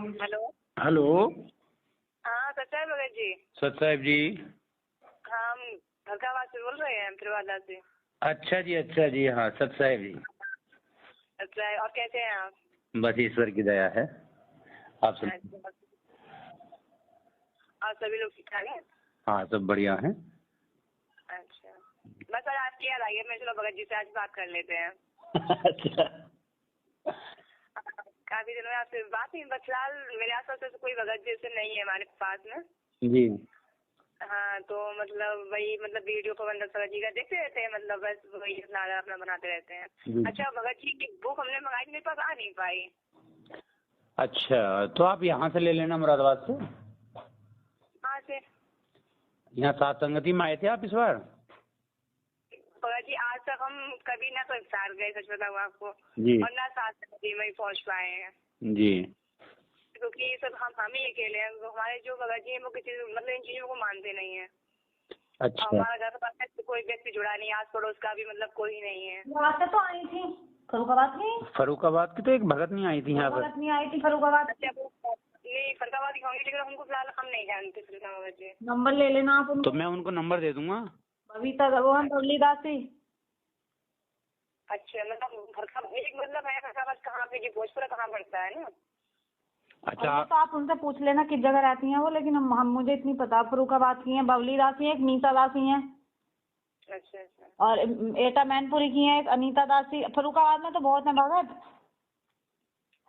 Hello. Hello. हाँ सच्चाई भगत जी। सत साहब जी। हम फरकाबाद से बोल रहे हैं, फिरवादा से। अच्छा जी हाँ सत साहब जी। अच्छा, और कैसे हैं आप? बस ईश्वर की दया है। आप सब? अच्छा, और सभी लोग ठीक ठाक हैं? हाँ सब बढ़िया हैं। अच्छा, बस आज आपकी याद आई है, मैं चलो भगत जी से आज बात कर लेते हैं। अच्छा। काफी दिनों में आपसे बात नहीं, बस फिलहाल मेरे आसपास तो कोई भगत जी से नहीं है हमारे पास में। जी। हाँ, तो मतलब वही वीडियो प्रबंधक भगत जी का देखते रहते हैं, मतलब बस वही अपना बनाते रहते हैं। अच्छा, भगत जी की बुक हमने मंगाई, मेरे पास आ नहीं पाई। अच्छा, तो आप यहाँ से ले लेना, मुरादाबाद से। कहाँ से? यहाँ सात संगति में आए थे आप इस बार? भगत जी आज तक हम कभी ना तो सार गए, सच बताऊँ आपको, जी। और ना सात संगति में ही पहुँच पाए हैं। जी। क्योंकि ये सब हम ही अकेले हैं, हमारे जो भगत जी हैं वो किसी मतलब इन चीजों को मानते नहीं है। अच्छा। हमारा घर के पास में कोई व्यक्ति जुड़ा नहीं है, आस पड़ोस का भी मतलब कोई नहीं है। वहाँ से तो आई थी फरुखाबाद की। फरुखाबाद की तो एक भगत नहीं आई थी यहाँ पर। भगत नहीं आई थी फरुखाबाद। अच्छा, वो नहीं फरकाबाद की होंगी, लेकिन हमको फिलहाल हम नहीं जानते फरकाबाद जी। नंबर ले लेना आप उनको। तो मैं उनको नंबर दे दूंगा। बबीता भगवान मुरलीदासी। अच्छा, मतलब फरकाबाद एक मतलब है, फरकाबाद कहाँ पे जी? भोजपुरा कहाँ पड़ता है ना? अच्छा। तो आप उनसे पूछ लेना किस जगह रहती हैं वो, लेकिन हम मुझे इतनी पता फरुखाबाद की हैं। बबली दासी है, एक नीता दासी है। अच्छा अच्छा। और एटा मैनपुरी की है एक अनीता दासी। फरुखाबाद में तो बहुत है भगत।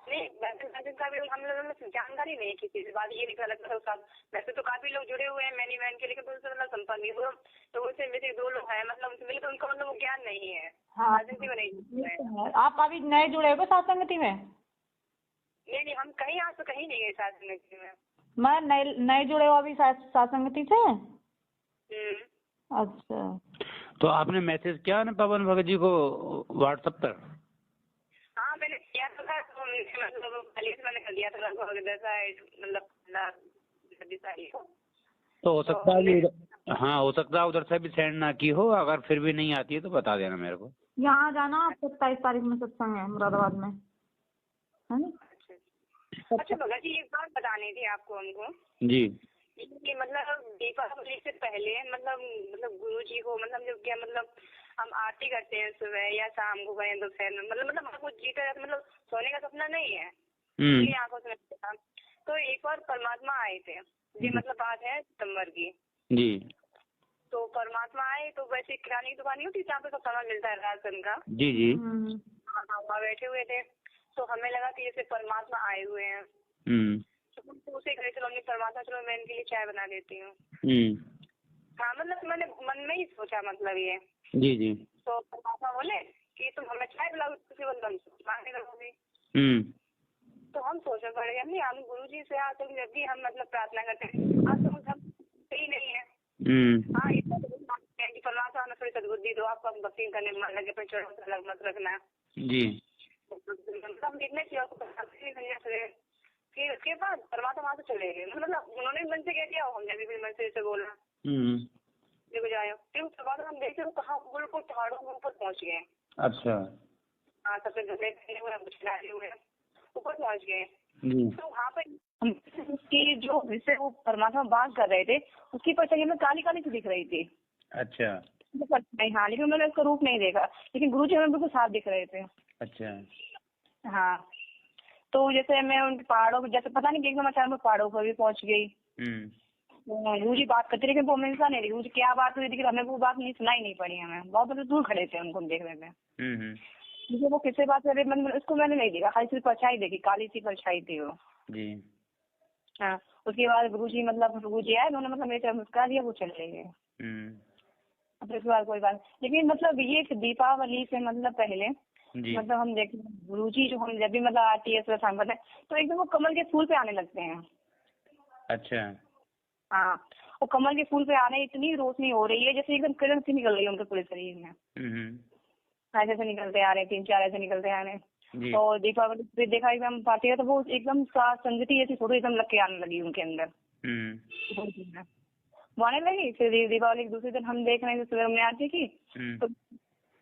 नहीं, का भी हम लोगों में जानकारी नहीं है किसी से, बात ये निकला लगता है साथ। वैसे तो काफी लोग जुड़े हुए हैं मैनी वैन के, लेकिन उनसे मतलब संपर्क नहीं हुआ। तो उनसे मेरे दो लोग हैं, मतलब उनसे मिले तो उनका मतलब वो ज्ञान नहीं है। हाँ राजनीति में नहीं है। आप अभी नए जुड़े हो सात संगति में? नहीं, हम कहीं आज तो कहीं नहीं गए राजनीति में। मैं नए जुड़े हो अभी सात संगति से? अच्छा, तो आपने मैसेज किया ना पवन भगत जी को व्हाट्सएप पर? हाँ मैंने किया तो था, तो मतलब पहले से मैंने कर दिया था मतलब तो हो सकता है हाँ हो सकता है उधर से भी सेंड ना की हो। अगर फिर भी नहीं आती है तो बता देना मेरे को। यहाँ जाना आप 27 तारीख में सत्संग है मुरादाबाद में, है ना? अच्छा भगत जी, एक बात बतानी थी आपको हमको जी। कि मतलब दीपावली से पहले मतलब गुरु जी को मतलब जब क्या मतलब हम आरती करते हैं सुबह या शाम को गए दोपहर में, मतलब हमको जीता मतलब सोने का सपना नहीं है, आंखों से देखा। तो एक बार परमात्मा आए थे जी, मतलब बात है सितंबर की जी। तो परमात्मा आए तो वैसे किराने की दुकान नहीं होती जहाँ पे सब सामान मिलता है राशन का। जी जी। वहाँ बैठे हुए थे, तो हमें लगा कि जैसे परमात्मा आए हुए हैं। तो उसे गए, चलो हमने परमात्मा, चलो मैं इनके लिए चाय बना देती हूँ। हाँ, मतलब मैंने मन में ही सोचा मतलब ये। जी जी। तो परमात्मा बोले कि तुम हमें चाय पिलाओ, मांगने लगोगी। तो हम सोचने पड़ गए, नहीं हम गुरु जी से आज जब भी हम मतलब प्रार्थना करते हैं, आज तो हम सही नहीं है। हाँ, परमात्मा हमें थोड़ी सद्बुद्धि दो, आपको हम भक्ति करने में मन लगे, अपने चरणों से अलग मत रखना जी। हम देखने चाहिए। फिर उसके बाद परमात्मा वहाँ से चले गए, मतलब उन्होंने मन से कह दिया, हमने भी मन से बोला देखो जाए। फिर उसके बाद हम देखे तो कहाँ बिल्कुल पहाड़ों के ऊपर पहुँच गए। अच्छा। हाँ, सबसे गले हुए ऊपर पहुँच गए। तो वहाँ पे कि जो जिससे वो परमात्मा बात कर रहे थे उसकी परछाई में काली काली सी दिख रही थी। अच्छा। हाँ, लेकिन मैंने उसका रूप नहीं देखा, लेकिन गुरु जी हमें बिल्कुल साफ दिख रहे थे। अच्छा। हाँ, तो जैसे मैं उन पहाड़ों को जैसे पता नहीं एकदम अचानक पहाड़ों पर भी पहुंच गई। गुरु जी बात करते लेकिन वो मिलता नहीं, गुरु जी क्या बात हुई थी हमें वो बात नहीं सुनाई नहीं पड़ी। हमें बहुत मतलब दूर खड़े थे, उनको देख रहे थे। मुझे वो किससे बात कर रहे, मतलब उसको मैंने नहीं देखा, खाली सिर्फ परछाई देखी, काली सी परछाई थी वो जी। हाँ, उसके बाद गुरु जी आए, उन्होंने मतलब मेरे मुस्कुरा दिया, वो चले गए। उसके बाद कोई बात, लेकिन मतलब ये दीपावली से मतलब पहले मतलब हम देखते हैं गुरु जी जो हम जब भी मतलब आरती है सुबह शाम करते हैं तो एकदम वो कमल के फूल पे आने लगते हैं। अच्छा। हाँ, वो कमल के फूल पे आने इतनी रोशनी हो रही है जैसे एकदम किरण सी निकल रही है उनके पूरे शरीर में। ऐसे निकलते आ रहे, 3-4 ऐसे निकलते आ रहे। तो दीपावली पे देखा एकदम पार्टी है तो वो एकदम संगति जैसी फोटो एकदम लग के आने लगी उनके अंदर। वो आने लगी। फिर दीपावली के दूसरे दिन हम देख रहे हैं सुबह हमने आरती की तो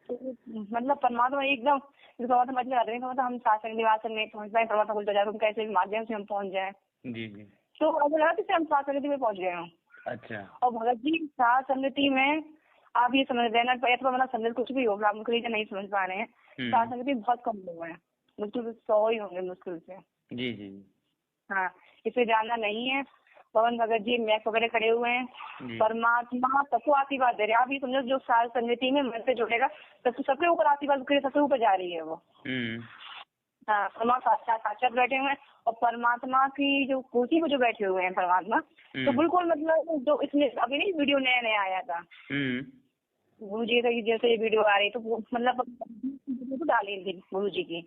मतलब परमात्मा एकदम परमात्मा मतलब हम शासन निवासन नहीं पहुंच पाए, परमात्मा बोलते जा कैसे भी माध्यम से हम पहुंच जाए। जी जी। तो अब लगा कि हम सात समिति में पहुंच गए हूँ। अच्छा। और भगत जी सात समिति में आप ये समझ लेना, मतलब समझ कुछ भी होगा, आप मुझे नहीं समझ पा रहे हैं। सात समिति बहुत कम लोग हैं, मुश्किल 100 ही होंगे मुश्किल से। जी जी। हाँ, इसे जानना नहीं है। पवन भगत जी मैक वगैरह खड़े हुए हैं, परमात्मा सबको आशीर्वाद दे रहे हैं। आप ये समझो जो सात समिति में मन से जुड़ेगा तो सबके ऊपर आशीर्वाद, सबके ऊपर जा रही है वो। हाँ, परमात्मा साक्षात बैठे हुए हैं और परमात्मा की जो कुर्सी पर जो बैठे हुए हैं परमात्मा, तो बिल्कुल मतलब जो इसमें अभी नहीं वीडियो नया नया आया था गुरु जी का, जैसे ये वीडियो आ रही तो वो मतलब डाली थी गुरु जी की,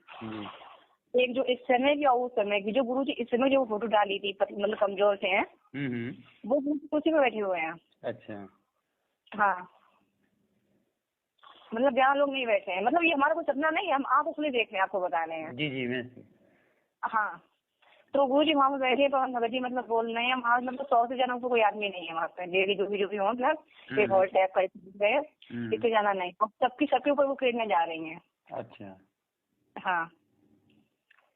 एक जो इस समय की और उस समय की, जो गुरु जी इस समय जो फोटो डाली थी मतलब कमजोर से हैं, वो कुर्सी पे बैठे हुए हैं। अच्छा। हाँ, मतलब यहाँ लोग नहीं बैठे हैं, मतलब ये हमारा कुछ सपना नहीं है, हम आप उसमें देख रहे हैं, आपको बता रहे हैं। जी जी मैं। हाँ, तो गुरु जी वहाँ पे बैठे, पवन भगत जी मतलब बोल रहे हैं, वहाँ मतलब 100 से ज्यादा कोई आदमी नहीं है वहाँ पे, लेडी जो भी हो, मतलब एक हॉल टैप कर गए, इतने जाना नहीं, और सबके ऊपर वो किरणें जा रही हैं। अच्छा। हाँ,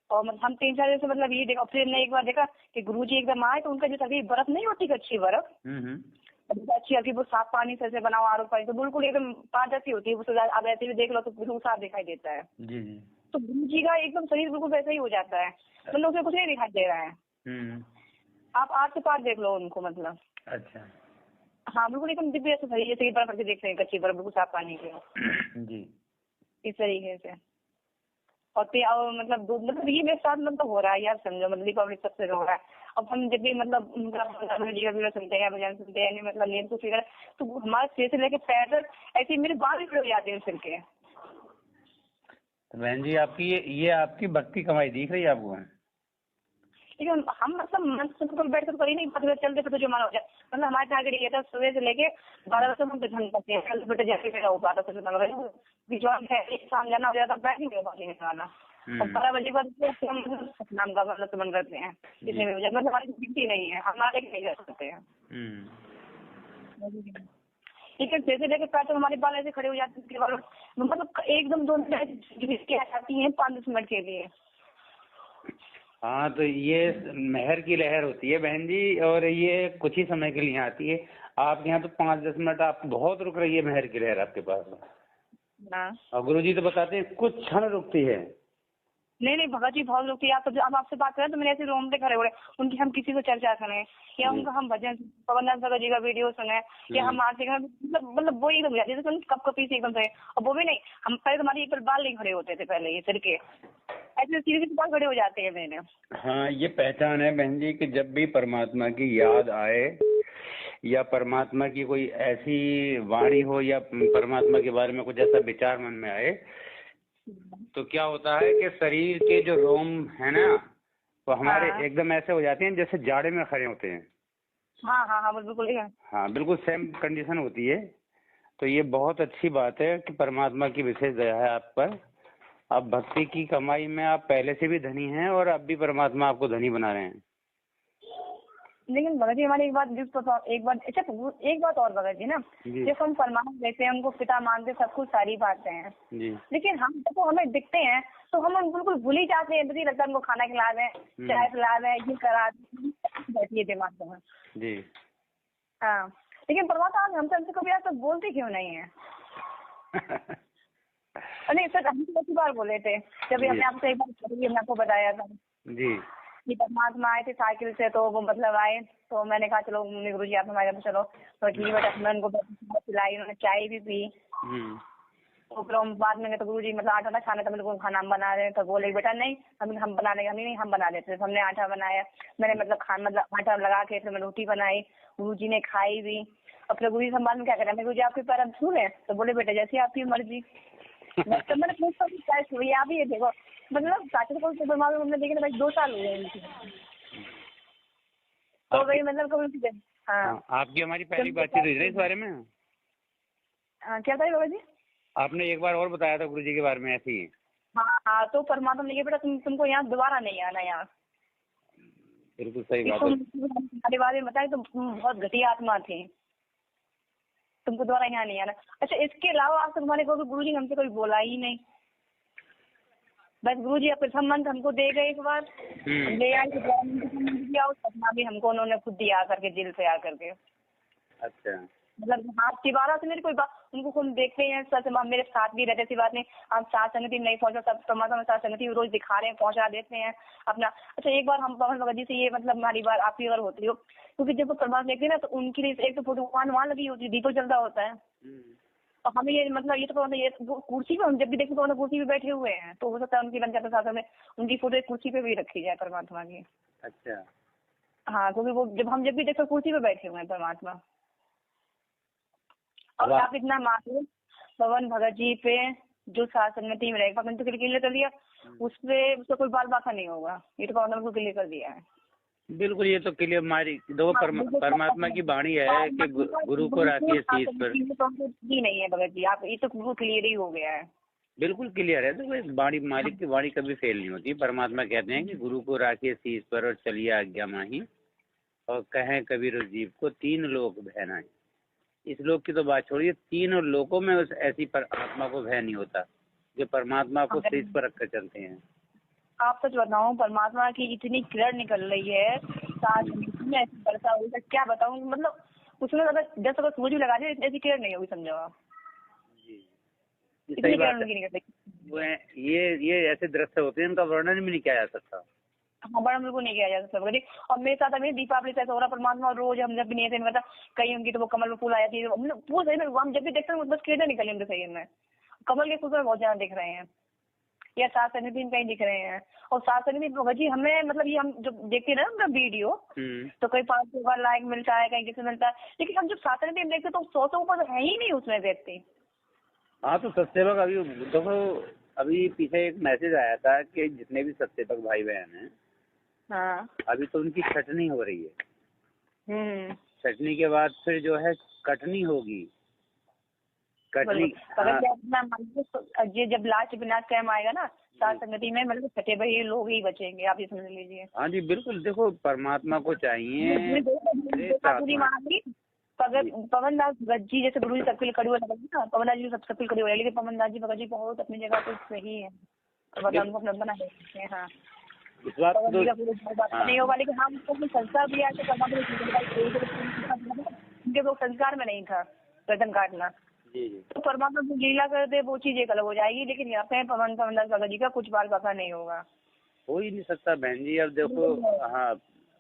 और मतलब हम 3-4 दिन से मतलब ये देखा, फिर ने एक बार देखा कि गुरु जी एकदम आए तो उनका जो सभी बर्फ नहीं होती, अच्छी बर्फ अच्छी हल्की, वो साफ पानी से बनाओ, आरो पानी तो बिल्कुल एकदम पारदर्शी होती है, वो आप ऐसे भी देख लो तो बिल्कुल साफ दिखाई देता है। जी जी। तो गुरु जी का एकदम शरीर बिल्कुल वैसा ही हो जाता है, मतलब उसमें कुछ नहीं दिखाई दे रहा है। आप 8 से 5 देख लो उनको, मतलब। अच्छा। हाँ, बिल्कुल एकदम दिव्य सही, जैसे कि बर्फ देख रहे हैं, कच्ची बर्फ बिल्कुल साफ पानी की। जी, इस तरीके से। और मतलब ये मेरे साथ मतलब हो रहा है यार, समझो मतलब दीपावली सबसे हो रहा है। अब हम जब भी मतलब जी का वीडियो सुनते हैं, भजन सुनते हैं, मतलब नींद को फिर तो हमारे सिर से लेके पैर तक ऐसे मेरे बाल भी खड़े हो जाते हैं सिर के। बहन जी आपकी ये आपकी भक्ति कमाई दिख रही है आपको? लेकिन हम मतलब मन से तो बैठ कर करी नहीं, मतलब चलते फिर जो मन हो जाए, मतलब हमारे टारगेट ये था सुबह से लेके 12 बजे हम भजन करते हैं, कल बेटे जैसे मेरा हो 12 बजे बिजॉन है, एक शाम जाना हो जाता बैठेंगे बाकी वाला, और 12 बजे बाद नाम का मतलब सुमन करते हैं, इसमें मतलब हमारी ड्यूटी नहीं है, हमारे नहीं कर सकते हैं। लेकिन जैसे लेके पैर तो हमारे बाल ऐसे खड़े हो जाते हैं, मतलब एकदम 2 मिनट आती है 5-10 मिनट के लिए। हाँ, तो ये मेहर की लहर होती है बहन जी, और ये कुछ ही समय के लिए आती है। आपके यहाँ तो 5-10 मिनट आप बहुत रुक रही है मेहर की लहर आपके पास। और गुरु जी तो बताते हैं कुछ क्षण रुकती है। नहीं भगत जी बहुत रुकती है। आप अब आपसे बात करें तो मेरे ऐसे रोम पे खड़े हो रहे, उनकी हम किसी को चर्चा करें या उनका हम भजन पवन भगत जी का वीडियो सुने या हम आरती करें, मतलब वो एकदम जैसे कप कपी से एकदम से, और वो भी नहीं, हम पहले हमारे एक बाल नहीं खड़े होते थे पहले, ये सिर के ऐसे सीधे बाल खड़े हो जाते हैं मैंने। हाँ, ये पहचान है बहन जी कि जब भी परमात्मा की याद आए या परमात्मा की कोई ऐसी वाणी हो या परमात्मा के बारे में कुछ ऐसा विचार मन में आए, तो क्या होता है कि शरीर के जो रोम है ना, वो हमारे एकदम ऐसे हो जाते हैं जैसे जाड़े में खड़े होते हैं। हाँ बिल्कुल। हाँ, बिल्कुल सेम कंडीशन होती है। तो ये बहुत अच्छी बात है कि परमात्मा की विशेष दया है आप पर। आप भक्ति की कमाई में आप पहले से भी धनी हैं और अब भी परमात्मा आपको धनी बना रहे हैं। लेकिन भगत जी हमारी एक बात और भगत जी ना, जैसे हम परमात्मा देखते हैं, उनको पिता मानते, सब कुछ सारी बातें हैं, लेकिन हम जब हमें दिखते हैं तो हम बिल्कुल भूल ही जाते हैं, तो लगता है उनको खाना खिला दें, चाय पिला दें, ये करा बैठी है दिमाग में जी। हाँ, लेकिन परमात्मा हमसे कभी आज तक बोलते क्यों नहीं है? नहीं सर, हम तो बार बोले थे जब हमने आपसे एक बार हमने आपको बताया था जी कि परमात्मा आए थे साइकिल से, तो वो मतलब आए, तो मैंने कहा चलो गुरु जी आप हमारे यहाँ चलो, तो ठीक बेटा, मैं उनको पिलाई, उन्होंने चाय भी पी। तो फिर बाद में तो गुरु जी मतलब आटा ना खाना था, मेरे को खाना हम बना रहे, तो बोले बेटा नहीं हम बना लेंगे, नहीं हम बना लेते। हमने आटा बनाया, मैंने मतलब आटा लगा के फिर मैं रोटी बनाई, गुरु जी ने खाई भी। और फिर गुरु जी संभाल में क्या करें, मैं गुरु जी आपके पैर छू लें, तो बोले बेटा जैसी आपकी मर्जी। मैंने पूछा आप ही देखो, मतलब हमने देखे भाई 2 साल हुए उनकी, तो भाई मतलब कभी। हाँ, आपकी हमारी पहली बातचीत हुई थी इस बारे में। क्या था बाबा जी? आपने एक बार और बताया था गुरु जी के बारे में ऐसे ही। हाँ, तो परमात्मा ने बेटा तुमको यहाँ दोबारा नहीं आना यहाँ। बिल्कुल सही बात है। तुम्हारे बारे में बताया तो बहुत घटिया आत्मा थी, तुमको दोबारा यहाँ नहीं आना। अच्छा, इसके अलावा आज तक हमारे कोई गुरु जी हमसे कोई बोला ही नहीं। बस गुरु जी अपने संबंध हमको दे गए एक बार, ले आए दिया, उस घटना भी हमको उन्होंने खुद दिया करके, दिल से आकर के। अच्छा, मतलब हाथ की बारह से मेरी कोई बात, उनको खुद देखते हैं सच, मेरे साथ भी रहते, ऐसी बात नहीं। हम साथ संगति नहीं पहुंचा, सब परमात्मा में साथ संगति रोज दिखा रहे हैं, पहुंचा देते हैं अपना। अच्छा, एक बार हम पवन भगत जी से ये मतलब हमारी बात आपकी अगर होती हो, क्योंकि जब परमात्मा देखते हैं ना तो उनके लिए एक तो फोटो वहाँ लगी होती है, दीपक जलता होता है, और हमें ये मतलब ये तो ये कुर्सी पे हम जब भी देखते तो कुर्सी पे बैठे हुए हैं, तो हो सकता है उनकी लंका प्रसाद में उनकी फोटो एक कुर्सी पे भी रखी जाए परमात्मा की। अच्छा, हाँ, क्योंकि वो हम जब भी देखते कुर्सी पे बैठे हुए हैं परमात्मा। और आप इतना मानो पवन भगत जी पे जो संगति में रहेगा, तो क्लियर कर दिया, उसपे उसका कोई बाल बाका नहीं होगा, ये तो पवन को क्लियर कर दिया है। बिल्कुल, ये तो क्लियर हमारी दो परमात्मा की वाणी है कि गुरु को राखिए शीश पर। जी नहीं है भगत जी, आप ये तो बिल्कुल क्लियर ही हो गया है। बिल्कुल क्लियर है। तो वाणी, मालिक की वाणी कभी फेल नहीं होती। परमात्मा कहते हैं कि गुरु को राखिए शीश पर और चलिए आज्ञा माही, और कहें कबीर जीव को तीन लोक भय नहीं। इस लोक की तो बात छोड़िए, तीनों लोकों में उस ऐसी परमात्मा को भय नहीं होता जो परमात्मा को शीश पर रखकर चलते हैं। आप सच बताऊं, परमात्मा की इतनी किरण निकल रही है साथ में, ऐसी बरसा हुई है, क्या बताऊं, मतलब उसमें अगर 10 अगर सूरज भी लगा दे ऐसी किरण नहीं होगी, समझो आप। सही बात है। ये ऐसे दृश्य होते हैं, इनका वर्णन भी नहीं किया जा सकता। हाँ, बड़ा बिल्कुल नहीं किया जा सकता। और मेरे साथ अभी दीपावली से हो रहा, परमात्मा रोज हम जब भी नहीं थे, मतलब कहीं उनकी तो वो कमल में फूल आ जाती है, फूल सही में हम जब भी देखते हैं बस किरण निकले उनके सही में, कमल के फूल बहुत ज्यादा दिख रहे हैं, या सात सन्निधि कहीं दिख रहे हैं। और सात सन्निधि भगत जी हमें मतलब ये हम जब देखते हैं ना वीडियो, तो कहीं 500 बार लाइक मिलता है, कहीं किसी मिलता है, लेकिन हम जब सात सन्निधि देखते तो 100 से ऊपर है ही नहीं उसमें व्यक्ति। हाँ, तो सत्सेवक अभी देखो, अभी पीछे एक मैसेज आया था कि जितने भी सत्सेवक भाई बहन हैं, हाँ, अभी तो उनकी छटनी हो रही है। छटनी के बाद फिर जो है कटनी होगी। कटनी ये जब लास्ट विनाश टाइम आएगा ना, सात संगति में मतलब छठे भाई लोग ही बचेंगे, आप ये समझ लीजिए। हाँ जी, बिल्कुल। देखो, परमात्मा को चाहिए पवन दास भगत जी जैसे गुरु जी सबके लिए खड़ी हुए ना, पवन दास जी सबके खड़ी हुए, लेकिन पवन दास जी भगत जी बहुत अपनी जगह पे सही है, उनको अपना बना देते हैं। हाँ, इस बात नहीं होगा, लेकिन हम संस्कार भी ऐसे करना, उनके लोग संस्कार में नहीं था गर्दन काटना। तो परमात्मा जो लीला कर दे वो चीज एक अलग हो जाएगी, लेकिन यहाँ पे पवन दास भगत जी का कुछ बाल बाका नहीं होगा, हो ही नहीं सकता बहन जी। अब देखो, हाँ,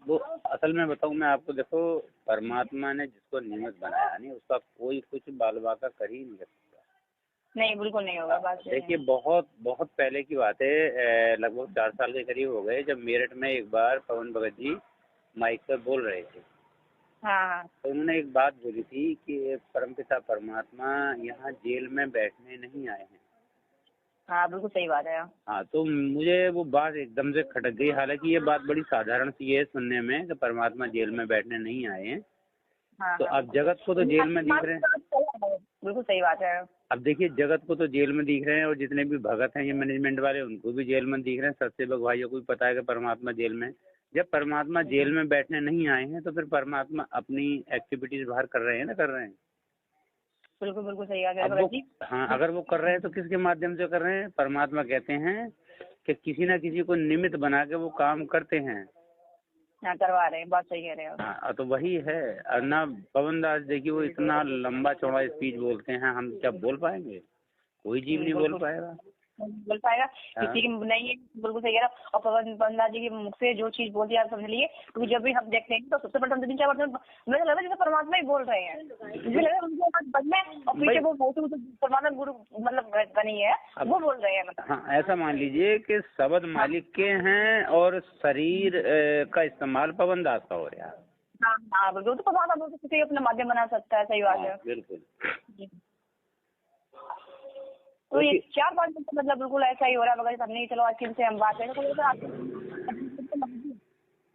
वो असल में बताऊं मैं आपको, देखो परमात्मा ने जिसको नियमित बनाया नहीं, उसका कोई कुछ बाल बाका कर ही नहीं सकता। नहीं, बिल्कुल नहीं होगा। बात देखिए, बहुत बहुत पहले की बात है, लगभग 4 साल के करीब हो गए, जब मेरठ में एक बार पवन भगत जी माइक पर बोल रहे थे। हाँ, तो उन्होंने एक बात बोली थी कि परमपिता परमात्मा यहाँ जेल में बैठने नहीं आए हैं। हाँ, बिल्कुल सही बात है। हाँ, तो मुझे वो बात एकदम से खटक गई। हालांकि ये बात बड़ी साधारण सी है सुनने में कि परमात्मा जेल में बैठने नहीं आए हैं। हाँ, तो अब जगत को तो जेल में दिख रहे हैं। बिल्कुल सही बात है। अब देखिए, जगत को तो जेल में दिख रहे हैं, और जितने भी भगत हैं, ये मैनेजमेंट वाले, उनको भी जेल में दिख रहे हैं। सत्सेवक भाइयों को भी पता है कि परमात्मा जेल में। जब परमात्मा जेल में बैठने नहीं आए हैं, तो फिर परमात्मा अपनी एक्टिविटीज बाहर कर रहे हैं ना, कर रहे हैं। बिल्कुल बिल्कुल सही बात है। हाँ, अगर वो कर रहे हैं तो किसके माध्यम से कर रहे हैं? परमात्मा कहते हैं कि किसी ना किसी को निमित्त बना के वो काम करते हैं। हाँ, करवा रहे हैं, बात सही कह रहे हैं। हाँ, तो वही है। और ना पवन दास, देखिए, वो इतना लंबा चौड़ा स्पीच बोलते हैं, हम क्या बोल पाएंगे? कोई जीव नहीं बोल पाएगा। किसी की नहीं है, बिल्कुल सही कह रहा। और पवन दास जी के मुख से जो चीज बोलती है आप समझ लीजिए, क्योंकि जब भी हम देखते हैं तो सबसे पहले हम 3-4 बार मुझे लगा जैसे परमात्मा ही बोल रहे हैं, मुझे लगा उनके हाथ बंद में और पीछे वो परमात्मा गुरु मतलब बनी है, वो बोल रहे हैं। मतलब हाँ, ऐसा मान लीजिए कि शब्द मालिक के हैं और शरीर का इस्तेमाल पवन दास का हो रहा है। हाँ हाँ, बिल्कुल। तो परमात्मा किसी अपना माध्यम बना सकता है, सही बात है। बिल्कुल। तो ये 4-5 दिन तो मतलब बिल्कुल ऐसा ही हो रहा है। मगर हमने चलो आज किनसे हम बात करें,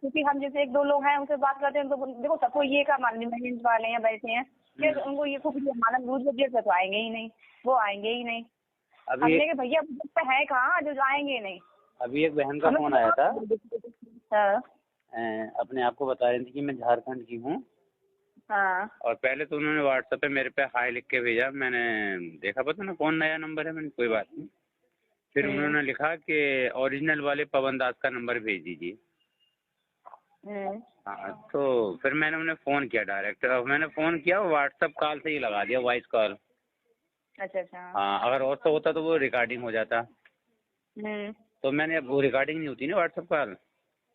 क्योंकि हम जैसे 1-2 लोग हैं उनसे बात करते हैं, तो देखो सबको ये का मैनेजमेंट वाले हैं बैठे हैं कि उनको ये कुछ मानव रूज से तो आएंगे ही नहीं, वो आएंगे ही नहीं। हमने के भैया है कहाँ जो आएंगे नहीं। अभी एक बहन का फोन आया था। हाँ, अपने आप को बता रही थी कि मैं झारखंड की हूँ, हाँ। और पहले तो उन्होंने व्हाट्सएप पे मेरे पे हाय लिख के भेजा, मैंने देखा पता ना कौन नया नंबर है, मैंने कोई बात नहीं। फिर उन्होंने लिखा कि ओरिजिनल वाले पवन दास का नंबर भेज दीजिए। हाँ, तो फिर मैंने उन्हें फ़ोन किया डायरेक्ट, मैंने फ़ोन किया व्हाट्सएप कॉल से ही लगा दिया, वॉइस कॉल। अच्छा अच्छा। हाँ, अगर और तो होता तो वो रिकॉर्डिंग हो जाता। तो मैंने, अब वो रिकॉर्डिंग नहीं होती ना व्हाट्सएप कॉल।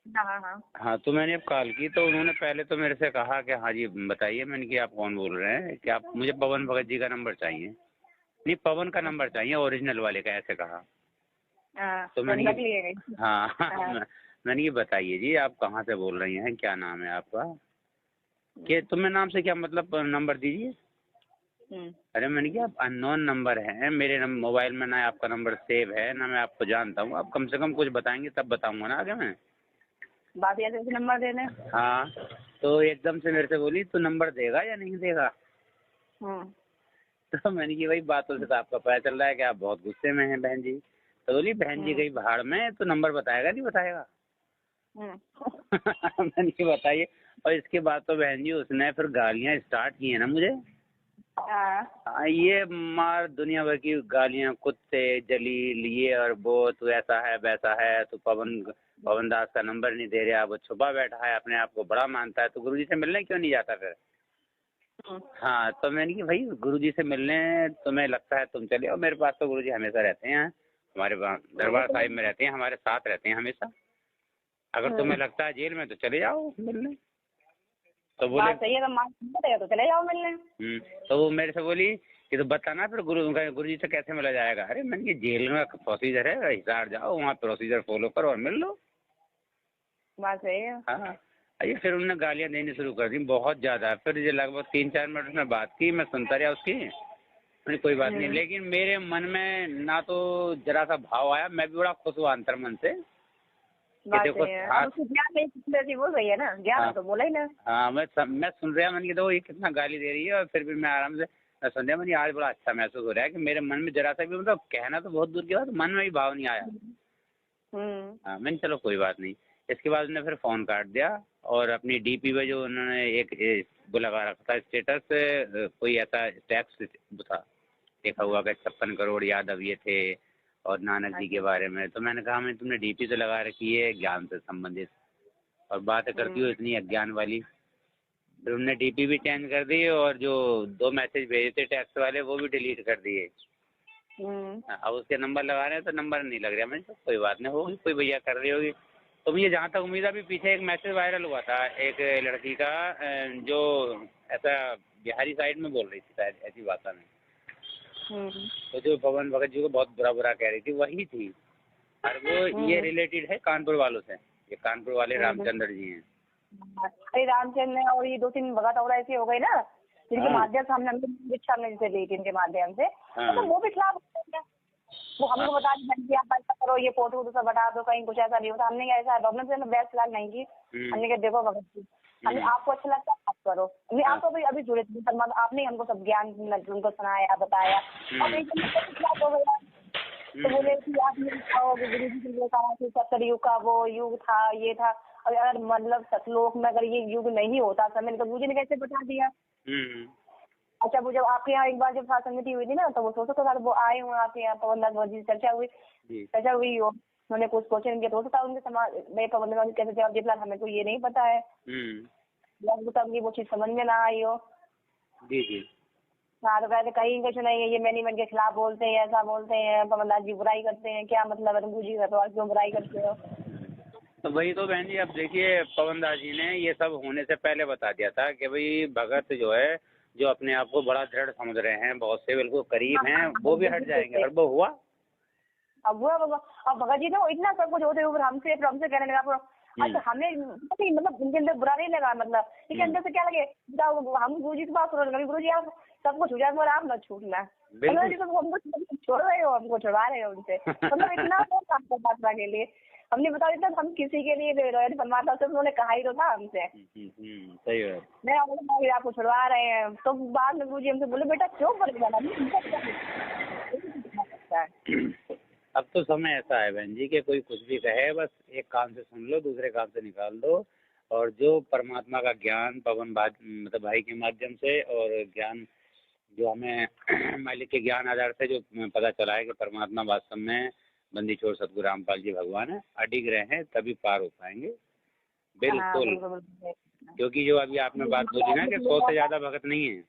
हाँ हाँ। हाँ, तो मैंने अब कॉल की तो उन्होंने पहले तो मेरे से कहा कि हाँ जी बताइए। मैंने कि आप कौन बोल रहे हैं, कि आप, मुझे पवन भगत जी का नंबर चाहिए। नहीं, पवन का नंबर चाहिए ओरिजिनल वाले का, ऐसे कहा। तो मैंने हाँ मैंने ये बताइए जी आप कहाँ से बोल रही हैं, क्या नाम है आपका, कि तुम्हें नाम से क्या मतलब, नंबर दीजिए। अरे मैंने कहा आप अननोन नंबर है, मेरे मोबाइल में ना आपका नंबर सेव है ना मैं आपको जानता हूँ, आप कम से कम कुछ बताएंगे तब बताऊंगा ना आगे मैं। बात ऐसे नंबर देने। हाँ, तो एकदम से मेरे से बोली तू नंबर देगा या नहीं देगा। तो मैंने की भाई बातों से तो आपका पता चल रहा है कि आप बहुत गुस्से में हैं बहन जी। तो बोली बहन जी गई भाड़ में, तो नंबर बताएगा नहीं बताएगा। मैंने की बताइए। और इसके बाद तो बहन जी उसने फिर गालियाँ स्टार्ट की है ना मुझे। हाँ, ये मार दुनिया भर की गालियाँ, कुत्ते जलील, ये और वो, तू ऐसा है वैसा है, तू पवन दास का नंबर नहीं दे रहा, वो छुपा बैठा है, अपने आप को बड़ा मानता है, तो गुरुजी से मिलने क्यों नहीं जाता फिर। हाँ, तो मैंने कि भाई गुरुजी से मिलने तुम्हें लगता है तुम चले आओ, मेरे पास तो गुरुजी हमेशा रहते हैं, हमारे दरबार साहिब में रहते हैं, हमारे साथ रहते हैं हमेशा। अगर तुम्हें लगता है जेल में तो चले जाओ मिलने। तो बोले सही है, तो चले जाओ मिलने। तो वो मेरे से बोली कि तो बताना फिर गुरुजी से कैसे मिला जाएगा। अरे मैंने कि जेल में प्रोसीजर है, हिसार जाओ वहाँ प्रोसीजर फॉलो करो और मिल लो। बात सही है। हाँ, ये फिर उन्होंने गालियाँ देनी शुरू कर दी बहुत ज़्यादा। फिर ये लगभग 3-4 मिनट उसने बात की, मैं सुनता रहा उसकी, मैंने कोई बात नहीं। लेकिन मेरे मन में ना तो जरा सा भाव आया, मैं भी बड़ा खुश हुआ अंतर मन से कि देखो। हाँ, बोल रही है ना, ज्ञान तो बोला ही ना। हाँ, मैं सुन रहा, मैंने देखो ये कितना गाली दे रही है, और फिर भी मैं आराम से सुन रहा। मैंने आज बड़ा अच्छा महसूस हो रहा है कि मेरे मन में जरा सा भी, मतलब कहना तो बहुत दूर की बात, मन में भी भाव नहीं आया। हाँ, मैंने चलो कोई बात नहीं। इसके बाद उन्होंने फिर फ़ोन काट दिया, और अपनी डीपी पे जो उन्होंने एक वो लगा रखा था स्टेटस, कोई ऐसा टैक्स था देखा हुआ कि 56 करोड़ यादव ये थे और नानक जी के बारे में। तो मैंने कहा मैं तुमने डीपी तो लगा रखी है ज्ञान से संबंधित, और बातें करती हो इतनी अज्ञान वाली। फिर उन्होंने डीपी भी चेंज कर दी, और जो 2 मैसेज भेजे थे टैक्स वाले वो भी डिलीट कर दिए। अब उसके नंबर लगा रहे हैं तो नंबर नहीं लग रहा। मैंने कहा कोई बात नहीं, होगी कोई भैया कर रही होगी। तो मुझे जहाँ तक उम्मीद है, अभी पीछे एक मैसेज वायरल हुआ था एक लड़की का, जो ऐसा बिहारी साइड में बोल रही थी शायद ऐसी भाषा में, तो जो पवन भगत जी को बहुत बुरा कह रही थी वही थी। और वो ये रिलेटेड है कानपुर वालों से, ये कानपुर वाले रामचंद्र जी हैं। अरे रामचंद्र और ये 2-3 भगत और ऐसे हो गए ना, जिनके माध्यम से हमने दीक्षा में जैसे ली थी, इनके माध्यम से, तो वो भी खिलाफ हो। वो हमको बता दी आप ऐसा करो, ये फोटो सब बता दो, कहीं कुछ ऐसा नहीं होता। हमने ऐसा डॉक्यूमेंट बेस्ट फिलहाल नहीं की। हमने कहा देखो भगत जी, हमें आपको अच्छा लगता है आप करो। नहीं, आप तो अभी जुड़े थे सलमान, आपने हमको सब ज्ञान उनको सुनाया बताया, और एकदम खिलाफ हो गया। तो बोले कि आप गुरु जी के लिए कहा कि सत्तर युग का वो युग था, ये था। अगर मतलब सतलोक में अगर ये युग नहीं होता समय, तो गुरु जी ने कैसे बता दिया। अच्छा, वो जब आपके यहाँ एक बार जब समिति हुई थी ना, तो वो सोचो तो वो आए हुए आपके यहाँ पवन दास जी चर्चा हुई हो, उन्होंने कुछ क्वेश्चन किया, तो हो सकता है उनके समाज में पवन दास कैसे जवाब दिया, हमें तो ये नहीं पता है। वो चीज समझ में ना आई हो। हाँ, तो कहते कहीं कुछ नहीं है, ये मैनेजमेंट के खिलाफ बोलते हैं, ऐसा बोलते हैं, पवन दास जी बुराई करते हैं। क्या मतलब है, तुम गुरु जी का तो क्यों बुराई करते हो। तो वही तो बहन जी, अब देखिए पवन दास जी ने ये सब होने से पहले बता दिया था कि भाई भगत जो है, जो अपने आप को बड़ा दृढ़ समझ रहे हैं, बहुत से बिल्कुल करीब हैं, वो भी हट जाएंगे। और वो हुआ, अब हुआ बाबा। अब भगत जी ने इतना सब कुछ होते हुए हमसे कहने लगा। अच्छा, हमें मतलब उनके अंदर बुरा नहीं लगा, मतलब इसके अंदर से क्या लगे, हम गुरु जी के पास गुरु जी आप सब कुछ हो जाए मगर आप न छूटना। हमको छोड़ रहे हो, हमको छुड़वा रहे हो उनसे, मतलब इतना काम के लिए हमने बता देता, हम किसी के लिए परमात्मा से उन्होंने कहा ही तो था हमसे। सही है, मैं आपको छुड़वा रहे हैं। तो बाद में गुरुजी हमसे बोले बेटा क्यों परेशान। अब तो समय ऐसा है बहन जी कि कोई कुछ भी कहे, बस एक कान से सुन लो दूसरे कान से निकाल दो, और जो परमात्मा का ज्ञान पवन मतलब भाई के माध्यम से और ज्ञान जो हमें मालिक के ज्ञान आधार से जो पता चला है कि परमात्मा वास्तव में बंदी छोड़ सतगुरु रामपाल जी भगवान है, अडिग रहे हैं तभी पार हो पाएंगे। बिल्कुल, क्योंकि जो अभी आपने बात बोली ना कि 100 से ज्यादा भगत नहीं है।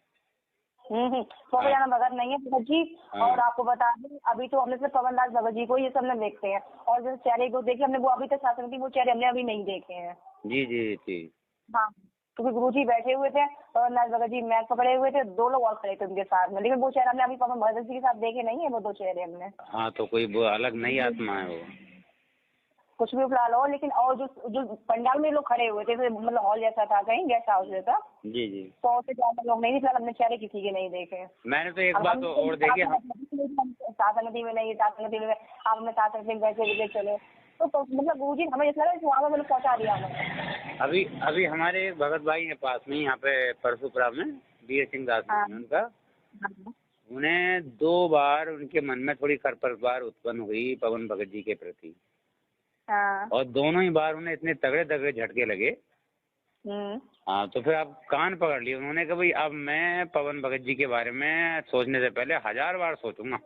100 से ज्यादा भगत नहीं है भगत जी। और आपको बता दें, अभी तो हमने सिर्फ पवन दास भगत जी को ये सब ने देखते हैं, और जो चेहरे को देखे हमने वो अभी तक शासन की वो चेहरे हमने अभी नहीं देखे हैं। जी जी जी। हाँ, क्योंकि गुरुजी बैठे हुए थे और नाथ भगत जी मैच पकड़े हुए थे, 2 लोग और खड़े थे उनके साथ में, लेकिन वो चेहरा हमने अभी पवन भगत जी के साथ देखे नहीं है, वो 2 चेहरे हमने। हाँ, तो कोई वो अलग नहीं आत्मा है वो, कुछ भी फिलहाल हो, लेकिन और जो पंडाल में लोग खड़े हुए थे, मतलब हॉल जैसा था, कहीं गेस्ट हाउस जैसा। जी जी। 100 से ज्यादा लोग नहीं, फिलहाल हमने चेहरे किसी के नहीं देखे। मैंने तो एक बात और देखी, सातनदी में नहीं, सातनदी में आप हमें सातनदी वैसे चले, तो मतलब गुरुजी हमें ऐसा लगा वहाँ पर पहुँचा दिया हमें। अभी हमारे भगत भाई हैं पास में यहाँ पे परशुपुरा में, वीर सिंह दास उनका, उन्हें 2 बार उनके मन में थोड़ी खरपतवार उत्पन्न हुई पवन भगत जी के प्रति। और दोनों ही बार उन्हें इतने तगड़े तगड़े झटके लगे। हाँ, तो फिर आप कान पकड़ लिए, उन्होंने कहा भाई अब मैं पवन भगत जी के बारे में सोचने से पहले 1000 बार सोचूंगा।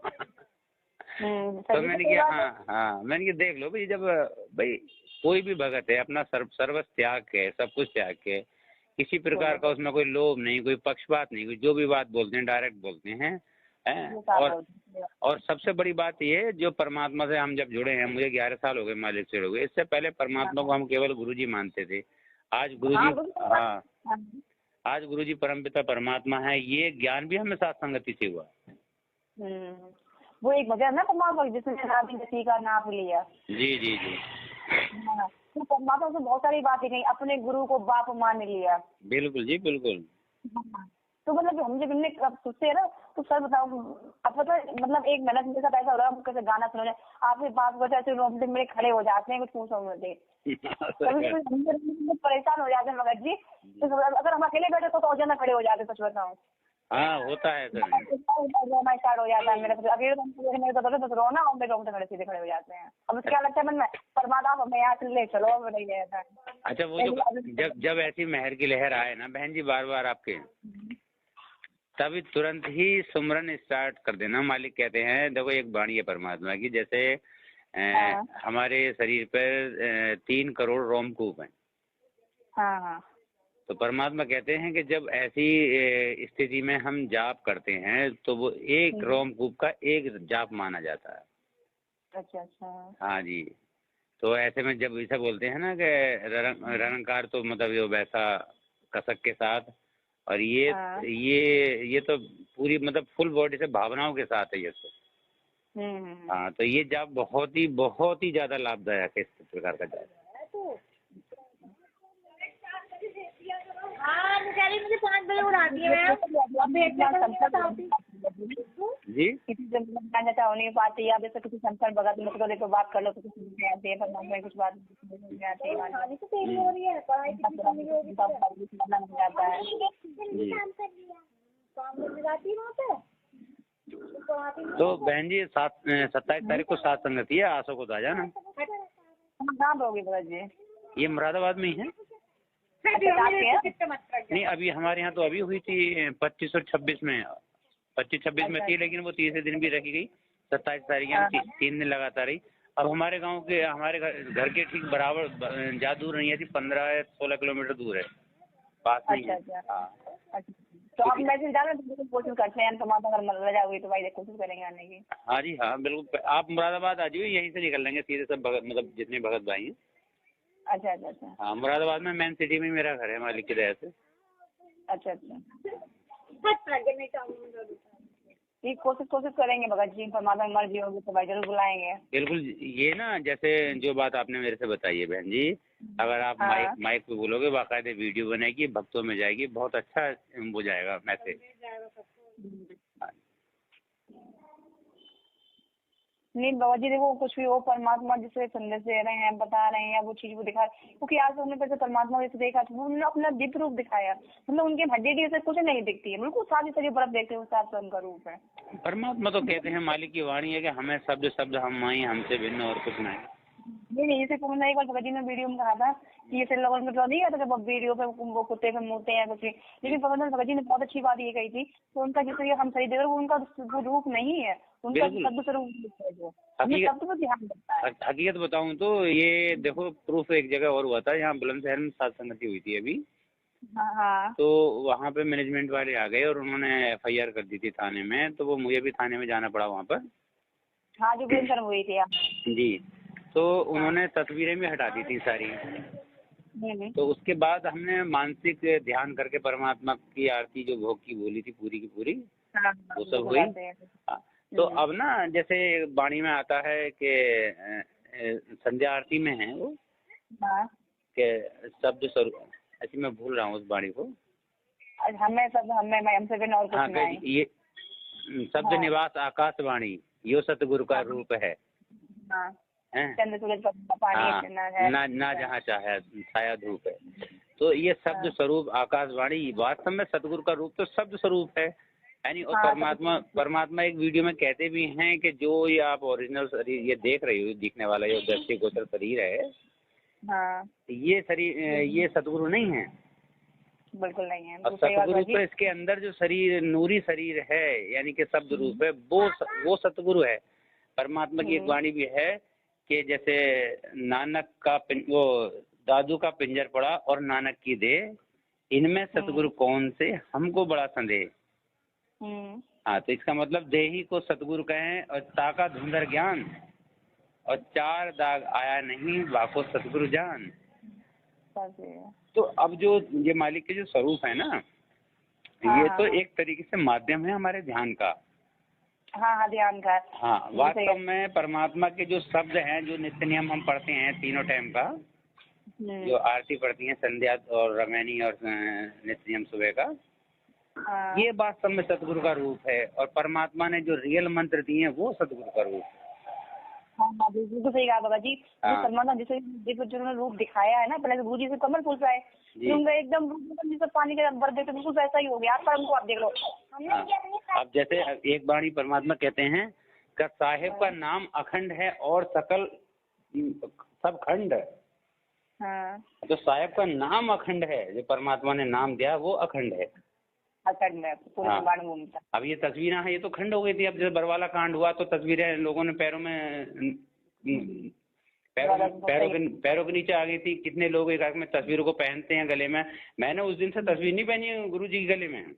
तो मैंने कहा हाँ मैंने कहा देख लो भाई, जब भाई कोई भी भगत है अपना सर्वस्व त्याग के, सब कुछ त्याग के, किसी प्रकार का उसमें कोई लोभ नहीं, कोई पक्षपात नहीं, कोई जो भी बात बोलते हैं डायरेक्ट बोलते हैं। और सबसे बड़ी बात ये है, जो परमात्मा से हम जब जुड़े हैं, मुझे 11 साल हो गए मालिक से जुड़े, इससे पहले परमात्मा को हम केवल गुरुजी मानते थे। आज गुरुजी, हाँ, आज गुरुजी परमपिता परमात्मा है, ये ज्ञान भी हमें साथ संगति से हुआ। वो एक वजह ना परमात्मा जिसने किसी का नाम लिया। जी जी जी। तो परमात्मा से बहुत सारी बातें कही, अपने गुरु को बाप मान लिया। बिल्कुल जी बिल्कुल। तो मतलब हम जब हमने सोचते हैं ना, तो सर बताओ, अब पता मतलब एक मेहनत मेरे साथ ऐसा हो रहा है, कैसे गाना सुनो, आपके 5 बजे ऐसे रोमटे मेरे खड़े हो जाते हैं, कुछ पूछो मुझे परेशान हो जाते हैं भगत जी। तो अगर हम अकेले बैठे तो और ज्यादा खड़े हो जाते, सच बताओ। हाँ, होता है सर, रोना स्टार्ट हो जाता है मेरे, अकेले तो रोना और मेरे रोमटे सीधे खड़े हो जाते हैं। अब क्या लगता है मन में, परमात्मा हमें यहाँ से ले चलो, अब नहीं जाता है। अच्छा, वो जो जब ऐसी मेहर की लहर आए ना बहन जी बार बार आपके, तभी तुरंत ही सुमरन स्टार्ट कर देना। मालिक कहते हैं देखो, एक वाणी है परमात्मा की, जैसे हमारे शरीर पर 3 करोड़ रोमकूप हैं। हाँ। तो परमात्मा कहते हैं कि जब ऐसी स्थिति में हम जाप करते हैं तो वो एक रोमकूप का एक जाप माना जाता है। अच्छा। हाँ जी। तो ऐसे में जब ऐसा बोलते हैं ना कि रनकार, तो मतलब जो वैसा कसक के साथ, और ये तो पूरी मतलब फुल बॉडी से भावनाओं के साथ है ये तो। हाँ, तो ये जाप बहुत ही ज्यादा लाभदायक है, इस प्रकार का जाप। हाँ, मुझे 5 बजे उड़ाती है जी। किसी से जानना चाहो नहीं पाती, या जैसे किसी संसार भगत में तो देखो बात कर लो तो कुछ नहीं आती है, परमात्मा में कुछ बात नहीं आती है, जाता है। तो बहन जी 27 तारीख को 7 संगति है, आशा को आ जाना। कहाँ होगी भगत जी? ये मुरादाबाद में ही है। नहीं, अभी हमारे यहाँ तो अभी हुई थी 25 और 26 में, 25-26 में थी, लेकिन वो तीसरे दिन भी रखी गई। 27 तारीख 3 दिन लगातार रही। अब हमारे गांव के, हमारे घर के ठीक बराबर, ज्यादा दूर नहीं है, 15-16 किलोमीटर दूर है, पास नहीं है। तो आप मैसेज डालो, कोशिश करते हैं, अगर मर जाओगी तो भाई कोशिश करेंगे आने की। हाँ जी हाँ बिल्कुल, आप मुरादाबाद आ जाइए, यहीं से निकल लेंगे सीधे सब भगत, मतलब जितने भगत भाई हैं। अच्छा। हाँ, मुरादाबाद में मेन सिटी में मेरा घर है मालिक की दया से। अच्छा। ठीक, कोशिश करेंगे भगत जी, परमात्मा मर्जी होगी तो भाई जरूर बुलाएंगे। बिल्कुल। ये ना जैसे जो बात आपने मेरे से बताई है बहन जी, अगर आप माइक पे बोलोगे, बाकायदे वीडियो बनेगी, भक्तों में जाएगी, बहुत अच्छा हो जाएगा मैसेज। नहीं बाबा जी, देखो कुछ भी हो, परमात्मा जिसे संदेश दे रहे हैं, बता रहे हैं, या वो चीज वो दिखा रहे हैं, क्योंकि आज हमने पैसे परमात्मा जैसे देखा था, उन्होंने अपना दिव्य रूप दिखाया, मतलब उनके हड्डी से कुछ नहीं दिखती है, बिल्कुल सारी सारी बर्फ देखते हैं, साफ उनका रूप है। परमात्मा तो कहते हैं, मालिक की वाणी है कि हमें शब्द हम माई, हमसे भिन्न और कुछ नहीं। नहीं, जैसे मैंने एक बार भगत जी ने वीडियो में कहा था कि ऐसे लोगों में तो नहीं आता जब वीडियो पे वो कुत्ते पे मुड़ते हैं कुछ, लेकिन भगत जी ने बहुत अच्छी बात ये कही थी तो उनका जैसे हम सही देख रहे वो उनका वो रूप नहीं है, उनका शब्द स्वरूप है जो शब्द पर ध्यान देता है। हकीकत बताऊं तो ये देखो प्रूफ एक जगह और हुआ था, यहाँ बुलंदशहर में सात संगति हुई थी अभी। हाँ। तो वहाँ पे मैनेजमेंट वाले आ गए और उन्होंने FIR कर दी थी थाने में, तो वो मुझे भी थाने में जाना पड़ा वहाँ पर। हाँ, जो बुलंदशहर हुई थी जी। तो उन्होंने तस्वीरें भी हटा दी थी सारी। तो उसके बाद हमने मानसिक ध्यान करके परमात्मा की आरती जो भोग की बोली थी पूरी की पूरी, वो सब हुई। तो अब ना जैसे वाणी में आता है कि संध्या आरती में है वो कि शब्द स्वरूप, ऐसी मैं भूल रहा हूँ उस वाणी को। हमसे बिना और कुछ नहीं। ये शब्द निवास आकाशवाणी यो सतगुरु का रूप है। चंद्र सूरज का पानी ना जहाँ चाहे छाया धूप है। तो ये शब्द स्वरूप आकाशवाणी वास्तव में सतगुरु का रूप तो शब्द स्वरूप है, यानी। और परमात्मा एक वीडियो में कहते भी हैं कि जो ये आप ओरिजिनल शरीर ये देख रही हो, दिखने वाला ये दृष्टिगोचर शरीर है, ये शरीर ये सतगुरु नहीं है, बिल्कुल नहीं है। और सतगुरु तो इसके अंदर जो शरीर नूरी शरीर है, यानी कि शब्द रूप है, वो सतगुरु है। परमात्मा की एक वाणी भी है कि जैसे नानक का वो दादू का पिंजर पड़ा और नानक की दे, इनमें सतगुरु कौन से हमको बड़ा संदेह। हाँ, तो इसका मतलब देही को सतगुरु कहें और ताका धुंधर ज्ञान और चार दाग आया नहीं वाको सतगुरु जान। तो अब जो ये मालिक के जो स्वरूप है ना, ये तो एक तरीके से माध्यम है हमारे ध्यान का। हाँ, ध्यान का। हाँ, वास्तव में परमात्मा के जो शब्द हैं, जो नित्य नियम हम पढ़ते हैं तीनों टाइम का, जो आरती पढ़ती हैं संध्या और रमैनी और नित्य नियम सुबह का, ये वास्तव में सतगुरु का रूप है। और परमात्मा ने जो रियल मंत्र दिए हैं वो सतगुरु का रूप है। हाँ, बिल्कुल सही कहा बाबा जी। परमात्मा जिसे जिन्होंने रूप दिखाया है ना, पहले गुरु जी से कमल फूल रहा है, उनका एकदम जैसे पानी के अंदर देखते बिल्कुल वैसा ही हो गया। पर हमको आप देख लो। अब जैसे एक बाणी परमात्मा कहते हैं कि साहिब का नाम अखंड है और सकल सब खंड। तो साहिब का नाम अखंड है, जो परमात्मा ने नाम दिया वो अखंड है। अब ये तस्वीरें हैं, ये तो खंड हो गई थी। अब जब बरवाला कांड हुआ तो तस्वीरें लोगों ने पैरों के नीचे आ गई थी। कितने लोग एक में तस्वीरों को पहनते हैं गले में। मैंने उस दिन से तस्वीर नहीं पहनी है गुरु जी के गले में।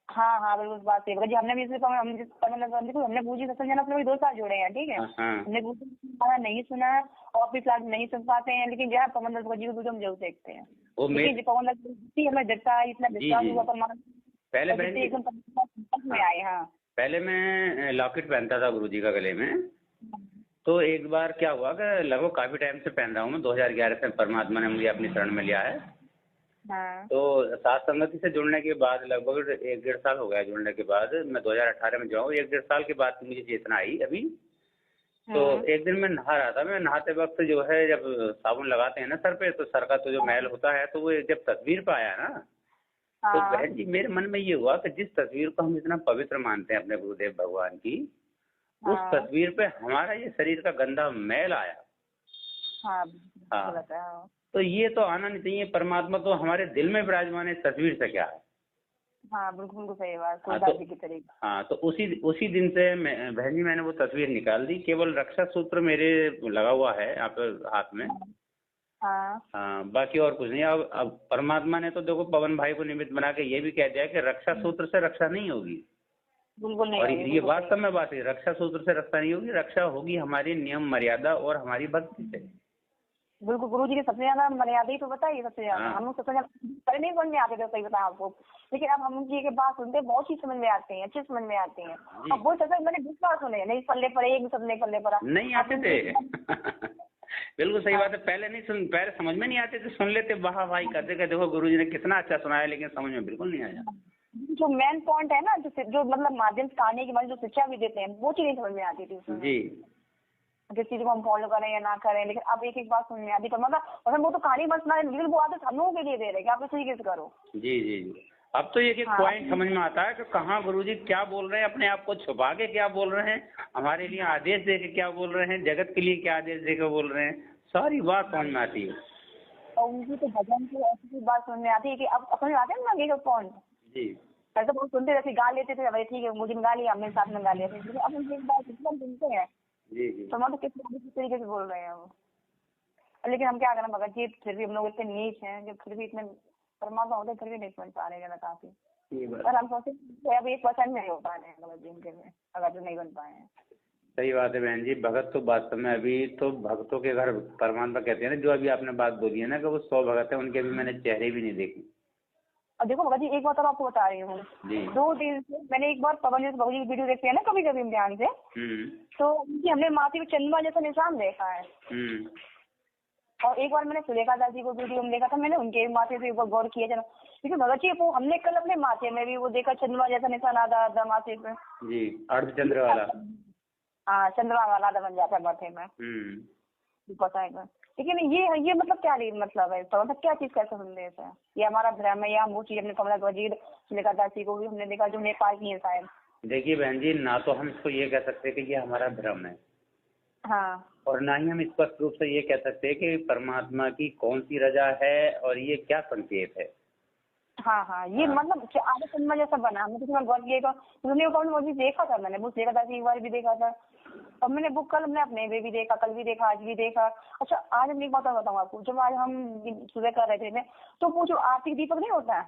हाँ, बिल्कुल बात है जी। हमने भी हमने गुरु जी सत्संग अपने 2 साल जोड़े हैं, ठीक है। हमने गुरु जी नहीं सुना और भी क्लास नहीं सुन पाते हैं, लेकिन जहाँ पवन दास जी को हम जरूर देखते हैं। पवन दास जी हमें डरता है, इतना विश्वास हुआ पहले में आए। हाँ, पहले मैं लॉकेट पहनता था गुरु जी का गले में। तो एक बार क्या हुआ कि लगभग काफी टाइम से पहन रहा हूँ मैं, 2011 से परमात्मा ने मुझे अपनी शरण में लिया है। तो सात संगति से जुड़ने के बाद लगभग 1-1.5 साल हो गया। जुड़ने के बाद मैं 2018 में जाऊँ, 1-1.5 साल के बाद मुझे चेतना आई अभी। तो एक दिन मैं नहा रहा था। मैं नहाते वक्त जो है, जब साबुन लगाते हैं ना सर पे, तो सर का तो जो मैल होता है, तो वो जब तस्वीर पे आया ना, तो बहन जी मेरे मन में ये हुआ कि जिस तस्वीर को हम इतना पवित्र मानते हैं अपने गुरुदेव भगवान की, उस तस्वीर पे हमारा ये शरीर का गंदा मैल आया। हाँ, तो ये तो आना नहीं चाहिए। परमात्मा तो हमारे दिल में विराजमान है, तस्वीर से क्या है। हाँ, बिल्कुल सही बात। हाँ, तो उसी दिन से बहन जी मैंने वो तस्वीर निकाल दी। केवल रक्षा सूत्र मेरे लगा हुआ है यहाँ पे हाथ में। हाँ, बाकी और कुछ नहीं। अब परमात्मा ने तो देखो पवन भाई को निमित्त बना के ये भी कह दिया कि रक्षा सूत्र से रक्षा नहीं होगी। बिल्कुल नहीं। और ये वास्तव में बात है, रक्षा सूत्र से रक्षा नहीं होगी। रक्षा होगी हमारी नियम मर्यादा और हमारी भक्ति से। बिल्कुल, गुरु जी की सबसे ज्यादा मर्यादा ही तो बताइए। सबसे ज्यादा हम लोग सबसे ज्यादा पहले नहीं समझ में आते थे, सही बताया आपको, लेकिन अब हम जी के बात सुनते बहुत चीज समझ में आते हैं, अच्छे समझ में आते हैं। अब वो सच मैंने 20 बार सुने, नहीं पल्ले पड़े, एक सबने पल्ले पड़ा नहीं आते थे। बिल्कुल सही बात है। पहले समझ में नहीं आते थे, सुन लेते, वाह भाई करते कि देखो गुरु जी ने कितना अच्छा सुनाया, लेकिन समझ में बिल्कुल नहीं आया। जो मेन पॉइंट है ना, जो मतलब माध्यम से कहानी के जो शिक्षा भी देते हैं, वो चीज नहीं समझ में आती थी जी। जिस चीज को हम फॉलो करें या ना करें, लेकिन अब एक बात सुनने आती। पर मतलब वो तो कहानी बस ना, लेकिन वो आदत हम लोगों के लिए दे रहे हैं कि आप इस तरीके से करो। जी जी जी। अब तो एक पॉइंट समझ में आता है कि कहाँ गुरुजी क्या बोल रहे हैं, अपने आप को छुपा के क्या बोल रहे हैं, हमारे लिए आदेश दे के क्या बोल रहे हैं, जगत के लिए क्या आदेश दे के बोल रहे हैं, सारी बात समझ में आती है। और उनकी तो भजन की ऐसी बात समझ में आती है कि अब अपने आते हैं ना पॉइंट जी। ऐसा बहुत सुनते रहते, गा लेते थे, भाई ठीक है मुझे गा लिया, हमने साथ में गा लिया, लेकिन अब उनकी एक बात एकदम सुनते हैं जी जी। तो मतलब किस तरीके से बोल रहे हैं वो। लेकिन हम क्या करें भगत जी, फिर भी हम लोग इतने नीच हैं जो फिर भी इतने परमात्मा होते फिर भी नहीं समझ पा रहे हैं काफी। और हम सोचते अब 1% नहीं हो पा रहे हैं भगत जी उनके में, अगर जो नहीं बन पाए हैं। सही बात है बहन जी। भगत तो वास्तव में अभी तो भक्तों के घर परमात्मा कहते हैं ना, जो अभी आपने बात बोली है ना कि वो 100 भगत है, उनके अभी मैंने चेहरे भी नहीं देखे। और देखो भगत जी एक बात और आपको बता रही हूँ, 2 दिन से मैंने एक बार पवन जी की वीडियो देखी है ना कभी कभी ध्यान से, तो उनकी हमने माथे में चंद्रमा जैसा निशान देखा है। और एक बार मैंने सुलेखा दास जी को वीडियो में देखा था, मैंने उनके माथे पे गौर किया जरा, क्योंकि भगत जी वो हमने कल अपने माथे में भी वो देखा चंद्रमा जैसा निशान आधा माथे पे जी, अर्धचंद्र वाला। हाँ चंद्रमा वाला आधा बन जाता है माथे में। पता है। लेकिन ये मतलब क्या मतलब है, तो मतलब क्या चीज का संदेश है, ये हमारा भ्रम है या हम वो चीज अपने कमला वजीर सुलेखा दास जी को भी हमने देखा जो नेपाल की है शायद। देखिए बहन जी, ना तो हम इसको ये कह सकते कि ये हमारा भ्रम है, हाँ, और ना ही हम स्पष्ट रूप से ये कह सकते हैं कि परमात्मा की कौन सी रजा है और ये क्या संकेत है। हाँ, ये मतलब आधे चंद्रमा जैसा बना, मैं किसी में गौर किया मुझे देखा था, मैंने बुक देखा था, एक बार भी देखा था, और मैंने बुक कल हमने अपने भी देखा, कल भी देखा, आज भी देखा। अच्छा आज हम एक बात और बताऊँ आपको, जब आज हम सुबह कर रहे थे तो वो जो आर्थिक दीपक नहीं होता है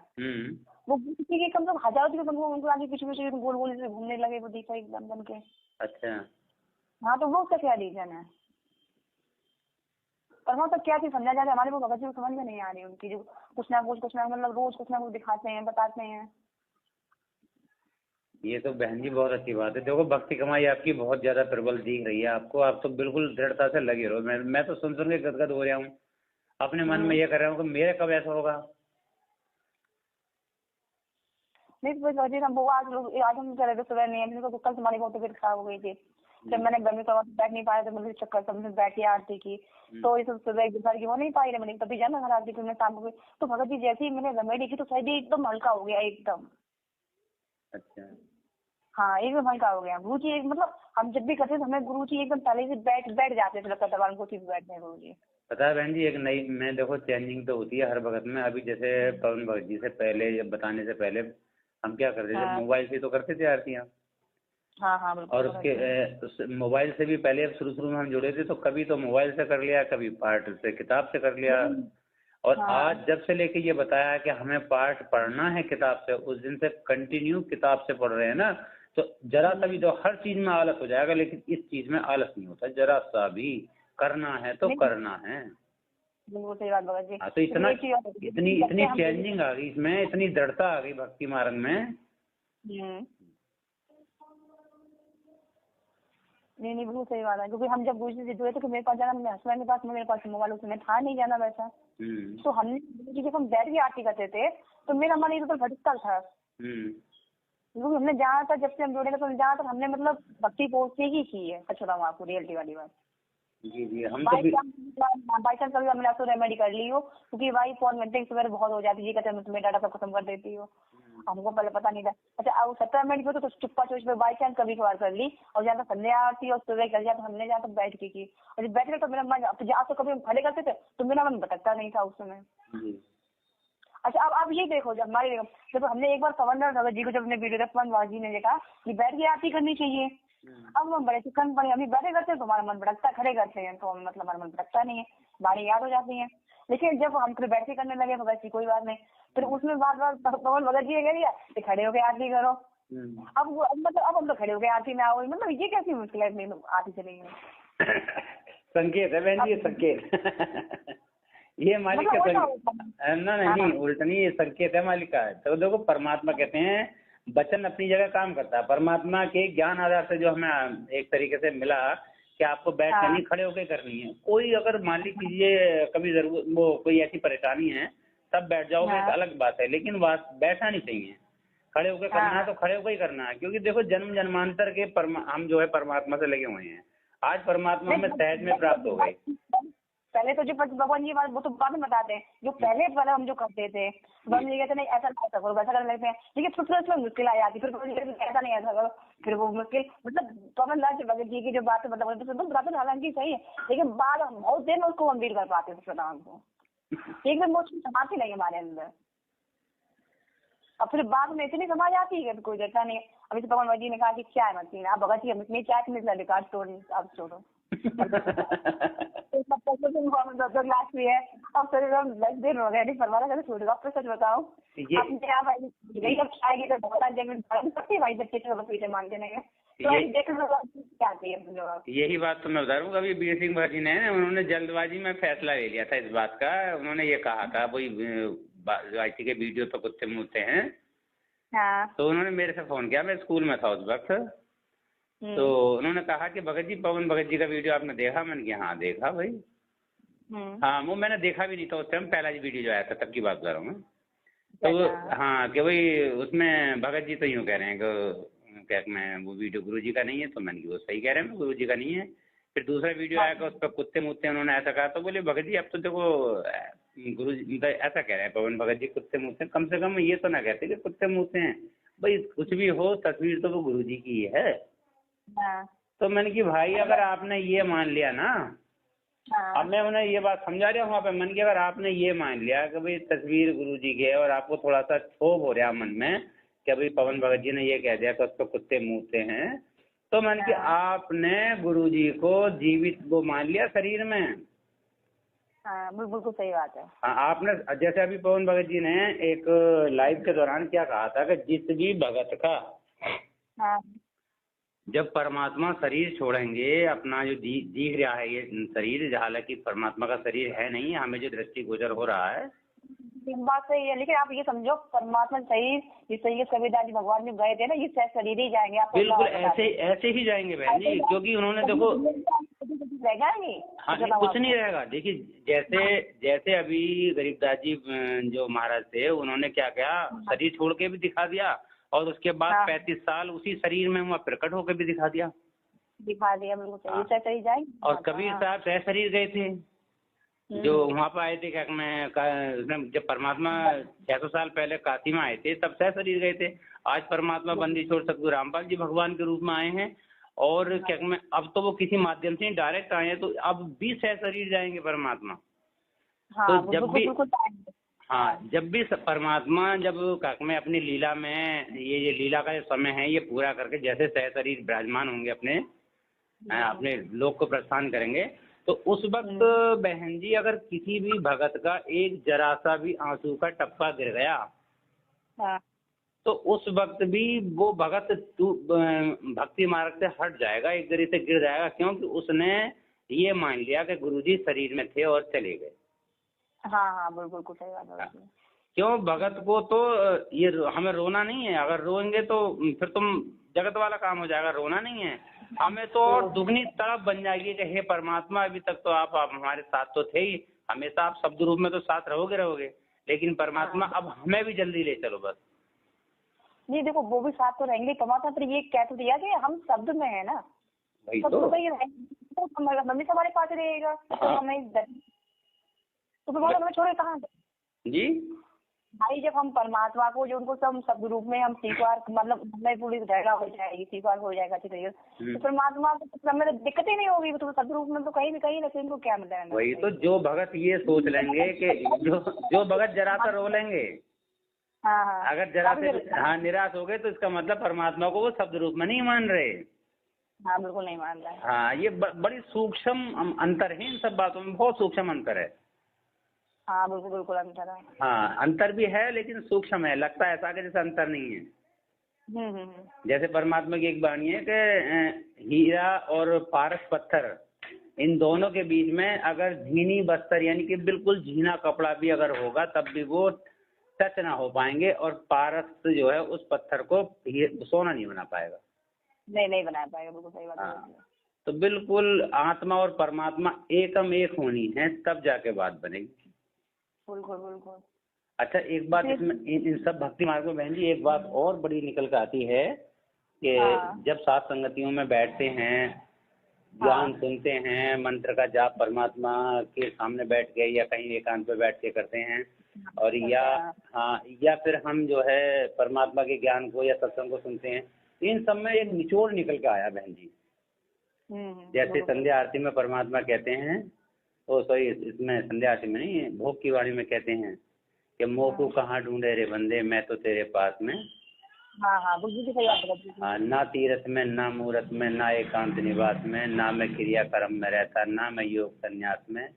वो किसी के कम से कम 1000 दीपक उनको आगे पीछे गोल गोल से घूमने लगे वो दीपक एकदम बन के। अच्छा हाँ, तो वो उसका क्या रीजन है, और वहाँ तक क्या चीज समझा जाता है, हमारे को भगत जी को समझ में नहीं आ रही उनकी, जो कुछ ना कुछ मतलब रोज कुछ ना कुछ दिखाते हैं बताते हैं। ये तो बहन जी बहुत अच्छी बात है। देखो भक्ति कमाई आपकी बहुत ज्यादा प्रबल दिख रही है आपको, आप तो बिल्कुल दृढ़ता से लगे रहो। मैं तो सुन के गदगद हो रहा हूँ, अपने मन में ये कर रहा हूँ कि मेरे कब ऐसा होगा। नहीं तो वो आज हम चले थे सुबह, नहीं तो कल तुम्हारी बहुत तबीयत खराब हो गई थी, जब मैंने गर्मी तो बैठ नहीं पाया तो मुझे चक्कर सब बैठ गया आरती की, तो ये सब सुबह दोपहर की वो नहीं पाई, मैंने तभी जाना घर आरती फिर मैं शाम को, तो भगत जी जैसे ही मैंने रेमेडी की तो शायद एकदम हल्का हो गया एकदम। अच्छा हाँ एकदम हल्का हो गया। गुरु जी मतलब हम जब भी करते थे हमें गुरु जी एकदम पहले से बैठ जाते थे, लगता था उनको ठीक बैठते हैं गुरु जी। पता है बहन जी, एक नई मैं देखो चेंजिंग तो होती है हर भगत में। अभी जैसे पवन भगत जी से पहले बताने से पहले हम क्या करते थे, मोबाइल से तो करते थे आरतियाँ। हाँ और उसके मोबाइल से भी पहले शुरू में हम जुड़े थे तो कभी तो मोबाइल से कर लिया, कभी पाठ से किताब से कर लिया। और आज जब से लेके ये बताया कि हमें पाठ पढ़ना है किताब से, उस दिन से कंटिन्यू किताब से पढ़ रहे हैं ना, तो जरा सा भी, तो हर चीज में आलस हो जाएगा लेकिन इस चीज में आलस नहीं होता, जरा सा भी करना है तो करना है। सही बात बाबा जी। हाँ, तो इतनी चेंजिंग आ गई इसमें, इतनी दृढ़ता आ गई भक्ति मार्ग में। नहीं बिल्कुल सही बात है, क्योंकि हम जब गुरु जी जुड़े थे तो मेरे पास जाना, मेरे हस्बैंड के पास मेरे पास मोबाइल उस समय था नहीं जाना वैसा, तो हमने जब हम बैठ के आरती करते थे तो मेरा मन इधर भटकता था, क्योंकि हमने जहाँ तक जब से हम जुड़े थे तो जहाँ तक हमने मतलब भक्ति पहुँचने ही की है, सच बताऊँ आपको रियलिटी वाली बात। जी हम बाई चांस कभी हमने आपको रेमेडी कर ली हो, क्योंकि भाई फोन घंटे सुबह बहुत हो जाती है, कहते हैं तुम्हें डाटा सब खत्म कर देती हो, हमको पहले पता नहीं था। अच्छा अब 17 मिनट में तो चुप्पा चोच पे बाई चांस कभी कभार कर ली, और जहाँ तक संध्या आती और सुबह कर जाए तो हमने जहाँ तक बैठ के की, और बैठ के तो मेरा मन जहाँ तो कभी हम खड़े करते थे तो मेरा मन भटकता नहीं था उस समय। अच्छा अब ये देखो, जब हमारे जब हमने एक बार पवन भगत जी को जब हमने वीडियो पवन भगत जी ने देखा कि बैठ के आरती करनी चाहिए, अब हम बड़े चिकन पड़े अभी बैठे करते हैं तो हमारा मन भटकता, खड़े करते हैं तो मतलब हमारा मन भटकता नहीं है, बारी याद हो जाती है। लेकिन जब हम फिर बैठ के करने लगे तो वैसी कोई बात नहीं, फिर उसमें बार बार पवन भगत जी ने कह दिया कि खड़े होकर आरती करो। अब मतलब अब हम तो खड़े होकर आरती में आओ, मतलब ये कैसी मुश्किल है आरती चलेगी। संकेत है बहन जी, ये संकेत ये मालिक का नहीं उल्टा नहीं, ये संकेत है मालिक का। तो देखो परमात्मा कहते हैं वचन अपनी जगह काम करता है, परमात्मा के ज्ञान आधार से जो हमें एक तरीके से मिला कि आपको बैठ करनी, खड़े होकर करनी है। कोई अगर मान लीजिए कभी जरूर वो कोई ऐसी परेशानी है तब बैठ जाओगे एक अलग बात है, लेकिन बैठना नहीं चाहिए, खड़े होकर करना है तो खड़े होकर ही करना है। क्योंकि देखो जन्म जन्मांतर के हम जो है परमात्मा से लगे हुए हैं, आज परमात्मा हमें सहज में प्राप्त हो गए। पहले तो जो भगवान जी बात वो तो बाद में बताते हैं, जो पहले हम जो करते थे भगवान जी कहते नहीं ऐसा ना ऐसा करो वैसा करने लगते हैं, लेकिन फिर उसमें मुश्किल आ जाती, फिर भगवान जी कहते ऐसा नहीं ऐसा करो, फिर वो मुश्किल मतलब पवन लाल भगत जी की जो बात मतलब तो बताते हालांकि सही है, लेकिन बाद हम बहुत देर में उसको गंभीर कर पाते थे प्रधान को, एकदम वो समाती नहीं हमारे अंदर, और फिर बाद में इतनी समझ आती है कि कोई देखता नहीं। अभी तो पवन जी ने कहा कि चाय मत पीना, आप भगत जी हम चाय पीने रिकॉर्ड स्टोर आप छोड़ो लास्ट भी है, अब फिर 10 दिन हो गए नहीं परवाना कैसे छूट गया, सच बताओ अपने आप यही अब आएगी तो बहुत जगह भाई बच्चे पीछे मान देने यही बात तो मैं बता रहा हूँ। अभी बीर सिंह भगत जी ने उन्होंने जल्दबाजी में फैसला ले लिया था इस बात का। उन्होंने ये कहा था वही IT के वीडियो तो कुत्ते मुँहते हैं। हाँ। तो उन्होंने मेरे से फोन किया, मैं स्कूल में था उस वक्त। तो उन्होंने कहा कि भगत जी पवन भगत जी का वीडियो आपने देखा? मैंने कहा हाँ देखा भाई। हाँ वो मैंने देखा भी नहीं था उस टाइम, पहला जी वीडियो जो आया था तब की बात कर रहा हूँ मैं। तो हाँ कि भाई उसमें भगत जी तो यूँ कह रहे हैं कि क्या मैं वो वीडियो गुरुजी का नहीं है, तो मैंने वो सही कह रहे हैं गुरुजी का नहीं है। फिर दूसरा वीडियो आया उस पर कुत्ते मुत्ते उन्होंने ऐसा कहा, तो बोले भगत जी अब तो देखो गुरुजी ऐसा कह रहे हैं पवन भगत जी कुत्ते मुत्ते, कम से कम ये तो ना कहते कि कुत्ते मुत्ते हैं भाई, कुछ भी हो तस्वीर तो वो गुरुजी की है। तो मैंने कि भाई अगर आपने ये मान लिया ना, अब मैं उन्हें ये बात समझा रहा हूँ वहाँ पे, मन की अगर आपने ये मान लिया कि भाई तस्वीर गुरुजी की है और आपको थोड़ा सा क्षोभ हो रहा मन में कि भाई पवन भगत जी ने ये कह दिया कि उस पर कुत्ते मुँहते हैं, तो मन की आपने गुरुजी को जीवित वो मान लिया शरीर में। हाँ बिल्कुल सही बात है। हाँ आपने जैसे अभी पवन भगत जी ने एक लाइव के दौरान क्या कहा था कि जिस भी भगत का जब परमात्मा शरीर छोड़ेंगे, अपना जो दिख रहा है ये शरीर, हालांकि परमात्मा का शरीर है नहीं, हमें जो दृष्टिगोचर हो रहा है, बात सही है, लेकिन आप ये समझो परमात्मा शरीर जिस तरीके से कबीरदास जी भगवान में गए थे ना, ये शरीर ही जाएंगे आप बिल्कुल ऐसे ही जाएंगे बहन जी, क्योंकि उन्होंने देखो रहेगा नहीं। हाँ कुछ नहीं रहेगा। देखिए जैसे अभी गरीबदास जी जो महाराज थे, उन्होंने क्या किया, शरीर छोड़ के भी दिखा दिया और उसके बाद 35 साल उसी शरीर में वहाँ प्रकट होकर भी दिखा दिया बिल्कुल सही जाएंगे। और कबीर साहब सह शरीर गए थे, जो वहाँ पर आए थे क्या मैं जब परमात्मा 600 साल पहले काशी में आए थे तब सह शरीर गए थे। आज परमात्मा बंदी छोड़ सतगुरु रामपाल जी भगवान के रूप में आए हैं, और क्या मैं अब तो वो किसी माध्यम से डायरेक्ट आए हैं, तो अब भी सह शरीर जाएंगे परमात्मा। तो जब भी परमात्मा जब मैं अपनी लीला में ये लीला का समय है ये पूरा करके जैसे सह शरीर विराजमान होंगे अपने लोक को प्रस्थान करेंगे, तो उस वक्त बहन जी अगर किसी भी भगत का एक जरा सा भी आंसू का टप्पा गिर गया, तो उस वक्त भी वो भगत भक्ति मार्ग से हट जाएगा, एक जरी से गिर जाएगा, क्योंकि उसने ये मान लिया कि गुरुजी शरीर में थे और चले गए। हाँ बिल्कुल सही बात है। क्यों भगत को तो ये हमें रोना नहीं है, अगर रोएंगे तो फिर तुम जगत वाला काम हो जाएगा, रोना नहीं है हमें, तो दुगनी तड़प बन जाएगी कि हे परमात्मा अभी तक तो आप हमारे साथ तो थे ही, हमेशा आप शब्द रूप में तो साथ रहोगे, लेकिन परमात्मा अब हमें भी जल्दी ले चलो बस। नहीं देखो वो भी साथ तो रहेंगे, परमात्मा पर ये कह तो दिया कि हम शब्द में है ना, वही तो मम्मी हमारे पास रहेगा, तो हमें तो परमात्मा हमें छोड़े कहाँ जी भाई। जब हम परमात्मा को जो उनको सब शब्द रूप में हम स्वीकार मतलब हमें पूरी रहेगा हो जाएगी, स्वीकार हो जाएगा अच्छी तरीके से, तो परमात्मा को में दिक्कत ही नहीं होगी, तो शब्द रूप में तो कहीं भी कहीं लेकिन इनको क्या मतलब है। वही तो जो भगत ये सोच लेंगे कि जो भगत जरा सा रो लेंगे, अगर जरा से निराश हो गए, तो इसका मतलब परमात्मा को वो शब्द रूप में नहीं मान रहे। हाँ बिल्कुल नहीं मान रहे। हाँ ये बड़ी सूक्ष्म अंतर है, इन सब बातों में बहुत सूक्ष्म अंतर है। हाँ बिल्कुल अंतर है। हाँ अंतर भी है लेकिन सूक्ष्म है, लगता है ऐसा कि जैसे अंतर नहीं है। जैसे परमात्मा की एक वाणी है कि हीरा और पारस पत्थर, इन दोनों के बीच में अगर झीनी बस्तर यानी कि बिल्कुल झीना कपड़ा भी अगर होगा तब भी वो टच ना हो पाएंगे, और पारस जो है उस पत्थर को सोना नहीं बना पाएगा। नहीं बना पाएगा, बिल्कुल सही बात है। तो बिल्कुल आत्मा और परमात्मा एकम एक होनी है, तब जाके बात बनेगी। बिल्कुल। अच्छा एक बात इसमें इन सब भक्ति मार्ग में बहन जी एक बात और बड़ी निकल कर आती है कि जब सात संगतियों में बैठते हैं ज्ञान सुनते हैं, मंत्र का जाप परमात्मा के सामने बैठ के या कहीं एकांत पे बैठ के करते हैं, और या फिर हम जो है परमात्मा के ज्ञान को या सत्संग को सुनते हैं, इन सब में एक निचोड़ निकल के आया बहन जी। जैसे संध्या आरती में परमात्मा कहते हैं, सॉरी इसमें संध्या आरती में नहीं, भोग की वाणी में कहते हैं कि मोह को कहाँ ढूंढे रे बंदे, मैं तो तेरे पास में। ना तीरथ में, ना मूरत में, ना एकांत निवास में, ना मैं क्रिया कर्म में रहता, ना मैं योग संन्यास में,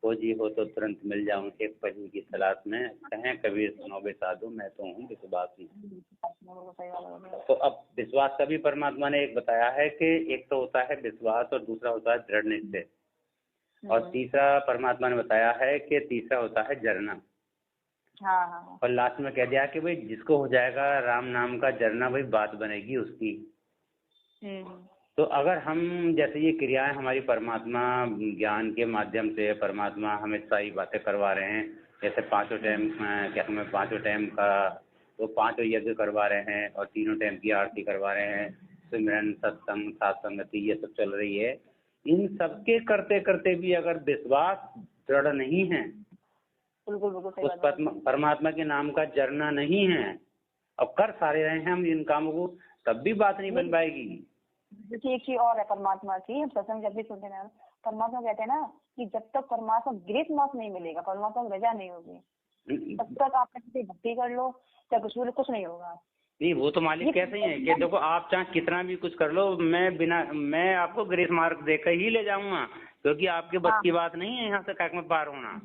खोजी हो तो तुरंत मिल जाऊं एक पल की तलाश में, कहें कबीर सुनो बे साधु, मैं तो हूँ विश्वास में। तो अब विश्वास का भी परमात्मा ने एक बताया है कि एक तो होता है विश्वास और दूसरा होता है दृढ़ निश्चय, और तीसरा परमात्मा ने बताया है कि तीसरा होता है जरना। और लास्ट में कह दिया कि भाई जिसको हो जाएगा राम नाम का जरना, भाई बात बनेगी उसकी। तो अगर हम जैसे ये क्रियाएं हमारी परमात्मा ज्ञान के माध्यम से, परमात्मा हमें सारी बातें करवा रहे हैं, जैसे 5 टाइम क्या हमें 5 टाइम का वो 5 यज्ञ करवा रहे हैं, और 3 टाइम की आरती करवा रहे हैं, सिमरन सत्संग साथ संगति ये सब चल रही है, इन सबके करते करते भी अगर विश्वास दृढ़ नहीं है, उस परमात्मा के नाम का जरना नहीं है, अब कर सारे रहे हैं हम इन कामों को, तब भी बात नहीं बन पाएगी। देखिए एक चीज और है परमात्मा की, हम सत्संग जब भी सुनते हैं परमात्मा कहते हैं ना कि जब तक परमात्मा ग्रेस मार्क्स नहीं मिलेगा, परमात्मा को रजा नहीं होगी, तब तक आप कैसे भक्ति कर लो चाहे कुछ नहीं होगा। नहीं वो तो मालिक कहते हैं कि देखो आप चाहे कितना भी कुछ कर लो, मैं आपको ग्रेस मार्क देकर ही ले जाऊंगा, क्योंकि आपके बस की बात नहीं है यहाँ से कैक में पार होना।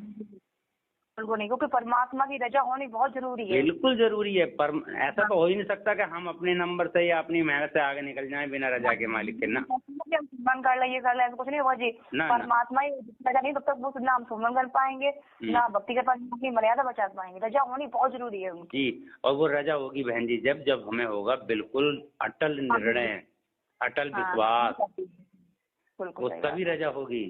बिल्कुल नहीं, क्योंकि परमात्मा की रजा होनी बहुत जरूरी है। बिल्कुल जरूरी है, पर ऐसा तो हो ही नहीं सकता कि हम अपने नंबर से या अपनी मेहनत से आगे निकल जाएं बिना रजा के मालिक के। ना सुमन कर ले, ये कर ले, कुछ नहीं होगा जी। परमात्मा ही रजा नहीं तब तक वो ना हम सुमन कर पाएंगे ना भक्ति कर पाएंगे, अपनी मर्यादा बचा पाएंगे। रजा होनी बहुत जरूरी है जी, और वो रजा होगी बहन जी जब जब हमें होगा बिल्कुल अटल निर्णय, अटल विश्वास, वो तभी रजा होगी।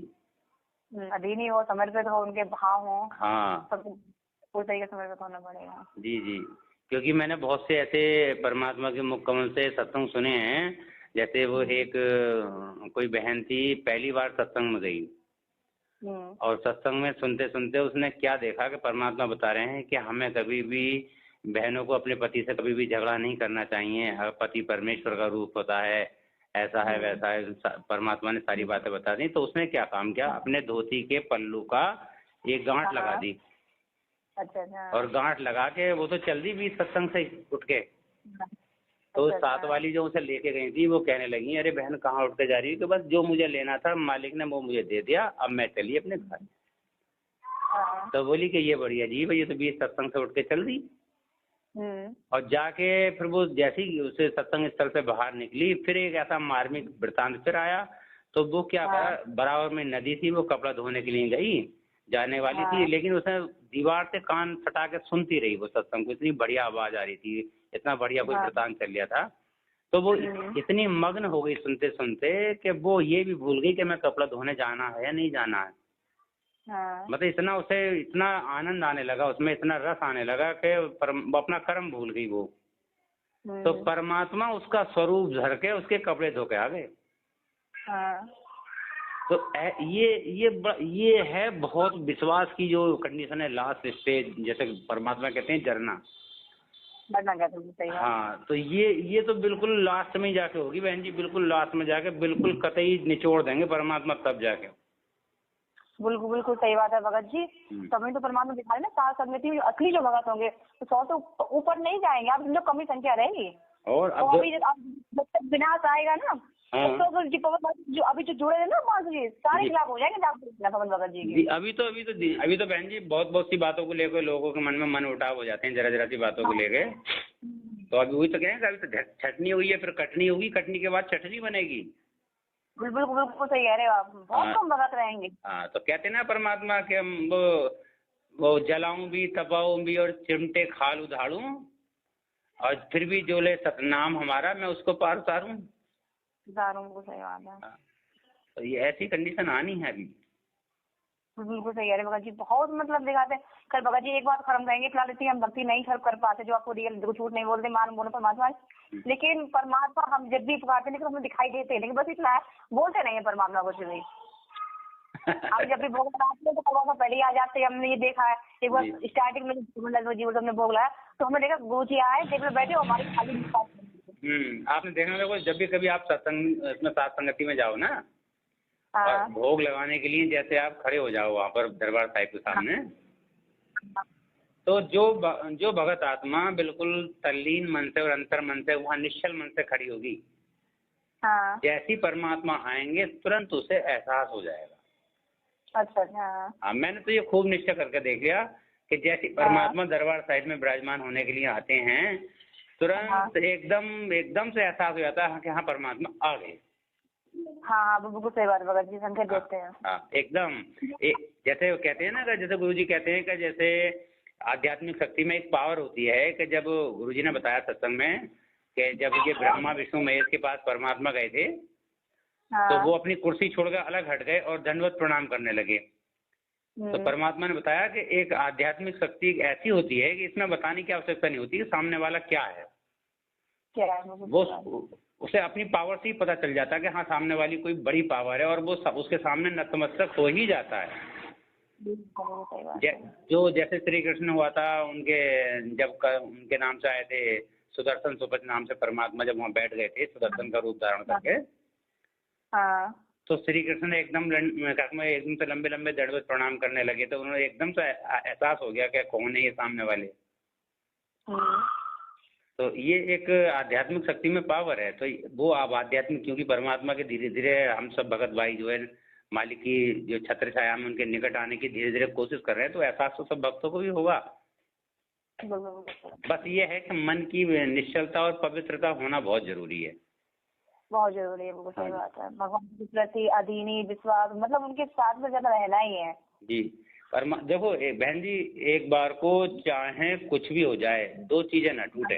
अधीन ही हो, समर्पित हो, उनके भाव हो, हाँ पूरी तरीके से समर्पित होना पड़ेगा। जी जी, क्योंकि मैंने बहुत से ऐसे परमात्मा के मुख कमल से सत्संग सुने हैं, जैसे वो एक कोई बहन थी पहली बार सत्संग में गई, और सत्संग में सुनते सुनते उसने क्या देखा कि परमात्मा बता रहे हैं कि हमें कभी भी बहनों को अपने पति से कभी भी झगड़ा नहीं करना चाहिए, पति परमेश्वर का रूप होता है, ऐसा है वैसा है, परमात्मा ने सारी बातें बता दी। तो उसने क्या काम किया, अपने धोती के पल्लू का एक गांठ लगा दी। अच्छा। और गांठ लगा के वो तो चल दी भी सत्संग से उठ के। तो साथ वाली जो उसे लेके गई थी वो कहने लगी, अरे बहन कहाँ उठ के जा रही है, कि बस जो मुझे लेना था मालिक ने वो मुझे दे दिया, अब मैं चली अपने घर। तो बोली कि ये बढ़िया जी भाई, ये तो भी सत्संग से उठ के चल दी। और जाके फिर वो जैसी उसे सत्संग स्थल से बाहर निकली, फिर एक ऐसा मार्मिक वृतांत फिर आया। तो वो क्या करा, बराबर में नदी थी, वो कपड़ा धोने के लिए गई, जाने वाली थी, लेकिन उसने दीवार से कान फटा के सुनती रही वो सत्संग को, इतनी बढ़िया आवाज आ रही थी, इतना बढ़िया कोई वृतांत चल गया था। तो वो इतनी मग्न हो गई सुनते सुनते कि वो ये भी भूल गई कि मैं कपड़ा धोने जाना है या नहीं जाना है। मतलब इतना उसे इतना आनंद आने लगा, उसमें इतना रस आने लगा कि अपना कर्म भूल गई वो। तो परमात्मा उसका स्वरूप धर के उसके कपड़े धो के आ गए। तो ये है बहुत विश्वास की जो कंडीशन है, लास्ट स्टेज, जैसे परमात्मा कहते हैं जरना। हाँ, तो ये तो बिल्कुल लास्ट में जाके होगी बहन जी, बिल्कुल लास्ट में जाके बिल्कुल कतई निचोड़ देंगे परमात्मा तब जाके। बिल्कुल सही बात है भगत जी। तभी तो परमात्मा दिखा रहे ना, सात संगति में जो असली जो भगत होंगे तो 100 से ऊपर नहीं जाएंगे, आप समझो कम ही संख्या रहेगी। और अभी जब तक विनाश आएगा ना, तो जो अभी जो जुड़े हैं ना माँ जी, सारे खिलाफ हो जाएंगे भगत जी। अभी तो बहन जी बहुत सी बातों को लेकर लोगों के मन में मन उठाव हो जाते हैं, जरा सी बातों को लेके। तो अभी वही तो कहेंगे, अभी तो छटनी हुई है, फिर कटनी होगी, कटनी के बाद चटनी बनेगी। बिल्कुल सही कह रहे हो आप, बहुत कम भगत रहेंगे। हाँ, तो कहते ना परमात्मा के हम वो जलाऊं भी, तपाऊं भी, और चिमटे खाल उधाड़ूं, और फिर भी जो ले सतनाम हमारा, मैं उसको पार उतारूं। सही बात है। तो ये ऐसी कंडीशन आनी है अभी। बिल्कुल सही कह रहे भगत जी, बहुत मतलब दिखाते हैं। कल भगत जी एक बात खत्म कहेंगे फिलहाल इतनी हम भक्ति नहीं कर पाते जो आपको रियल झूठ नहीं बोलते, मान बोलो परमात्मा, लेकिन परमात्मा हम जब भी पुकारते हैं लेकिन हमें दिखाई देते हैं, लेकिन बस इतना है बोलते नहीं है परमात्मा कुछ भी। हम जब भी भोग लगाते हैं तो परमात्मा पहले ही आ जाते हैं, हमने ये देखा है। एक बार स्टार्टिंग में जीवन हमने भोग लगाया तो हमने देखा गुरु जी आए, टेबल पे बैठे, हमारी खाली। आपने देखा देखो जब भी कभी आप सत्संग इसमें साथ संगति में जाओ ना, और भोग लगाने के लिए जैसे आप खड़े हो जाओ वहाँ पर दरबार साहिब के सामने, तो जो भगत आत्मा बिल्कुल तल्लीन मन से और अंतर मन से वहाँ निश्चल मन से खड़ी होगी, जैसी परमात्मा आएंगे तुरंत उसे एहसास हो जाएगा। अच्छा। हाँ, मैंने तो ये खूब निश्चय करके देख लिया कि जैसे परमात्मा दरबार साहिब में विराजमान होने के लिए आते हैं, तुरंत एकदम से एहसास हो जाता है कि हाँ परमात्मा आ गए। हाँ बिल्कुल सही बात भगत जी, संकेत देते हैं। हाँ एकदम, जैसे वो कहते हैं ना कि जैसे गुरुजी कहते हैं कि जैसे आध्यात्मिक शक्ति में एक पावर होती है कि जब गुरुजी ने बताया सत्संग में कि जब ये ब्रह्मा विष्णु महेश के पास परमात्मा गए थे, तो वो अपनी कुर्सी छोड़कर अलग हट गए और दंडवत प्रणाम करने लगे। तो परमात्मा ने बताया कि एक आध्यात्मिक शक्ति ऐसी होती है कि इसमें बताने की आवश्यकता नहीं होती कि सामने वाला क्या है, वो उसे अपनी पावर से ही पता चल जाता है कि हाँ सामने वाली कोई बड़ी पावर है, और वो उसके सामने नतमस्तक हो ही जाता है। जो जैसे श्री कृष्ण हुआ था, उनके नाम से आए थे सुदर्शन सुपथ नाम से परमात्मा, जब वहाँ बैठ गए थे सुदर्शन का रूप धारण करके, तो श्री कृष्ण ने एकदम से लंबे लंबे दंडवत प्रणाम करने लगे, तो उन्होंने एकदम से एहसास हो गया कि कौन है ये सामने वाले। तो ये एक आध्यात्मिक शक्ति में पावर है। तो वो अब आध्यात्मिक, क्योंकि परमात्मा के धीरे धीरे हम सब भगत भाई जो है मालिक की जो छत्र छाया में उनके निकट आने की धीरे धीरे कोशिश कर रहे हैं, तो एहसास तो सब भक्तों को भी होगा। बस ये है कि मन की निश्चलता और पवित्रता होना बहुत जरूरी है। बहुत जरूरी है, वो सही बात है। भगवान के प्रति अधीनी विश्वास, मतलब उनके साथ में ज्यादा रहना ही है जी। पर देखो बहन जी, एक बार को चाहे कुछ भी हो जाए, दो चीजें न टूटे।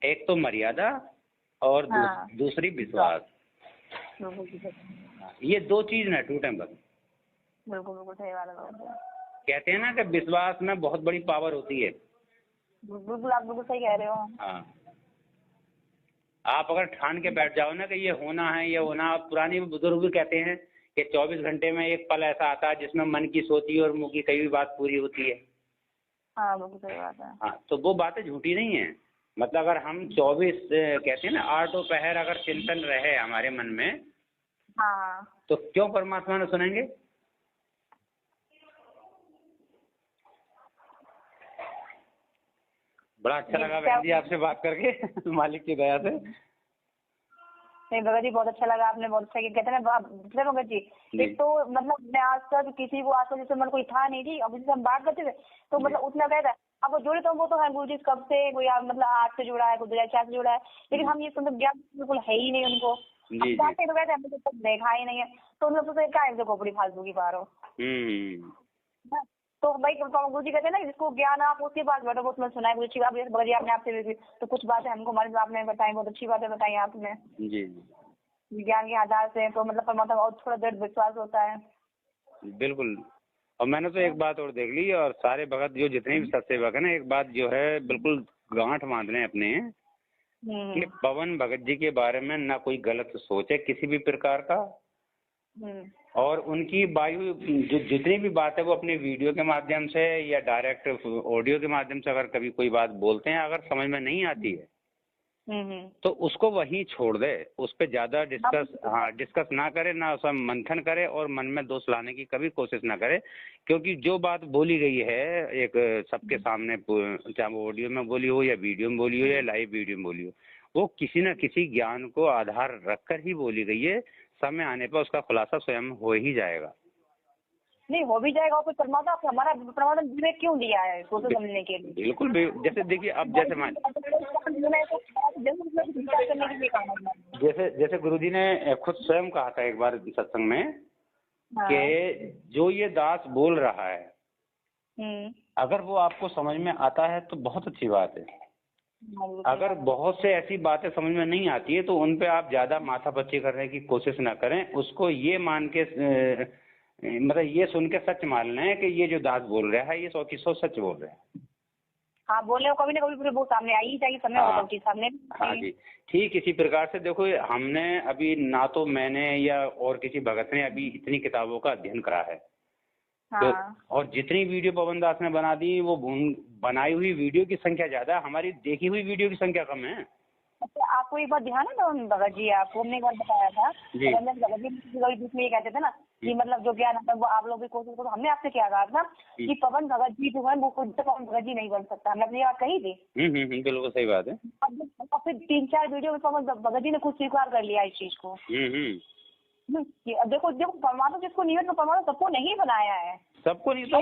एक तो मर्यादा और दूसरी विश्वास, ये दो चीज न टूटे बस। बिल्कुल सही बात है। कहते हैं ना कि विश्वास में बहुत बड़ी पावर होती है। बिल्कुल, आप बिल्कुल सही कह रहे हो। हाँ, आप अगर ठान के बैठ जाओ ना कि ये होना है, ये होना, पुरानी बुजुर्ग भी कहते हैं कि 24 घंटे में एक पल ऐसा आता है जिसमें मन की सोची और मुंह की कई भी बात पूरी होती है। हाँ बिल्कुल सही बात है। हाँ, तो वो बातें झूठी नहीं है। मतलब अगर हम 24 कहते हैं ना 8 पहर अगर चिंतन रहे हमारे मन में, तो क्यों परमात्मा ने सुनेंगे? बड़ा अच्छा लगा बहन जी आपसे बात करके मालिक की दया से। नहीं भगत जी, बहुत अच्छा लगा, आपने बहुत अच्छा किया। कहते हैं भगत जी, एक तो मतलब मैं आज तक किसी को आज तक जैसे मन कोई था नहीं थी, अब जैसे हम बात करते थे तो मतलब उतना कहता है, अब वो जुड़े तो वो तो है गुरु जी कब से, कोई मतलब 8 से जुड़ा है, कोई 2004 से जुड़ा है, लेकिन हम ये मतलब ज्ञान बिल्कुल है ही नहीं उनको। तो कहते हैं मुझे तक देखा ही नहीं है, तो उन लोग तो क्या है खोपड़ी फालतू की बार हो। तो भाई गुरु जी कहते हैं ना, जिसको ज्ञान आप उसके पास बैठो, वो तुम्हें सुनाए। अच्छी बात भगत जी आपने आपसे भी तो कुछ बातें हमको आपने बताई, बहुत अच्छी बातें बताई आपने जी। ज्ञान के आधार से, तो मतलब परमात्मा और थोड़ा दृढ़ विश्वास होता है। बिल्कुल। और मैंने तो एक बात और देख ली, और सारे भगत जो जितने भी सत्सेवक है ना, एक बात जो है बिल्कुल गांठ बांध रहे हैं अपने कि पवन भगत जी के बारे में ना कोई गलत सोचे किसी भी प्रकार का, और उनकी वायु जितनी भी बात है वो अपने वीडियो के माध्यम से या डायरेक्ट ऑडियो के माध्यम से अगर कभी कोई बात बोलते हैं, अगर समझ में नहीं आती है तो उसको वहीं छोड़ दे, उस पर ज्यादा डिस्कस ना करे, ना उसका मंथन करे और मन में दोष लाने की कभी कोशिश ना करे। क्योंकि जो बात बोली गई है एक सबके सामने, चाहे वो ऑडियो में बोली हो या वीडियो में बोली हो या लाइव वीडियो में बोली हो, वो किसी न किसी ज्ञान को आधार रखकर ही बोली गई है। समय आने पर उसका खुलासा स्वयं हो ही जाएगा। नहीं हो भी जाएगा, और परमात्मा हमारा परमात्मा विवेक क्यों दिया है उसको समझने के लिए। बिल्कुल, जैसे देखिए अब जैसे गुरुजी ने खुद स्वयं कहा था एक बार सत्संग में कि जो ये दास बोल रहा है अगर वो आपको समझ में आता है तो बहुत अच्छी बात है, अगर बहुत से ऐसी बातें समझ में नहीं आती है तो उन पे आप ज्यादा माथापच्ची करने की कोशिश ना करें। उसको ये मान के मतलब ये सुन के सच मान लें कि ये जो दास बोल रहा है ये 100 सच बोल रहे हैं। हाँ, बोले कभी ना कभी पूरे वो सामने आ ही जाएगी, समय होगा उसके सामने। हाँ जी, ठीक इसी प्रकार से देखो, हमने अभी ना तो मैंने या और किसी भगत ने अभी इतनी किताबों का अध्ययन करा है। हाँ। तो और जितनी वीडियो पवन दास ने बना दी वो बनाई हुई वीडियो की संख्या ज्यादा है, हमारी देखी हुई वीडियो की संख्या कम है। अच्छा, आपको एक बात ध्यान है ना भगत जी, आपको हमने एक बार बताया था जी। भगत जी बीच में ये कहते थे ना कि मतलब जो ज्ञान आता है वो आप लोग भी कोशिश करो। हमने आपसे क्या कहा था कि पवन भगत जी जो है वो खुद से पवन भगत जी नहीं बन सकता, हमने अपनी बात कही थी। बिल्कुल सही बात है। अब फिर 3-4 वीडियो में पवन भगत जी ने खुद स्वीकार कर लिया इस चीज को। देखो परमात्मा जिसको नियत में परमात्मा सबको नहीं बनाया है, सबको नहीं तो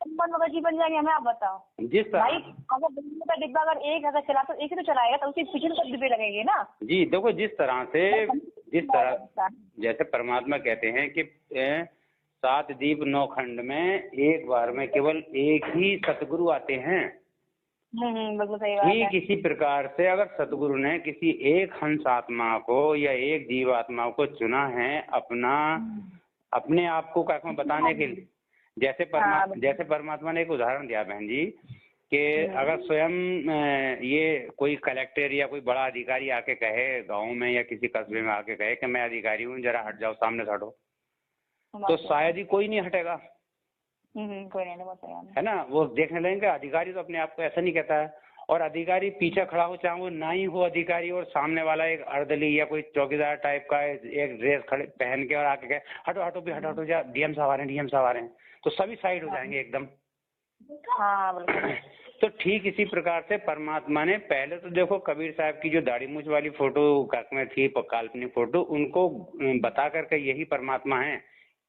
पवन भगत जी बन जाएंगे, हमें आप बताओ। जिस भाई अगर बिजली का डिब्बा अगर एक अगर चला तो एक ही तो चलाएगा, तो उसी पीछे तो डिब्बे लगेंगे ना। जी देखो, जिस तरह जैसे परमात्मा कहते हैं कि 7 दीप 9 खंड में एक बार में केवल एक ही सतगुरु आते हैं। बिल्कुल सही बात है। ठीक इसी प्रकार से अगर सतगुरु ने किसी एक हंस आत्मा को या एक जीवात्मा को चुना है अपने आप को क्या बताने के लिए, जैसे परमात्मा ने एक उदाहरण दिया बहन जी कि अगर स्वयं ये कोई कलेक्टर या कोई बड़ा अधिकारी आके कहे गांव में या किसी कस्बे में आके कहे कि मैं अधिकारी हूँ, जरा हट जाओ, सामने से हटो, तो शायद ही कोई नहीं हटेगा। कोई नहीं, है ना, वो देखने लगेंगे। अधिकारी तो अपने आप को ऐसा नहीं कहता है। और अधिकारी पीछे खड़ा हो, चाहे वो ना ही हो अधिकारी, और सामने वाला एक अर्दली या कोई चौकीदार टाइप का एक ड्रेस खड़े पहन के और आके कहे हटो हटो भी हटो जा, डीएम साहब आ रहे हैं, तो सभी साइड हो जाएंगे एकदम। हाँ, तो ठीक इसी प्रकार से परमात्मा ने पहले तो देखो कबीर साहब की जो दाढ़ी मूंछ वाली फोटो में थी, काल्पनिक फोटो, उनको बता करके यही परमात्मा है,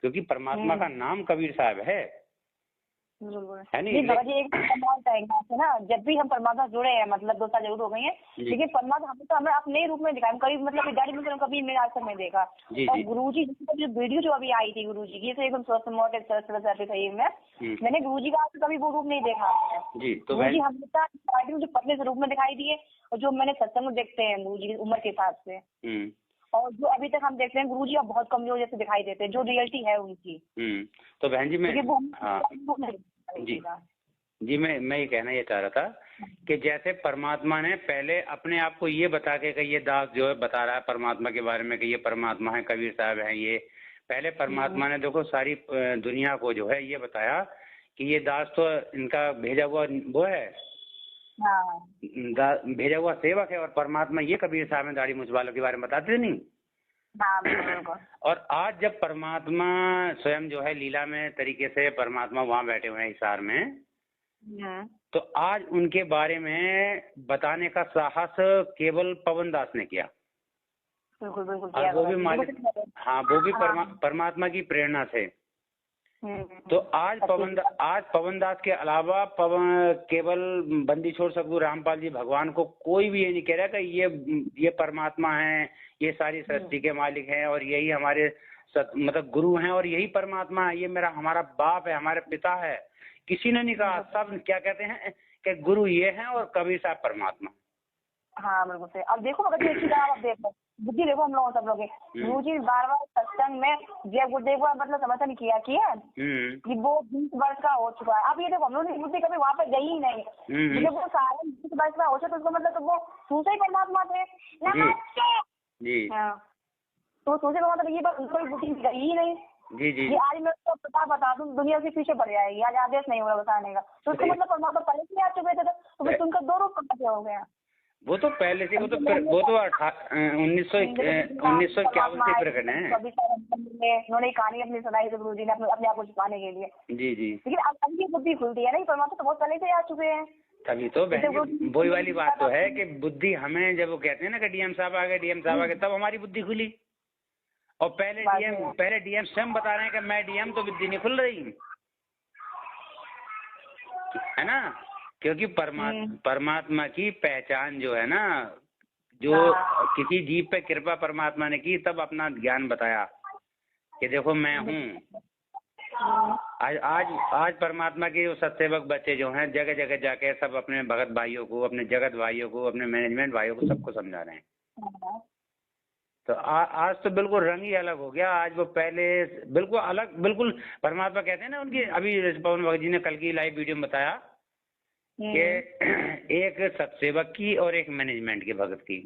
क्योंकि परमात्मा का नाम कबीर साहब है नहीं। ना जब भी हम परमात्मा जुड़े हैं, मतलब 2 साल जरूर हो गए हैं, लेकिन परमात्मा हमें अपने रूप में दिखाया, कभी मतलब गाड़ी में कभी मेरे आज तक नहीं देखा। और गुरुजी जो वीडियो जो अभी आई थी गुरुजी की, तो एकदम स्वस्थ मोटे सही में मैंने गुरुजी का आज कभी वो रूप नहीं देखा है। तो गुरुजी हमेशा गाड़ी में जो पतले से रूप में दिखाई दिए, और जो मैंने सत्संग में देखते हैं गुरुजी की उम्र के हिसाब से, और जो अभी तक हम देखते हैं गुरुजी अब बहुत कमजोर जैसे दिखाई देते हैं, जो रियलिटी है उनकी। तो बहन जी मैं ये कहना ये चाह रहा था कि जैसे परमात्मा ने पहले अपने आप को ये बता के कि ये दास जो है बता रहा है परमात्मा के बारे में कि ये परमात्मा है, कबीर साहब हैं, ये पहले परमात्मा ने देखो सारी दुनिया को जो है ये बताया कि ये दास तो इनका भेजा हुआ वो है, भेजा हुआ सेवक है। और परमात्मा ये कबीर साहब में दाढ़ी मूंछ वालों के बारे में बताते नहीं। और आज जब परमात्मा स्वयं जो है लीला में तरीके से परमात्मा वहां बैठे हुए हैं हिसार में, तो आज उनके बारे में बताने का साहस केवल पवन दास ने किया। बिल्कुल वो भी मालिक, हाँ वो भी परमात्मा की प्रेरणा से। तो आज पवन दास के अलावा केवल बंदी छोड़ सतगुरु रामपाल जी भगवान को कोई भी ये नहीं कह रहा कि ये परमात्मा है, ये सारी सृष्टि के मालिक हैं और यही हमारे मतलब गुरु हैं और यही परमात्मा है, ये हमारा बाप है, हमारे पिता है। किसी ने नहीं कहा। सब क्या कहते हैं कि गुरु ये हैं और कबीर साहब परमात्मा। हाँ बिल्कुल सही। अब देखो अगर आप देखो बुद्धि देखो हम लोग सब लोग गुरु जी बार सत्संग में जय गुरुदेव मतलब समर्थन किया कि वो 20 वर्ष का हो चुका है। अब ये देखो हम लोग बुद्धि कभी वहाँ पे गई ही नहीं। जब वो सारे 20 वर्ष का हो चुका तो उसका मतलब तो वो दूसरे परमात्मा थे। जी तो सोचे का मतलब ये कोई बुद्धि गई ही नहीं। जी आज मैं उसको बता दूं दुनिया से पीछे पड़ जाएगी, आज आदेश नहीं होगा बताने का। तो उसका मतलब परमात्मा पहले से आ चुके थे, तो फिर उनका 2 रूप कहाँ से हो गया। वो तो पहले से वो तो 1951 से प्रकट है। उन्होंने कहानी अपनी सुनाई थी गुरु जी ने अपने आप को छुपाने के लिए। जी लेकिन अब अभी बुद्धि खुलती है नहीं, परमात्मा तो बहुत पहले से आ चुके हैं। तभी तो वही वाली बात तो है कि बुद्धि हमें जब वो कहते हैं ना कि डीएम साहब आ गए तब हमारी बुद्धि खुली। और पहले डीएम स्वयं बता रहे हैं कि मैं डीएम, तो बुद्धि नहीं खुल रही है ना। क्योंकि परमात्मा की पहचान जो है ना, जो किसी जीव पे कृपा परमात्मा ने की तब अपना ज्ञान बताया कि देखो मैं हूँ। आज परमात्मा के जो सत्सेवक बच्चे जो हैं जगह जगह जाके सब अपने भगत भाइयों को, अपने जगत भाइयों को, अपने मैनेजमेंट भाइयों को सबको समझा रहे हैं। तो आज तो बिल्कुल रंग ही अलग हो गया। आज वो पहले बिल्कुल अलग, बिल्कुल परमात्मा कहते हैं ना उनकी, अभी पवन भगत जी ने कल की लाइव वीडियो में बताया कि एक सत्सेवक की और एक मैनेजमेंट के भगत की,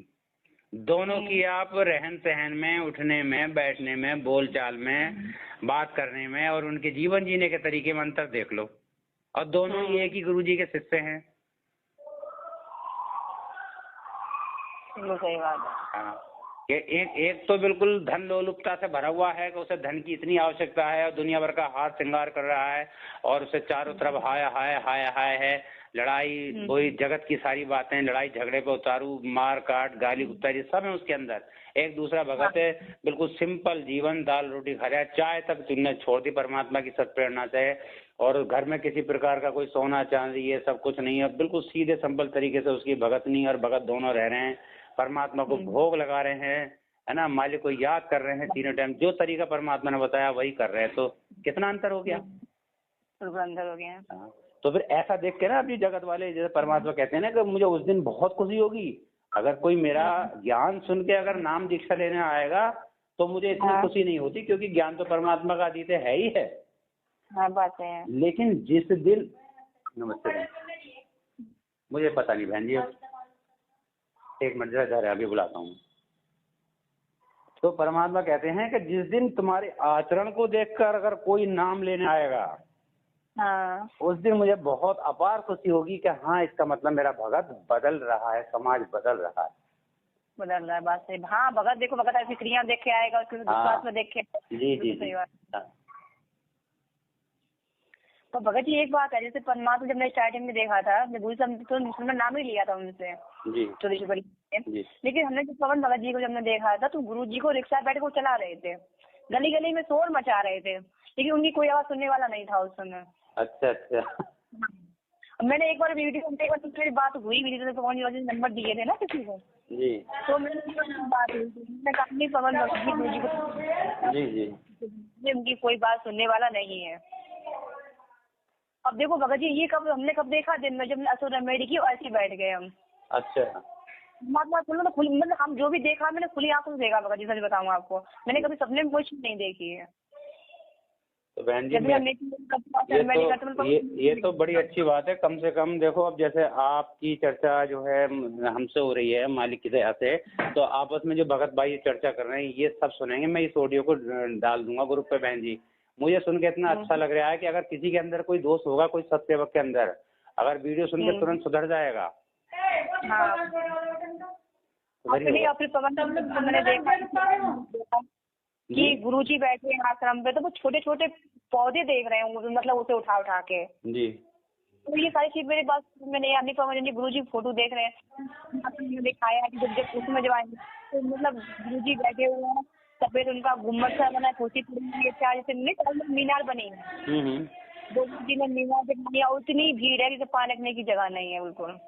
दोनों की आप रहन सहन में, उठने में, बैठने में, बोलचाल में, बात करने में और उनके जीवन जीने के तरीके में अंतर देख लो। और दोनों ही एक ही गुरु जी के शिष्य हैं। सही बात है। हाँ, एक तो बिल्कुल धन लोलुपता से भरा हुआ है कि उसे धन की इतनी आवश्यकता है और दुनिया भर का हार श्रृंगार कर रहा है और उसे चारों तरफ हाय हाय हाय हाय है, लड़ाई, वही जगत की सारी बातें, लड़ाई झगड़े पे उतारू, मार काट, गाली गुप्तारी सब है उसके अंदर। एक दूसरा भगत है बिल्कुल सिंपल जीवन, दाल रोटी खा रहा है, चाय तक तुमने छोड़ दी परमात्मा की सत्प्रेरणा से, और घर में किसी प्रकार का कोई सोना चांदी ये सब कुछ नहीं है, बिल्कुल सीधे सिंपल तरीके से उसकी भगतनी और भगत दोनों रह रहे हैं, परमात्मा को भोग लगा रहे हैं, है ना, मालिक को याद कर रहे हैं तीनों टाइम, जो तरीका परमात्मा ने बताया वही कर रहे हैं। तो कितना अंतर हो गया, अंतर हो गया। तो फिर ऐसा देख के ना अभी जगत वाले जैसे परमात्मा कहते हैं ना कि मुझे उस दिन बहुत खुशी होगी अगर कोई मेरा ज्ञान सुन के अगर नाम दीक्षा लेने आएगा तो मुझे इतनी खुशी नहीं होती, क्योंकि ज्ञान तो परमात्मा का अतीत है ही है। हाँ, बात है। लेकिन जिस दिन, नमस्ते बहन, मुझे पता नहीं बहन जी, एक मिनट जरा अभी बुलाता हूँ। तो परमात्मा कहते हैं कि जिस दिन तुम्हारे आचरण को देखकर अगर कोई नाम लेने आएगा, हाँ, उस दिन मुझे बहुत अपार खुशी होगी कि हाँ इसका मतलब मेरा भगत बदल रहा है, समाज बदल रहा है, बदल रहा है। बात सही। हाँ, भगत देखो, भगत ऐसी क्रियाएं देख के आएगा, उसके विश्वास में देख के। जी सही बात। तो भगत जी एक बात है, जैसे परमात्मा जब मैं स्टार्टिंग में देखा था, तो नाम ही लिया था उनसे छोटी छोटी, लेकिन हमने जब पवन भगत जी को जब हमने देखा था तो गुरु जी को रिक्शा बैठ के चला रहे थे, गली गली में शोर मचा रहे थे, लेकिन उनकी कोई आवाज सुनने वाला नहीं था उस समय। अच्छा अच्छा। मैंने एक बार वीडियो में देखा तो मेरी बात हुई भी थी, तो पवन जी नंबर दिए थे ना किसी को जी, तो मैंने बात हुई थी, कहा पवन भगत जी गुरु जी को जी उनकी कोई बात सुनने वाला नहीं है। अब देखो भगत जी ये हमने कब देखा दिन में, जब असुर रेमेडी की ऐसे बैठ गए हम। अच्छा, मतलब हम जो भी देखा मैंने खुली आंखों से देखा भगत जी, सच बताऊंगा आपको, मैंने कभी सपने में कोई चीज नहीं देखी है। तो बहन जी ये तो बड़ी अच्छी बात है। कम से कम देखो, अब जैसे आपकी चर्चा जो है हमसे हो रही है मालिक की दया से, तो आपस में जो भगत भाई चर्चा कर रहे हैं ये सब सुनेंगे। मैं इस ऑडियो को डाल दूंगा ग्रुप पे। बहन जी मुझे सुन के इतना अच्छा लग रहा है कि अगर किसी के अंदर कोई दोष होगा, कोई सत्सेवक के अंदर, अगर वीडियो सुन के तुरंत सुधर जाएगा। मैंने देखा कि गुरुजी बैठे हैं आश्रम पे, तो वो छोटे छोटे पौधे देख रहे हैं, मतलब उसे उठा उठा के जी। तो ये सारी चीज मेरे पास, मैंने याद नहीं पवन जी गुरुजी फोटो देख रहे हैं, दिखाया कि जब उसमें जब आएंगे तो मतलब गुरुजी बैठे हुए हैं, सफेद उनका गुम्बद सा बना है, कुर्सी जैसे मीनार बनी है, गुरुजी ने मीनार दिखाई, उतनी भीड़ है कि पानी रखने की जगह नहीं है बिल्कुल।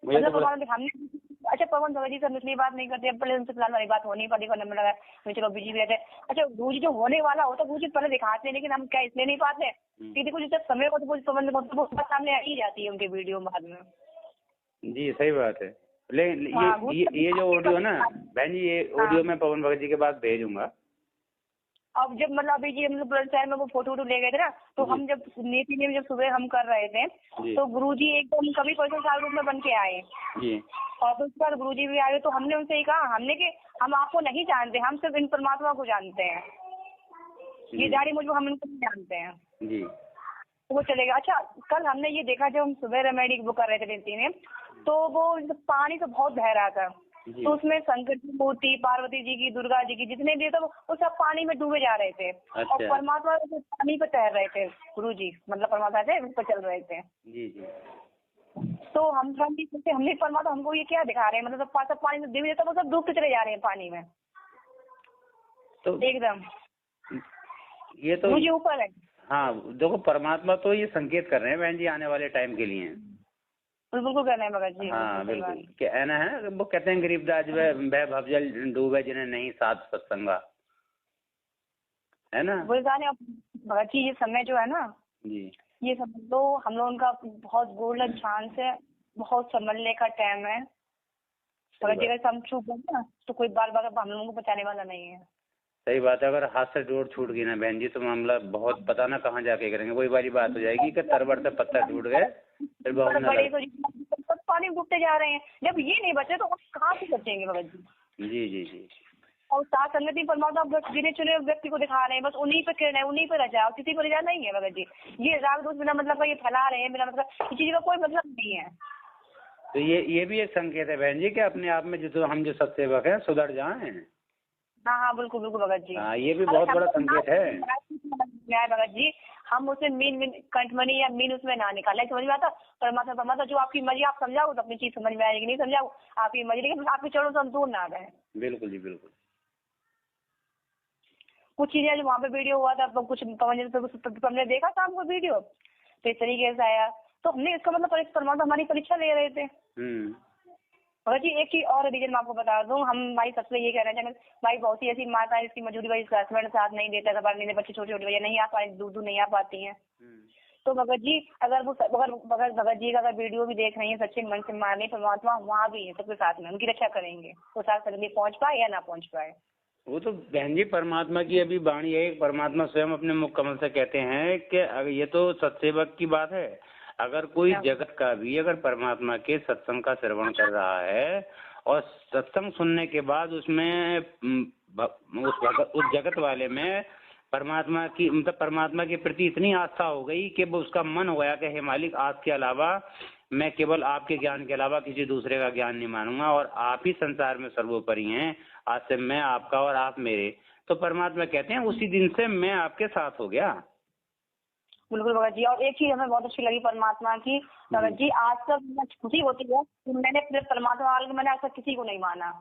मतलब हमने अच्छा पवन भगत जी से इसलिए बात नहीं करते, पहले उनसे फिलहाल वाली बात होनी पड़ी, नंबर लगा चलो बिजी भी रहते। अच्छा गुरु जी जो होने वाला होता गुरु जी पहले दिखाते हैं, लेकिन हम क्या इसलिए नहीं पाते कि देखो जब समय को तो पवन सामने आ ही जाती है उनके वीडियो बाद में। जी सही बात है। लेकिन ये जो ऑडियो ना बहन जी, ये ऑडियो मैं पवन भगत जी के बाद भेजूंगा। अब जब मतलब अभी जी हम लोग शहर में वो फोटो ले गए थे ना, तो हम जब नीति नियम जब सुबह हम कर रहे थे तो गुरुजी एकदम कभी पर्सन साल रूप में बन के आए और तो उसके बाद गुरुजी भी आए, तो हमने उनसे ही कहा हमने कि हम आपको नहीं जानते, हम सिर्फ इन परमात्मा को जानते हैं, ये जारी मुझे हम इनको नहीं जानते हैं जी। तो वो चलेगा। अच्छा कल हमने ये देखा जब हम सुबह रेमेडी बुक कर रहे थे नीति में, तो वो पानी तो बहुत बह रहा था, तो उसमें शंकर की मूर्ति, पार्वती जी की, दुर्गा जी की जितने भी थे वो सब पानी में डूबे जा रहे थे। अच्छा। और परमात्मा पानी पे तैर रहे थे गुरु जी, मतलब परमात्मा थे उस पर चल रहे थे जी जी। तो हमने परमात्मा हमको ये क्या दिखा रहे हैं, मतलब सब पानी में डूबे तो वो सब डूबते चले जा रहे हैं पानी में, तो एकदम ये तो मुझे ऊपर है। हाँ देखो परमात्मा तो ये संकेत कर रहे हैं बहन जी आने वाले टाइम के लिए। बिल्कुल करना है भगत जी। हाँ बिल्कुल, क्या ना है वो कहते हैं गरीबदास वह भवजल डूबे जिन्हें नहीं साथ सत्संगा, है ना। वो जाने भगत जी ये समय जो है ना जी, ये समझ लो हम लोग उनका बहुत गोल्डन चांस है, बहुत संभलने का टाइम है, अगर जगह हम छूट गए ना तो कोई बार बार हम लोगों को बचाने वाला नहीं है। सही बात है। अगर हाथ से डोर छूट गई ना बहन जी तो मामला बहुत पता ना कहाँ जाके करेंगे, वही वाली बात हो जाएगी कि तरबड़ से पत्ता टूट गए फिर बहुत ना बड़े तो पानी में डूबते जा रहे हैं, जब ये नहीं बचे तो कहाँ से बचेंगे भगत जी। जी जी जी। और साथ संगति परमात्मा बस गिने चुने व्यक्ति को दिखा रहे हैं, बस उन्हीं पे किरण है, उन्हीं पे रजा, और किसी को रजा नहीं है भगत जी। ये राग दोष बिना मतलब का ये फैला रहे हैं, बिना मतलब इस चीज का कोई मतलब नहीं है। तो ये भी एक संकेत है बहन जी कि अपने आप में जो हम जो सत्सेवक हैं सुधर जाएं। हाँ हाँ बिल्कुल बिल्कुल भगत जी। हाँ, ये भी बहुत बड़ा संकेत है भगत जी। हम उसे मीन कंठमणि या मीन उसमें ना निकाले, समझ में आता। परमात्मा परमात्मा जो आपकी मर्जी आप समझाओ तो अपनी चीज समझ में आएगी, नहीं समझाओ आपकी मर्जी, लेकिन आपके चरणों से हम दूर ना गए। बिल्कुल जी बिल्कुल। कुछ चीजें जो वहाँ पे वीडियो हुआ था, कुछ हमने देखा था हमको वीडियो, तो इस तरीके से आया, तो हमने इसका मतलब परमात्मा हमारी परीक्षा ले रहे थे। भगत जी एक चीज और रीजन मैं आपको बता दूं, हम भाई सबसे ये कहना चाहेंगे भाई, बहुत सी ऐसी माता है जिसकी मजदूरी वजह से हस्बैंड साथ नहीं देता, नहीं, बच्चे छोटे छोटे वजह नहीं आ पाए, दूध नहीं आ पाती हैं। तो भगत जी अगर भगत जी का अगर वीडियो भी देख रही है, सच्चे मन से माने परमात्मा वहाँ भी है सबके साथ में, उनकी रक्षा करेंगे, वो साथ सदमे पहुँच पाए या ना पहुँच पाए। वो तो बहन जी परमात्मा की अभी वाणी है, परमात्मा स्वयं अपने मुख कमल से कहते हैं कि ये तो सत्सेवक की बात है। अगर कोई जगत का भी अगर परमात्मा के सत्संग का श्रवण कर रहा है और सत्संग सुनने के बाद उसमें उस जगत वाले में परमात्मा की मतलब परमात्मा के प्रति इतनी आस्था हो गई कि वो उसका मन हो गया कि हे मालिक आज के अलावा मैं केवल आपके ज्ञान के अलावा किसी दूसरे का ज्ञान नहीं मानूंगा और आप ही संसार में सर्वोपरि हैं, आज से मैं आपका और आप मेरे। तो परमात्मा कहते हैं उसी दिन से मैं आपके साथ हो गया। बिल्कुल भगत जी। और एक चीज हमें बहुत अच्छी लगी परमात्मा की, भगत जी आज तक खुशी होती है कि मैंने परमात्मा मैंने आज तक किसी को नहीं माना।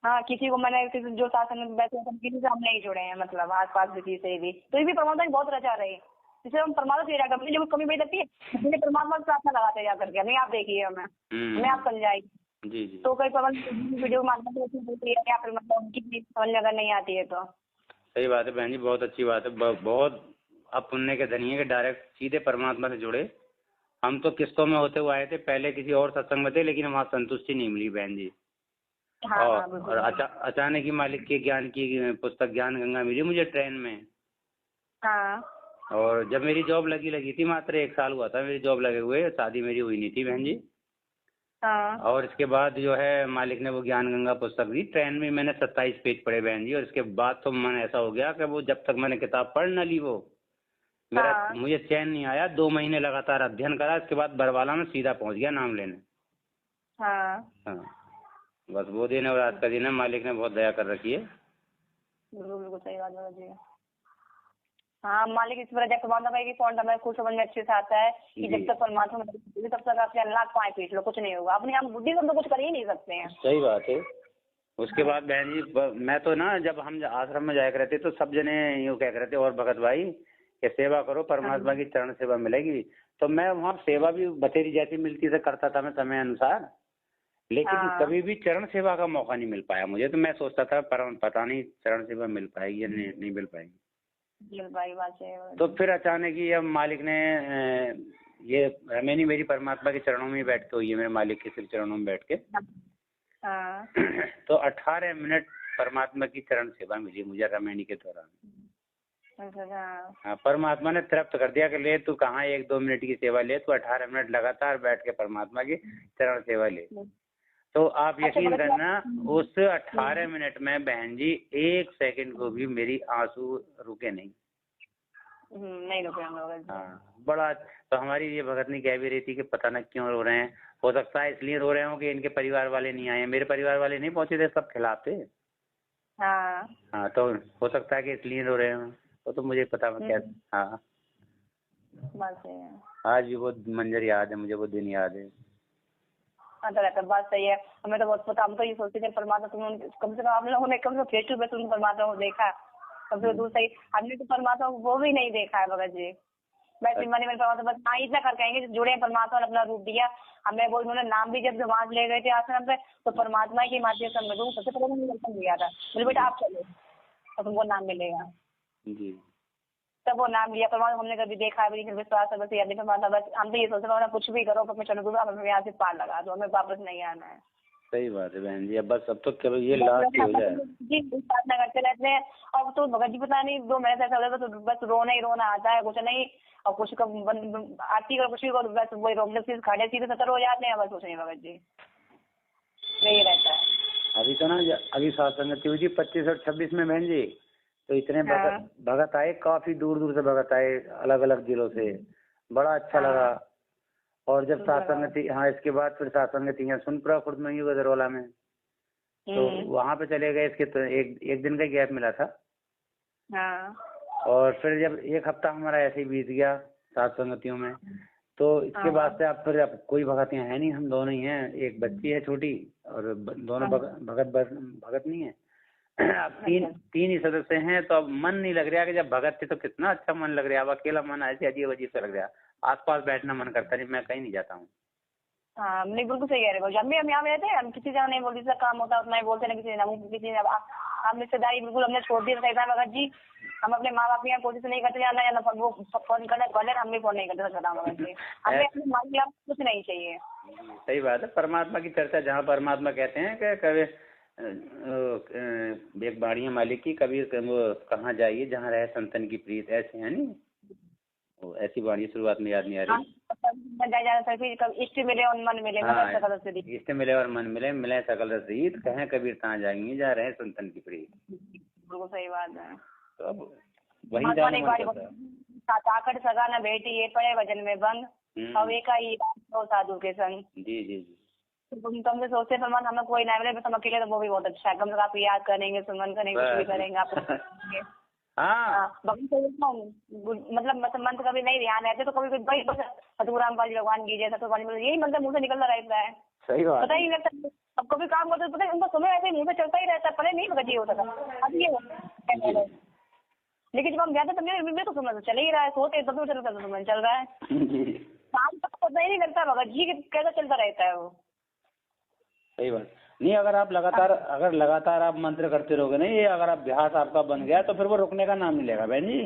हाँ, किसी को मैंने जो शासन में बैठे किसी से हम नहीं जुड़े हैं, मतलब आस पास किसी से भी, तो ये भी परमात्मा की बहुत रचा रहे, जिसे हम परमात्मा से जाकर अपनी जो कमी बड़ी लगती है मुझे परमात्मा से प्रार्थना लगाते जा करके, नहीं आप देखिए हमें आप समझाएगी। जी जी। तो कई वीडियो के माध्यम से मतलब उनकी समझ अगर नहीं आती है तो। सही बात है बहन जी, बहुत अच्छी बात है। बहुत अब पुण्य के धनी है कि डायरेक्ट सीधे परमात्मा से जुड़े। हम तो किस्तों में होते हुए आए थे, पहले किसी और सत्संग में थे, लेकिन वहाँ संतुष्टि नहीं मिली बहन जी। हाँ, और अचानक ही मालिक के ज्ञान की पुस्तक ज्ञान गंगा मिली मुझे ट्रेन में। हाँ। और जब मेरी जॉब लगी थी, मात्र 1 साल हुआ था मेरी जॉब लगे हुए, शादी मेरी हुई नहीं थी बहन जी। हाँ। और इसके बाद जो है मालिक ने वो ज्ञान गंगा पुस्तक दी, ट्रेन में मैंने 27 पेज पढ़े बहन जी। और इसके बाद तो मन ऐसा हो गया कि वो जब तक मैंने किताब पढ़ न ली वो मेरा मुझे चैन नहीं आया। 2 महीने लगातार अध्ययन करा, इसके बाद बरवाला में सीधा पहुंच गया नाम लेने। हाँ, बस वो दिन और आज का दिन है, मालिक ने बहुत दया कर रखी है। बिल्कुल सही बात है। हाँ, मालिक इस वजह परमात्मा का एक पॉइंट हमें खुद समझ में अच्छे से आता है कि जब तक परमात्मा तब तक आपके अल्लाह पाए पीट लो, कुछ नहीं होगा, अपने हम बुद्धि से तो कुछ कर ही नहीं सकते हैं। सही बात है। उसके बाद बहन जी मैं तो ना जब हम आश्रम में जाया करते तो सब जने यूँ कह रहे थे और भगत भाई कि सेवा करो, परमात्मा की चरण सेवा मिलेगी। तो मैं वहाँ सेवा भी बतेरी जैसी मिलती से करता था मैं समय अनुसार, लेकिन कभी भी चरण सेवा का मौका नहीं मिल पाया मुझे। तो मैं सोचता था पता नहीं चरण सेवा मिल पाएगी या नहीं मिल पाएगी। तो फिर अचानक ही अब मालिक ने ये मैंने मेरी परमात्मा के चरणों में बैठ के हुई है, मेरे मालिक के सिर्फ चरणों में बैठ के। तो 18 मिनट परमात्मा की चरण सेवा मिली मुझे रमैनी के दौरान। हाँ, परमात्मा ने तृप्त कर दिया कि ले तू कहाँ 1-2 मिनट की सेवा ले, तू 18 मिनट लगातार बैठ के परमात्मा की चरण सेवा ले। तो आप यकीन करना उस 18 मिनट में बहन जी 1 सेकंड को भी मेरी आंसू रुके नहीं। नहीं रुके हम लोग। हाँ, बड़ा तो हमारी ये भगतनी कह भी रही थी कि पता न क्यों रो रहे हैं, हो सकता है इसलिए रो रहे हो कि इनके परिवार वाले नहीं आए। मेरे परिवार वाले नहीं पहुंचे थे, सब खिलाफ थे। हाँ, तो हो सकता है कि इसलिए रो रहे हो, तो मुझे पता क्या। हाँ, आज भी वो मंजर याद है मुझे, वो दिन याद है। बात सही है, हमें तो बहुत पता, हम तो ये सोचते थे परमात्मा तुम कम से कम आप लोगों ने कम से कम फेस टू फेस परमात्मा को देखा, कम से कम दूर सही, हमने तो परमात्मा को वो भी नहीं देखा है भगत जी। वैसे मैंने परमात्मा बस हाँ इतना कर कहेंगे जुड़े परमात्मा ने अपना रूप दिया हमें। वो उन्होंने नाम भी जब समाज ले गए थे आश्रम पे, तो परमात्मा के माध्यम से हमें सबसे पहले मैंने दर्शन दिया था, बोले बेटा आप चलो तो तुमको नाम मिलेगा जी। तब वो नाम लिया। परमात्मा हमने कभी देखा है भी विश्वास है, बस याद परमात्मा बस हम तो ये सोचते हैं कुछ भी करो अपने चलो गुरु हमें यहाँ से पार लगा दो, हमें वापस नहीं आना है। सही बात है बहन जी। अब बस अब तो केवल ये लास्ट ही हो जाए जी, प्रार्थना करते रहते हैं। अब तो भगत जी पता नहीं 2 महीने से ऐसा हो जाता, बस रोना ही रोना आता है, कुछ नहीं। और कुछ का आरती कर कुछ भी करो, बस वही रोमने से खड़े सीधे 70 हो जाते हैं, बस कुछ नहीं भगत जी, यही रहता है। अभी तो ना, अभी सात संगति हुई थी 25 और 26 में बहन जी, तो इतने भगत आए, काफी दूर दूर से भगत आए, अलग अलग जिलों से, बड़ा अच्छा लगा। और जब सातसंगति, हाँ इसके बाद फिर सातसंगति यहाँ सुनपुरा खुर्द में ही गजरवाला में, तो वहाँ पे चले गए। इसके तो एक दिन का गैप मिला था। और फिर जब एक हफ्ता हमारा ऐसे ही बीत गया सातसंगतियों में, तो इसके बाद से अब कोई भगत यहाँ है नहीं, हम दोनों ही हैं। एक बच्ची है छोटी, और दोनों भगत नहीं है। अब तीन ही सदस्य हैं, तो अब मन नहीं लग रहा कि जब भगत थे तो कितना अच्छा मन लग रहा है। अब अकेला मन ऐसे अजीब अजीब सा लग रहा है, आसपास बैठना मन करता नहीं, मैं कहीं नहीं जाता हूँ। हाँ नहीं, बिल्कुल सही कह रहे हो। जब भी हम यहाँ रहते हैं, हम किसी जगह नहीं बोलते, काम होता है उतना ही बोलते ना, किसी ने हम रिश्तेदारी बिल्कुल हमने छोड़ दी रहता है भगत जी। हम अपने माँ बाप की यहाँ कोशिश नहीं करते जाना, या ना वो फोन करना, हम भी फोन नहीं करते सकता भगत जी। हमें अपनी माँ की कुछ नहीं चाहिए। सही बात है। परमात्मा की चर्चा, जहाँ परमात्मा कहते हैं कि कभी एक बाणी है मालिक की, कभी वो कहाँ जाइए जहाँ रहे संतन की प्रीत, ऐसे है नहीं वो, ऐसी बाणी शुरुआत में याद नहीं आ रही। इष्ट मिले और मन मिले, इष्ट मिले और मन मिले, मिले सकल रसीद, कहें कबीर कहाँ जाएंगे जहाँ रहे संतन की प्रीत। बिल्कुल सही बात है। तो अब वही ताकत सगा न बेटी, ये पड़े वजन में बंद, हवे का ही साधु के संग। जी जी जी। तुमसे सोचते पर मन हमें कोई नहीं मिले, हम अकेले, तो वो भी बहुत अच्छा है। कम से कम आप याद करेंगे, सुमन करेंगे, कुछ भी करेंगे आप। मतलब मंत्र कभी नहीं ध्यान रहते, तो कभी सतगुराम पाल भगवान की जैसा, तो यही मंत्र मुँह से निकलता रहता है। सही बात, पता ही नहीं लगता। अब कभी काम करते पता है, उनका समय ऐसे मुँह से चलता ही रहता है, पहले नहीं भगत जी होता था, अब ये होता। लेकिन जब हम जाते तो मेरे तो सुमन चल ही रहा है, सोते तब चलता था, सुमन चल रहा है। काम तक पता ही नहीं लगता भगत जी कैसा चलता रहता है वो। सही बात नहीं। अगर लगातार आप मंत्र करते रहोगे ना, ये अगर अभ्यास आपका बन गया, तो फिर वो रुकने का नाम नहीं लेगा बहन जी।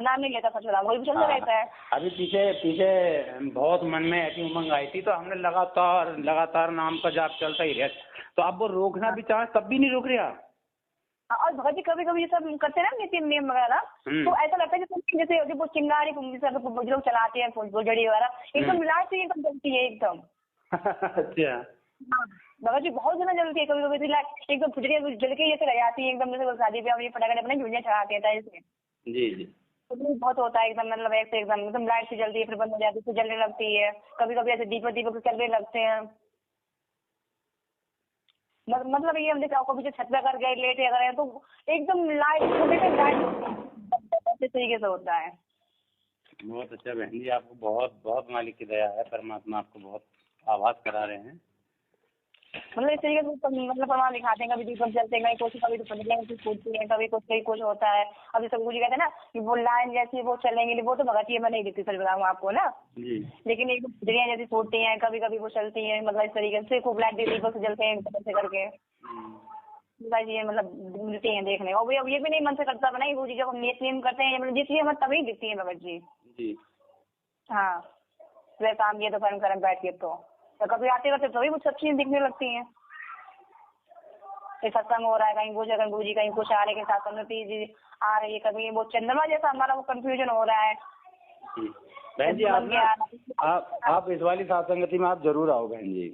नाम नहीं लेता, सच बता, वही चलता रहता है। अभी पीछे बहुत मन में ऐसी उमंग आई थी, तो हमने लगातार नाम का जाप चलता ही रहा। तो अब वो रोकना भी चाहे तब भी नहीं रुक रहा। और भगत जी कभी कभी ये सब करते हैं ना, नीति नियम वगैरह, तो ऐसा लगता है जैसे वो चिंगारी लोग चलाते हैं फुलझड़ी वगैरह, एकदम लाइट से एकदम जलती है एकदम। अच्छा। भगत जी बहुत ज्यादा जलती है, कभी कभी एकदम फुलझड़ियाँ जल के जैसे रह जाती है एकदम, जैसे शादी पे ये फटाखा अपने झुंझुनियाँ चढ़ाते हैं इसमें। जी जी। बहुत होता है एकदम, मतलब ऐसे एकदम लाइट से जलती है, फिर बंद हो जाती है, फिर जलने लगती है। कभी कभी ऐसे दीपक चलने लगते हैं। मतलब ये हम देखो, कभी छत पे कर गए, लेटे अगर तो एकदम लाइट इस तरीके से होता है। बहुत अच्छा बहन जी, आपको बहुत बहुत मालिक की दया है, परमात्मा आपको बहुत आभास करा रहे हैं। मतलब इस तरीके से मतलब प्रमाण दिखाते हैं, कभी दीपक जलते हैं, कभी तो फूटती है, कभी कुछ होता है। अभी सब कुछ कहते हैं ना कि वो लाइन जैसी वो चलेंगे, वो तो भगत जी मैं नहीं दिखती, सच बताऊँ आपको ना जी। लेकिन एक फुटड़ियाँ जैसी फूटती हैं, कभी कभी वो चलती हैं, मतलब इस तरीके से खूब लाइट दीपक से जलते हैं ऐसे करके। ये मतलब मिलती है देखने। और ये भी नहीं मन से करता बनाई वो जी, जब हम नियम करते हैं, मतलब जिसलिए हमें तभी दिखती है भगत जी। हाँ, वैसा काम ये तो कर्म बैठ के तो कभी आते करते तो भी कुछ अच्छी दिखने लगती हैं। सत्संग हो रहा है, कहीं कुछ गुरु जी कहीं कुछ आ रहे के साथ संगति जी आ रही है, कभी वो चंद्रमा जैसा हमारा वो कंफ्यूजन हो रहा है। बहन जी आप इस वाली सत्संगति में आप जरूर आओ बहन जी।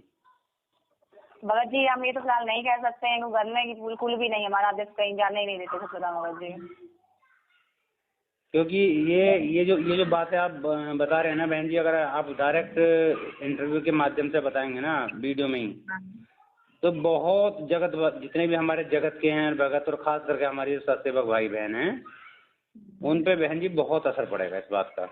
भगत जी हम ये तो फिलहाल नहीं कह सकते हैं, घर में बिल्कुल भी नहीं, हमारा आदेश कहीं जाने ही नहीं देते सच भगत जी। क्योंकि ये जो बातें आप बता रहे हैं ना बहन जी, अगर आप डायरेक्ट इंटरव्यू के माध्यम से बताएंगे ना वीडियो में ही, तो बहुत जितने भी हमारे जगत के हैं भगत, और खास करके हमारे सत्सेवक भाई बहन हैं, उन पे बहन जी बहुत असर पड़ेगा इस बात का।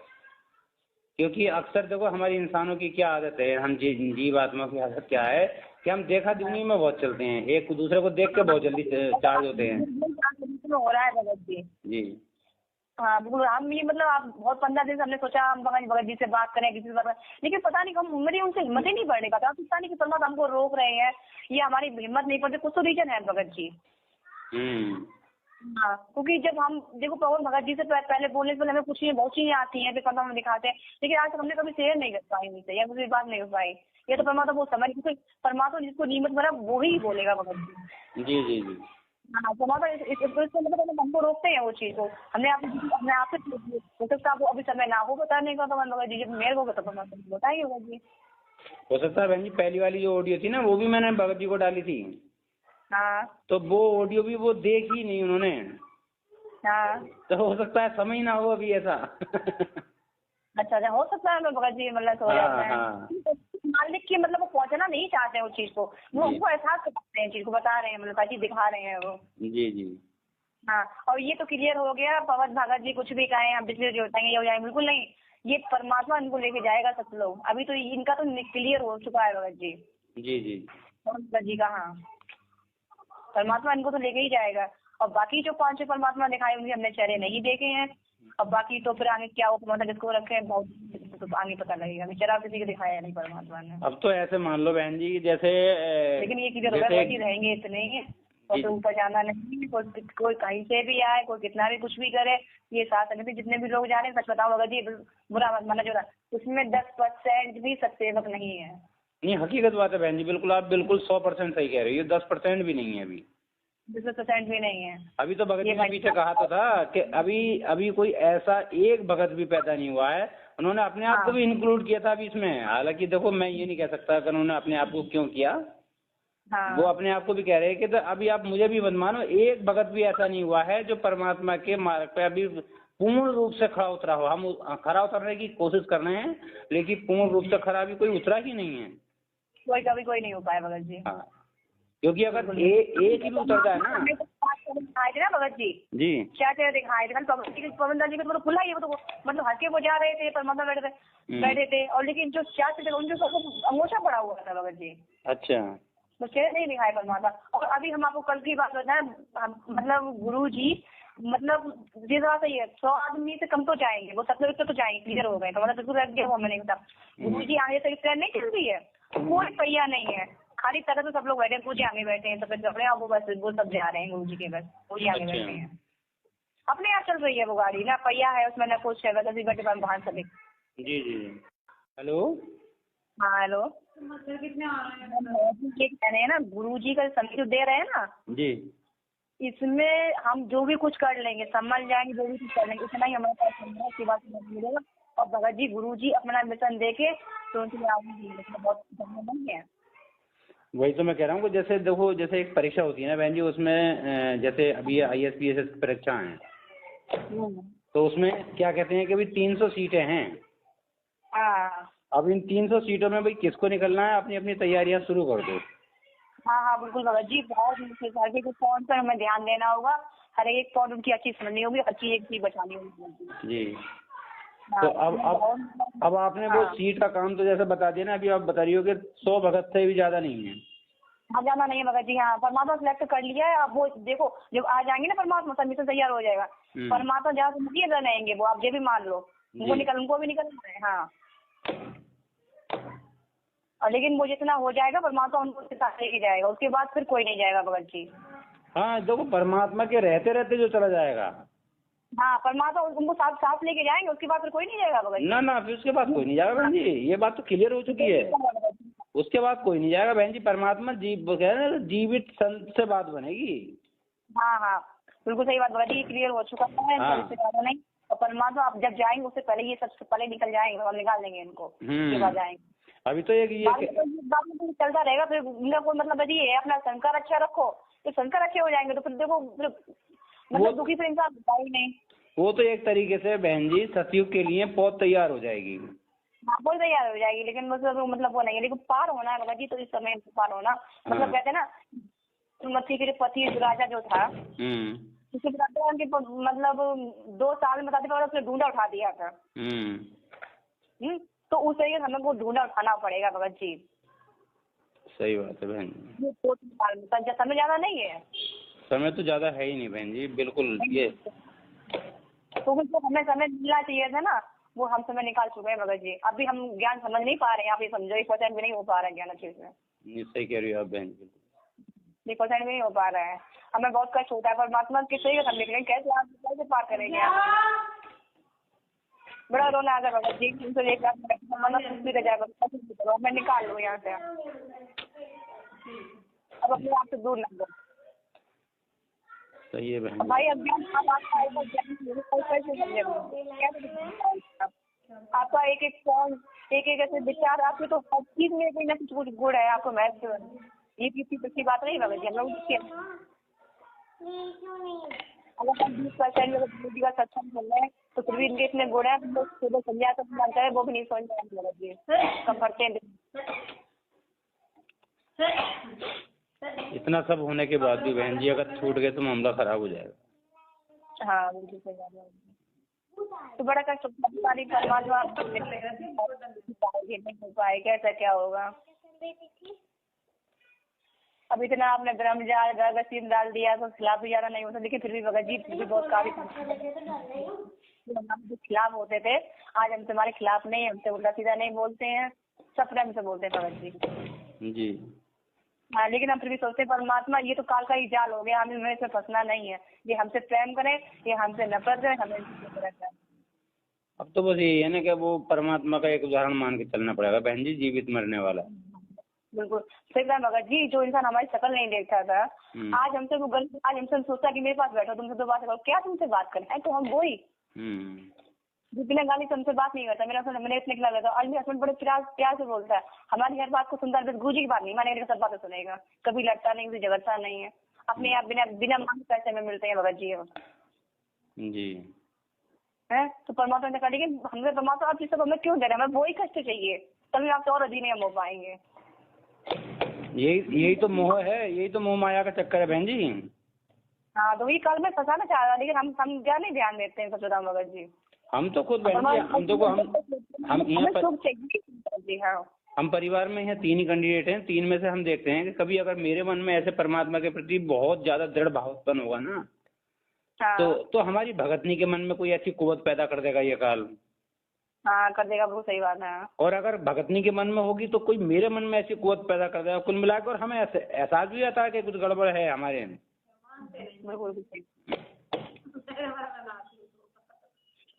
क्योंकि अक्सर देखो हमारी इंसानों की क्या आदत है, हम जीव आत्मा की आदत क्या है कि हम देखा दुनिया में बहुत चलते हैं, एक दूसरे को देख के बहुत जल्दी चार्ज होते हैं। हो रहा है भगत जी। हाँ बिल्कुल, हम ये मतलब आप बहुत 15 दिन से हमने सोचा हम भगत जी से बात करें, किसी से बात करें, लेकिन पता नहीं हम मेरी उनसे हिम्मत ही नहीं बढ़ने का था। पता नहीं कि परमात्मा हमको रोक रहे हैं, ये हमारी हिम्मत नहीं पड़ती, कुछ तो रीजन है भगत जी। हाँ, क्योंकि जब हम देखो पवन भगत जी से पहले बोलने से पहले हमें कुछ चीजें बहुत चीजें आती हैं, फिर कदम हम दिखाते हैं, लेकिन आज तक हमने कभी शेयर नहीं कर पाई उनसे या कोई बात नहीं हो पाई। ये तो परमात्मा वो समझ, क्योंकि परमात्मा जिसको नीमत भरा वो ही बोलेगा भगत जी। जी जी जी। हाँ, परमात्मा इसको मतलब हमको रोकते हैं वो चीज को, हमने आपसे हो सकता है वो अभी समय ना हो बताने का पवन भगत जी, जब मेरे को तो परमात्मा बताइए भगत जी। हो सकता है बहन जी पहली वाली जो ऑडियो थी ना वो भी मैंने भगत जी को डाली थी, हाँ तो वो ऑडियो भी वो देखी नहीं उन्होंने, हाँ। तो हो सकता है समय ना हो अभी ऐसा। अच्छा अच्छा, हो सकता है मैं भगत जी मतलब हो जाता है। हाँ। मालिक की मतलब वो पहुंचना नहीं चाहते हैं उस चीज को, वो जी। हमको एहसास करते हैं, चीज को बता रहे हैं, मतलब ताकि दिखा रहे हैं वो। जी जी। हाँ, और ये तो क्लियर हो गया, पवन भगत जी कुछ भी कहें हम पिछले जो बताएंगे ये हो जाएंगे, बिल्कुल नहीं। ये परमात्मा इनको लेके जाएगा सब लोग, अभी तो इनका तो क्लियर हो चुका है भगत जी। जी जी। पवन भगत जी का, हाँ, परमात्मा इनको तो लेके ही जाएगा। और बाकी जो 5 परमात्मा दिखाए उनके हमने चेहरे नहीं देखे हैं, अब बाकी तो फिर आगे क्या हो, परमात्मा जिसको रखे हैं बहुत तो आगे पता लगेगा, बेचारा किसी को दिखाया नहीं परमात्मा ने। अब तो ऐसे मान लो बहन जी जैसे लेकिन ये किधर होगा, वही रहेंगे इतने ही, और तो ऊपर जाना नहीं, कोई कहीं से भी आए, कोई कितना भी कुछ भी करे, ये साथ में जितने भी लोग जा रहे हैं, सच बताओ भगत जी, बुरा मत माना जो उसमें 10% भी सत्सेवक नहीं है। नहीं हकीकत बात है बहन जी, बिल्कुल आप बिल्कुल 100% सही कह रही हो, 10% भी नहीं है अभी, 10% भी नहीं है। अभी तो भगत जी ने पीछे कहा तो था कि अभी कोई ऐसा एक भगत भी पैदा नहीं हुआ है, उन्होंने अपने आप को भी इंक्लूड किया था अभी इसमें। हालांकि देखो मैं ये नहीं कह सकता कि उन्होंने अपने आप को क्यों किया, हाँ। वो अपने आप को भी कह रहे हैं कि तो अभी आप मुझे भी मत मानो, एक भगत भी ऐसा नहीं हुआ है जो परमात्मा के मार्ग पे अभी पूर्ण रूप से खड़ा उतरा हो। हम खड़ा उतरने की कोशिश कर रहे हैं, लेकिन पूर्ण रूप से खड़ा भी कोई उतरा ही नहीं है। कोई नहीं हो पाया भगत जी। हाँ, क्योंकि अगर एक ही भी उतर जाए ना। दिखाए थे ना भगत जी, जी क्या चेहरे दिखाए थे, पवन दास जी को तो खुला ही, वो तो मतलब हंस के वो जा रहे थे, परमात्मा बैठे थे, और लेकिन जो चार थे उनके सब अंगोछा पड़ा हुआ था भगत जी। अच्छा। तो चेहरे नहीं दिखाए परमात्मा। और अभी हम आपको कल की बात बताएं, मतलब गुरु जी मतलब जिस बात सही है, 100 आदमी से कम तो जाएंगे, वो 70 तो जाएंगे, क्लियर हो गए, तो मतलब बिल्कुल रख दिया वो मैंने कहा। गुरु जी आगे से ट्रेन नहीं चल रही है, कोई पहिया नहीं है, खाली तरह से सब लोग बैठे हैं, गुरु जी आगे बैठे हैं, सफेद कपड़े, वो बस वो सब जा रहे हैं गुरु जी के, बस गुरु जी आगे बैठे हैं, अपने आप चल रही है वो गाड़ी, ना पहिया है उसमें ना कुछ है, बस अभी बैठे बाहर सभी। जी जी। हेलो। हाँ हेलो। कितने आ रहे हैं? ये कह रहे हैं ना, गुरु जी का समय जो दे रहे हैं ना, जी। इसमें हम जो भी कुछ कर लेंगे, समझ जाएंगे, जो भी कुछ कर लेंगे, इतना ही हमारे पास संभव की बात मिलेगा। और भगत जी गुरु जी अपना मिशन देके तो उनके बहुत नहीं है। वही तो मैं कह रहा हूँ कि जैसे देखो, जैसे एक परीक्षा होती है ना बहन जी, उसमें जैसे अभी IAS PSS की परीक्षा है, तो उसमें क्या कहते हैं कि अभी 300 सीटें हैं। हाँ अब इन 300 सीटों में भाई किसको निकलना है, अपनी अपनी तैयारियां शुरू कर दो। हाँ हाँ बिल्कुल भगत जी, बहुत मुश्किल है, पॉइंट पर हमें ध्यान देना होगा, हर एक पॉइंट उनकी अच्छी समझनी होगी, अच्छी एक चीज बचानी होगी जी। हाँ, तो अब आपने वो सीट का काम तो जैसे बता दिया ना, अभी आप बता रही हो कि 100 भगत से भी ज्यादा नहीं है। हाँ जाना नहीं है भगत जी, हाँ परमात्मा सिलेक्ट कर लिया है। अब वो देखो जब आ जाएंगे ना परमात्मा, सब मिशन तैयार हो जाएगा, परमात्मा जहाँ से मुझे रहेंगे वो आप ये भी मान लो, उनको भी निकलना है। हाँ, और लेकिन वो जितना हो जाएगा परमात्मा उनको साथ लेके जाएगा, उसके बाद फिर कोई नहीं जाएगा भगत जी। हाँ देखो, परमात्मा के रहते रहते जो चला जाएगा, हाँ परमात्मा उनको साथ लेके जाएंगे, उसके बाद फिर कोई नहीं जाएगा भगत जी। ना फिर उसके बाद कोई नहीं जाएगा बहन जी, ये बात तो क्लियर हो चुकी है। उसके बाद कोई नहीं जाएगा बहन जी, परमात्मा जीवित संत से बात बनेगी। हाँ हाँ बिल्कुल सही बात भगत जी, क्लियर हो चुका है, इससे ज्यादा नहीं। और परमात्मा आप जब जाएंगे उससे पहले ये सबसे पहले निकल जाएंगे, हम निकाल देंगे इनको, उसके बाद जाएंगे। अभी तो ये चलता रहेगा, फिर इनका कोई मतलब ये है, अपना संस्कार अच्छा रखो, तो संस्कार अच्छे हो जाएंगे, तो फिर देखो मतलब दुखी से इंसान होता ही नहीं। वो तो एक तरीके से बहन जी सतयुग के लिए बहुत तैयार हो जाएगी। हाँ बहुत तैयार हो जाएगी, लेकिन मतलब वो नहीं है, लेकिन पार होना है भगत जी, तो इस समय पार होना मतलब कहते हैं ना, मत्थी के पति राजा जो था, उसके बताते मतलब 2 साल में बताते उसने ढूंढा उठा दिया था। तो उस तरीके से हमें वो ढूंढा उठाना पड़ेगा भगत जी। सही बात है बहन जी, समय ज्यादा नहीं है, समय तो ज्यादा है ही नहीं बहन जी, बिल्कुल। ये तो हमें समय मिलना चाहिए था ना, वो हम समय निकाल चुके हैं भगत जी। अभी हम ज्ञान समझ नहीं पा रहे हैं, आप ये समझो 1% भी नहीं हो पा रहा है ज्ञान अच्छे से। सही कह रही हो आप बहन जी। 3% भी नहीं हो पा रहा है। हमें बहुत कष्ट होता है, परमात्मा किसी का हम लिख रहे हैं, कैसे पार करेंगे आप? बड़ा रोना आता है भगत जी, तुमसे एक मैं निकाल लूँ यहाँ से, अब अपने आप से दूर ना दो। सही है बहन। भाई अब आपका एक एक पॉइंट, एक एक ऐसे विचार, आपके तो हर चीज में कोई ना कुछ गुण है आपको। महत्व ये किसी की बात नहीं भगत जी, हम लोग अगर हम 20% का सत्संग कर रहे हैं तो फिर भी इनके इतने गुण है, तो सुबह संध्या तक मानता है वो भी नहीं समझ में भगत जी कम पढ़ते हैं। इतना सब होने के बाद भी बहन जी अगर छूट गए तो मामला खराब हो जाएगा। हाँ बिल्कुल सही बात है। तो बड़ा कष्ट परमात्मा हो पाए, कैसा क्या होगा। अब इतना आपने ब्रह्मजाल गर्गसीम डाल दिया तो खिलाफ भी जाना नहीं होता, लेकिन फिर भी भगत जी फिर भी बहुत काफी जो खिलाफ होते थे आज हम तुम्हारे खिलाफ नहीं, हमसे उल्टा सीधा नहीं बोलते हैं, सब प्रेम से बोलते हैं भगत जी। हाँ, लेकिन हम फिर भी सोचते हैं परमात्मा ये तो काल का ही जाल हो गया, हमें इसमें फंसना नहीं है, ये हमसे प्रेम करें, ये हमसे नफरत करें, हमें अब तो बस यही है ना कि वो परमात्मा का एक उदाहरण मान के चलना पड़ेगा बहन जी, जीवित मरने वाला। बिल्कुल सही कहा भगत जी। जो इंसान हमारी शक्ल नहीं देखता था आज हमसे वो गलत, आज हमसे सोचता कि मेरे पास बैठो तुमसे तो बात करो, क्या तुमसे बात करें, तो हम वही जो बिना गाली से हमसे बात नहीं करता। मेरा हस्बैंड मैंने इसलिए लगा था, आज मेरा हस्बैंड बड़े प्यार से बोलता है, हमारी हर बात को सुनता है, बस गुरु जी की बात नहीं मानेगा, सब बातें सुनेगा, कभी लड़ता नहीं, कभी झगड़ता नहीं है, अपने आप बिना मांग पैसे में मिलते हैं भगत जी है। तो परमात्मा ने कहा लेकिन हमने परमात्मा आप सब हमें क्यों दे रहे हैं, हमें वही कष्ट चाहिए, तभी आपसे और अधीन हम हो पाएंगे। यही तो मोह है, यही तो मोह माया का चक्कर है बहन जी। हाँ, तो वही काल में फंसाना चाह रहा, लेकिन हम क्या नहीं ध्यान देते हैं सचोदाम भगत जी। हम तो खुद बहन जी हम यहाँ हम परिवार में हैं, 3 ही कैंडिडेट हैं, 3 में से हम देखते हैं कि कभी अगर मेरे मन में ऐसे परमात्मा के प्रति बहुत ज्यादा दृढ़ भाव उत्पन्न होगा ना तो हमारी भगतनी के मन में कोई ऐसी कुवत पैदा कर देगा ये काल। हाँ कर देगा, वो सही बात है। और अगर भगतनी के मन में होगी तो कोई मेरे मन में ऐसी कुवत पैदा कर देगा, कुल मिलाकर और हमें एहसास भी आता है कि कुछ गड़बड़ है हमारे में।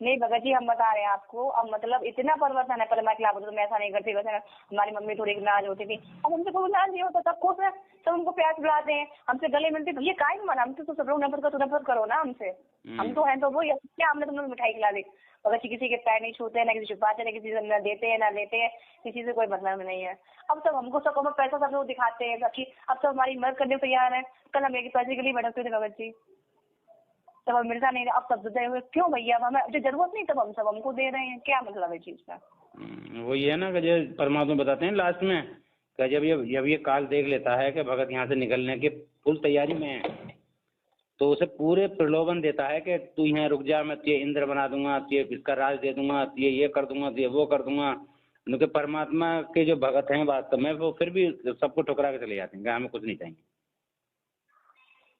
नहीं भगत जी हम बता रहे हैं आपको, अब मतलब इतना परिवर्तन है, पहले मैं खिलाफ होती तो मैं ऐसा नहीं करती, वैसे हमारी मम्मी थोड़ी नाराज होती थी, अब हमसे कोई नाराज नहीं होता, सब खुश है, सब उनको प्यार से बुलाते हैं, हमसे गले मिलते, भैया काहे नहीं माना, हमसे तो सब लोग नफरत करो ना हमसे, हम तो हैं तो वो क्या, हमने तुम लोग मिठाई खिला दी। भगत जी किसी के पैर नहीं छूते हैं, ना किसी छुपाते हैं, ना किसी से न देते हैं ना लेते हैं, किसी से कोई मतलब नहीं है। अब सब हमको सब हमें पैसा सब लोग दिखाते हैं कि अब सब हमारी मदद करने को तैयार है, कल हम एक पैसे के लिए भटकते थे भगत जी, तब हमें मिलता नहीं, अब सब दे हुए क्यों भैया, अब हमें जो जरूरत नहीं तब हम सब हमको दे रहे हैं, क्या मतलब है चीज का। वही है ना कि जब परमात्मा बताते हैं लास्ट में कि जब ये काल देख लेता है कि भगत यहाँ से निकलने की फुल तैयारी में है तो उसे पूरे प्रलोभन देता है कि तू यहाँ रुक जा, मैं तुझे इंद्र बना दूंगा, तुझे इसका राज दे दूंगा, तुझे ये कर दूंगा, तुझे वो कर दूंगा। क्योंकि परमात्मा के जो भगत हैं वास्तव में वो फिर भी सबको ठुकरा के चले जाते हैं, हमें कुछ नहीं चाहिए।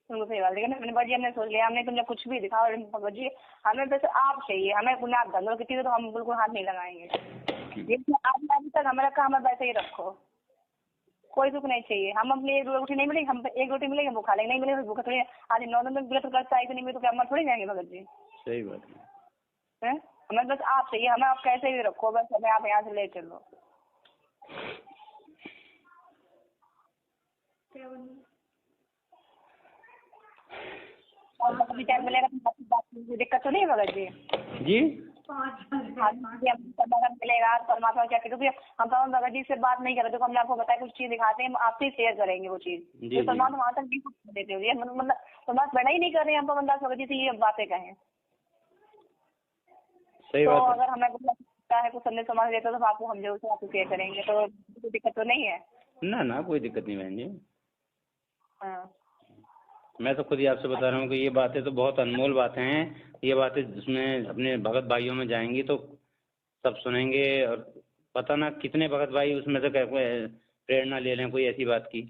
तुमको सही बात, लेकिन मैंने बाजी हमने सोच लिया, हमने तुमने कुछ भी दिखा, भगत जी हमें बस आप चाहिए, हमें गुनाह धंधों की तो हम बिल्कुल हाथ नहीं लगाएंगे, लेकिन आप अभी तक हमें रखा, हमें वैसे ही रखो, कोई दुख नहीं चाहिए। हम अपनी एक रोटी नहीं मिलेगी, हम एक रोटी मिलेगी वो खा लेंगे, नहीं मिलेगी भूखा थोड़ी, आज 9 दिन में व्रत करता है, नहीं मिले तो क्या हम थोड़ी जाएंगे भगत जी। सही बात है, हमें बस आप चाहिए, हमें आप कैसे भी रखो, बस हमें आप यहाँ से ले चलो। और कभी टाइम मिलेगा तो दिक्कत तो नहीं है भगत जी? मिलेगा परमात्मा क्या, क्योंकि हम तो भगत जी से बात नहीं कर रहे, तो हमने आपको बताया कुछ चीज दिखाते हैं, हम आपसे शेयर करेंगे वो चीज, परमात्मा वहाँ तक नहीं देते हुए, मतलब परमात्मा बना ही नहीं कर रहे हैं, हम परमात्मा भगत जी से ये बातें कहें। तो अगर हमें कुछ संदेश समाज देता तो आपको हम जरूर से आपको शेयर करेंगे, तो कोई दिक्कत तो नहीं है ना? कोई दिक्कत नहीं बहन जी। हाँ, मैं तो खुद ही आपसे बता रहा हूँ कि ये बातें तो बहुत अनमोल बातें हैं, ये बातें जिसमें अपने भगत भाइयों में जाएंगी तो सब सुनेंगे, और पता ना कितने भगत भाई उसमें से प्रेरणा ले लें कोई ऐसी बात की।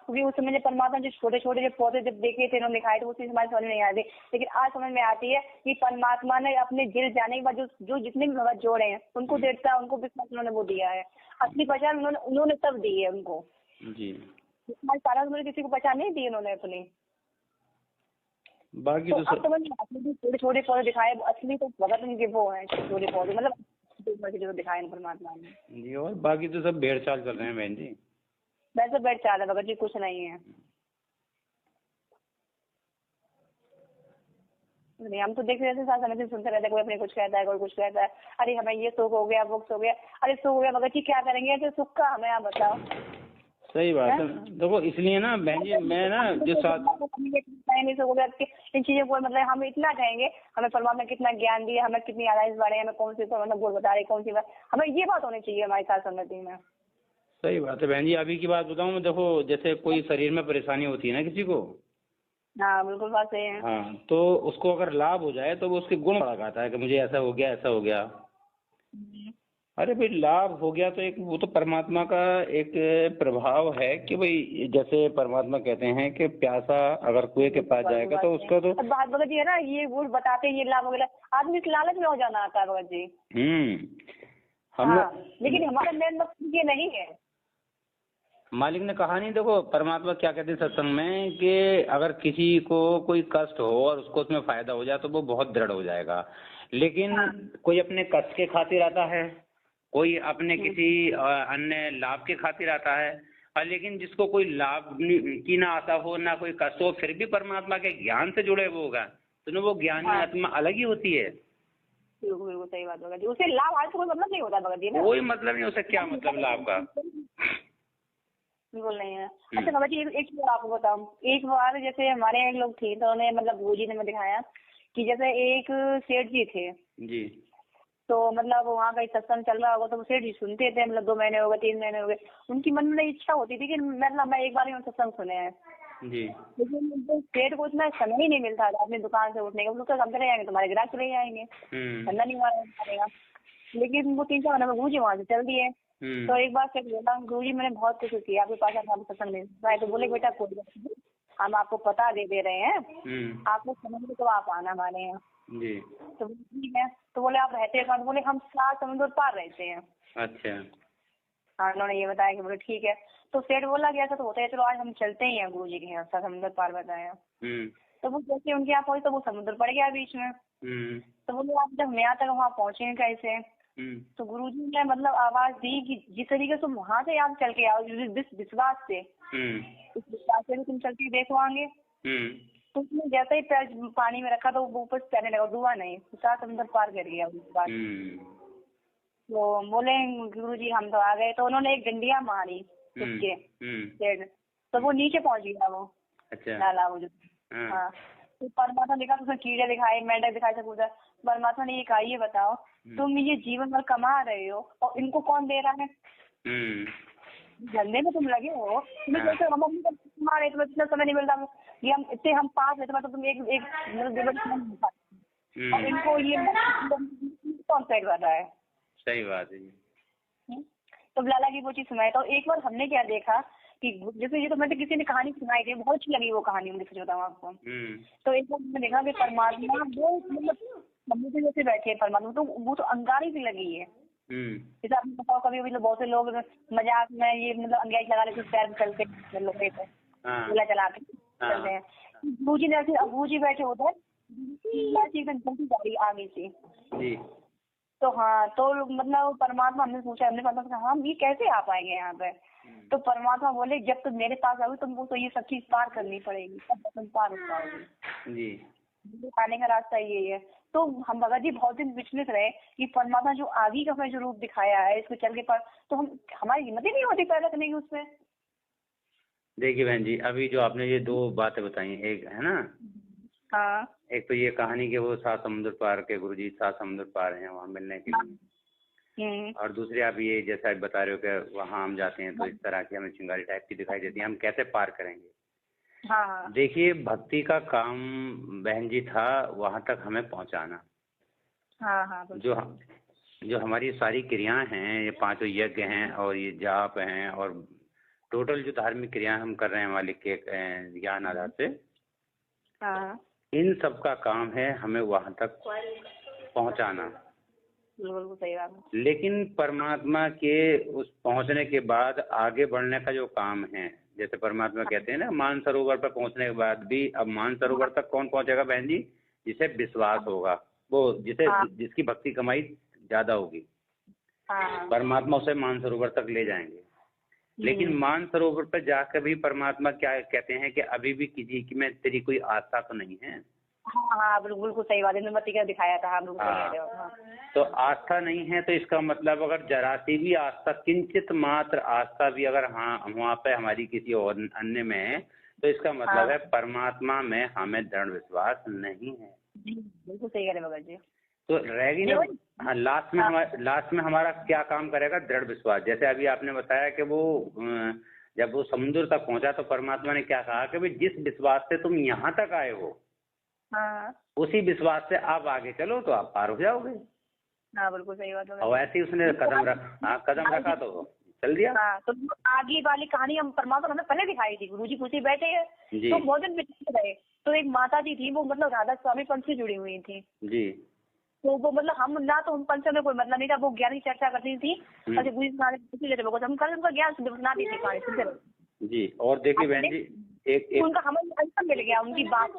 क्योंकि उस समय परमात्मा जो छोटे छोटे जो पौधे जब देखे थे उन्होंने दिखाए थे वो चीज हमारे समझ में नहीं आती, लेकिन आज समझ में आती है कि परमात्मा ने अपने दिल जाने के बाद जो जितने भी भगत जोड़े हैं उनको देवता उनको विश्वास उन्होंने वो दिया है, असली पहचान उन्होंने तब दी है उनको। जी हमारे सारा मुझे किसी को पहचान नहीं दी उन्होंने अपनी। बाकी तो तो अब तो मैंने छोटे छोटे पौधे दिखाए, असली तो भगत उनके वो हैं छोटे पौधे, मतलब जो दिखाए हैं परमात्मा ने जी, और बाकी तो सब भेड़ चाल चल रहे हैं बहन जी। वैसे बैठ चाल है भगत जी, कुछ नहीं है। नहीं, हम तो देख रहे थे, साथ समय सुनते रहते, कोई अपने कुछ कहता है, कोई कुछ कहता है, अरे हमें ये सुख हो गया, वो सुख हो गया। अरे सुख हो गया भगत जी, क्या करेंगे तो सुख का, हमें आप बताओ। सही बात है। देखो इसलिए ना बहन जी, मैं ना जो साथ नहीं सुख हो गया इन चीजों को, मतलब हम इतना कहेंगे हमें परमात्मा कितना ज्ञान दिया, हमें कितनी आदाइश बारे, हमें कौन सी मतलब बोल बता रहे, कौन सी बात, हमें ये बात होनी चाहिए हमारी साथ संगति में। सही बात है बहन जी। अभी की बात बताऊं मैं, देखो जैसे कोई शरीर में परेशानी होती है ना किसी को, हाँ बिल्कुल बात सही है। हाँ, तो उसको अगर लाभ हो जाए तो वो उसके गुण बढ़ाता है कि मुझे ऐसा हो गया, ऐसा हो गया। अरे भाई लाभ हो गया तो एक वो तो परमात्मा का एक प्रभाव है कि भाई जैसे परमात्मा कहते हैं कि प्यासा अगर कुएं के पास जाएगा तो उसका तो बात भगत जी है ना, ये वो बताते ये लाभ वगैरह, आदमी इस लालच में हो जाना आता है भगत जी। हम हाँ, लेकिन हमारा मेन मकसद ये नहीं है। मालिक ने कहा नहीं, देखो परमात्मा क्या कहते हैं सत्संग में कि अगर किसी को कोई कष्ट हो और उसको उसमें फायदा हो जाए तो वो बहुत दृढ़ हो जाएगा। लेकिन कोई अपने कष्ट के खातिर आता है, कोई अपने किसी अन्य लाभ के खातिर आता है, और लेकिन जिसको कोई लाभ की ना आता हो ना कोई कष्ट हो, फिर भी परमात्मा के ज्ञान से जुड़े हुए होगा, तो वो ज्ञानी आत्मा अलग ही होती है। बिल्कुल बिल्कुल सही बात भगत जी, उससे लाभ आज कोई मतलब नहीं होता भगत जी ना, कोई मतलब नहीं, उसे क्या मतलब लाभ का, बिल्कुल नहीं है। अच्छा भगत जी एक चीज आपको बताऊं, एक बार जैसे हमारे एक लोग थे तो उन्हें मतलब गुरुजी ने मैं दिखाया कि जैसे एक सेठ जी थे जी, तो मतलब वहाँ का सत्संग चल रहा होगा तो वो सेठ जी सुनते थे, मतलब 2 महीने हो गए, 3 महीने हो गए, उनकी मन में इच्छा होती थी कि मतलब मैं एक बार ही सत्संग सुने हैं जी, लेकिन सेठ को इतना समय ही नहीं मिलता था अपनी दुकान से उठने का, तो हम चले जाएंगे तुम्हारे ग्राहक चले जाएंगे, धंधा नहीं मारेगा। लेकिन वो 3-4 महीने में गुरुजी वहाँ से चल दिए। तो एक बार सेठ बोला, गुरुजी मैंने बहुत कुछ किया आपके पास, आपको सत्संग नहीं, तो बोले बेटा कोई बात नहीं, हम आपको पता दे रहे हैं, आपको समझ तो आप आना हमारे यहाँ। जी, तो ठीक है, तो बोले आप रहते हैं कहाँ, तो बोले हम 7 समुद्र पार रहते हैं। अच्छा, हाँ उन्होंने ये बताया कि बोले ठीक है। तो सेठ बोला कि ऐसा तो होता है, चलो आज हम चलते ही हैं गुरुजी के यहाँ, 7 समुद्र पार बताया। तो वो जैसे उनके यहाँ पहुंचे तो वो समुद्र पड़ गया बीच में। तो बोले आप जब यहाँ तक वहाँ पहुंचे कैसे? तो गुरुजी ने मतलब आवाज दी कि जिस तरीके से वहां से आप चल के आओ, जिस विश्वास से, उस विश्वास से भी तुम चल के देखो आगे। तो उसने जैसे ही पैर पानी में रखा तो वो ऊपर तैरने लगा, डूबा नहीं, 7 समुद्र पार कर गया उसके बाद। तो बोले गुरुजी हम तो आ गए, तो उन्होंने एक डंडिया मारी उसके पेड़, तो वो नीचे पहुंच गया वो। अच्छा, नाला वो जो, हाँ। तो परमात्मा देखा तो उसने कीड़े दिखाए, मेंढक दिखाए, सब उधर। परमात्मा ने ये कहा ये बताओ तुम ये जीवन भर कमा रहे हो और इनको कौन दे रहा है? धंधे में तुम लगे हो, तुम्हें जैसे हम अपनी कमा रहे, तुम्हें इतना समय नहीं मिलता, ये हम इतने हम पास है तो तुम एक मतलब और इनको ये कौन सेट कर रहा है? सही बात है। तो लाला की वो चीज सुनाई। तो एक बार हमने क्या देखा कि जैसे ये तो मैंने किसी ने कहानी सुनाई थी, बहुत अच्छी लगी वो कहानी, मुझे सच बताऊं आपको। तो एक बार मैंने देखा कि परमात्मा वो मतलब समुद्र जैसे बैठे परमात्मा, तो वो तो अंगारी भी लगी है। जैसे आपने बताओ कभी कभी बहुत से लोग मजाक में ये मतलब अंगारी लगा लेते पैर में चलते लोहे पे गोला चलाते चलते हैं। गुरुजी ने ऐसे गुरुजी बैठे होते हैं एकदम चलती गाड़ी आगे से। तो हाँ, तो मतलब परमात्मा हमने पूछा, हमने परमात्मा कहा हम ये कैसे आ पाएंगे यहाँ पे? तो परमात्मा बोले जब तुम मेरे पास आओगे तुमको तो ये सब चीज पार करनी पड़ेगी, तब तुम पार हो पाओगे। जी, आने का रास्ता यही है। तो हम भगत जी बहुत दिन विचलित रहे कि परमात्मा जो आगे का जो रूप दिखाया है इसको चल के पार, तो हम हमारी हिम्मत ही नहीं होती पैदा करने की उसमें। देखिए बहन जी, अभी जो आपने ये 2 बातें बताई, एक है ना, हाँ, एक तो ये कहानी के वो 7 समुद्र पार के गुरुजी 7 समुद्र पार हैं वहाँ मिलने के लिए, और दूसरी आप ये जैसा आप बता रहे हो कि वहाँ हम जाते हैं तो इस तरह की हमें चिंगारी टाइप की दिखाई देती है, हम कैसे पार करेंगे? हाँ, देखिए भक्ति का काम बहन जी था वहाँ तक हमें पहुँचाना। हाँ, हाँ, जो हमारी सारी क्रियाएं हैं, ये 5 यज्ञ हैं और ये जाप हैं और टोटल जो धार्मिक क्रियाएं हम कर रहे हैं मालिक के ज्ञान आधार से, हाँ, इन सब का काम है हमें वहां तक पहुंचाना। बिल्कुल सही बात है। लेकिन परमात्मा के उस पहुंचने के बाद आगे बढ़ने का जो काम है, जैसे परमात्मा कहते हैं ना मानसरोवर पर पहुंचने के बाद भी, अब मानसरोवर तक कौन पहुंचेगा बहन जी? जिसे विश्वास होगा, वो जिसकी भक्ति कमाई ज्यादा होगी, परमात्मा उसे मानसरोवर तक ले जाएंगे। लेकिन मानसरोवर पर जाकर भी परमात्मा क्या कहते हैं कि अभी भी किसी में तेरी कोई आस्था तो नहीं है। हाँ बिल्कुल सही बात है, इंद्रमती का दिखाया था। हाँ बिल्कुल सही कह रहे हो। तो आस्था नहीं है तो इसका मतलब अगर जरा सी भी आस्था, किंचित मात्र आस्था भी अगर वहाँ पे हमारी किसी और अन्य में है, तो इसका मतलब है परमात्मा में हमें दृढ़ विश्वास नहीं है। बिल्कुल सही कह रहे भगत जी। तो रहेगी ना। हाँ, लास्ट में हमारा क्या काम करेगा? दृढ़ विश्वास। जैसे अभी आपने बताया कि वो जब वो समुद्र तक पहुंचा तो परमात्मा ने क्या कहा कि भाई जिस विश्वास से तुम यहाँ तक आए हो, उसी विश्वास से आप आगे चलो तो आप पार हो जाओगे। हाँ बिल्कुल सही बात है। और ऐसे ही उसने कदम रखा तो चल दिया। तो आगे वाली कहानी हम परमात्मा हमें पहले दिखाई थी। गुरुजी कुर्सी बैठे हैं तो भोजन बिछा रहे, तो एक माता जी थी, वो मतलब राधा स्वामी पंथ से जुड़ी हुई थी जी। तो वो मतलब हम पंच में कोई मतलब नहीं था, वो ज्ञान की चर्चा करती थी। अच्छा गुरु जी हम कल उनका ज्ञान सुनाती थी कहानी जी। और देखिए बहन जी, एक उनका हमें आंसर मिल गया, उनकी बात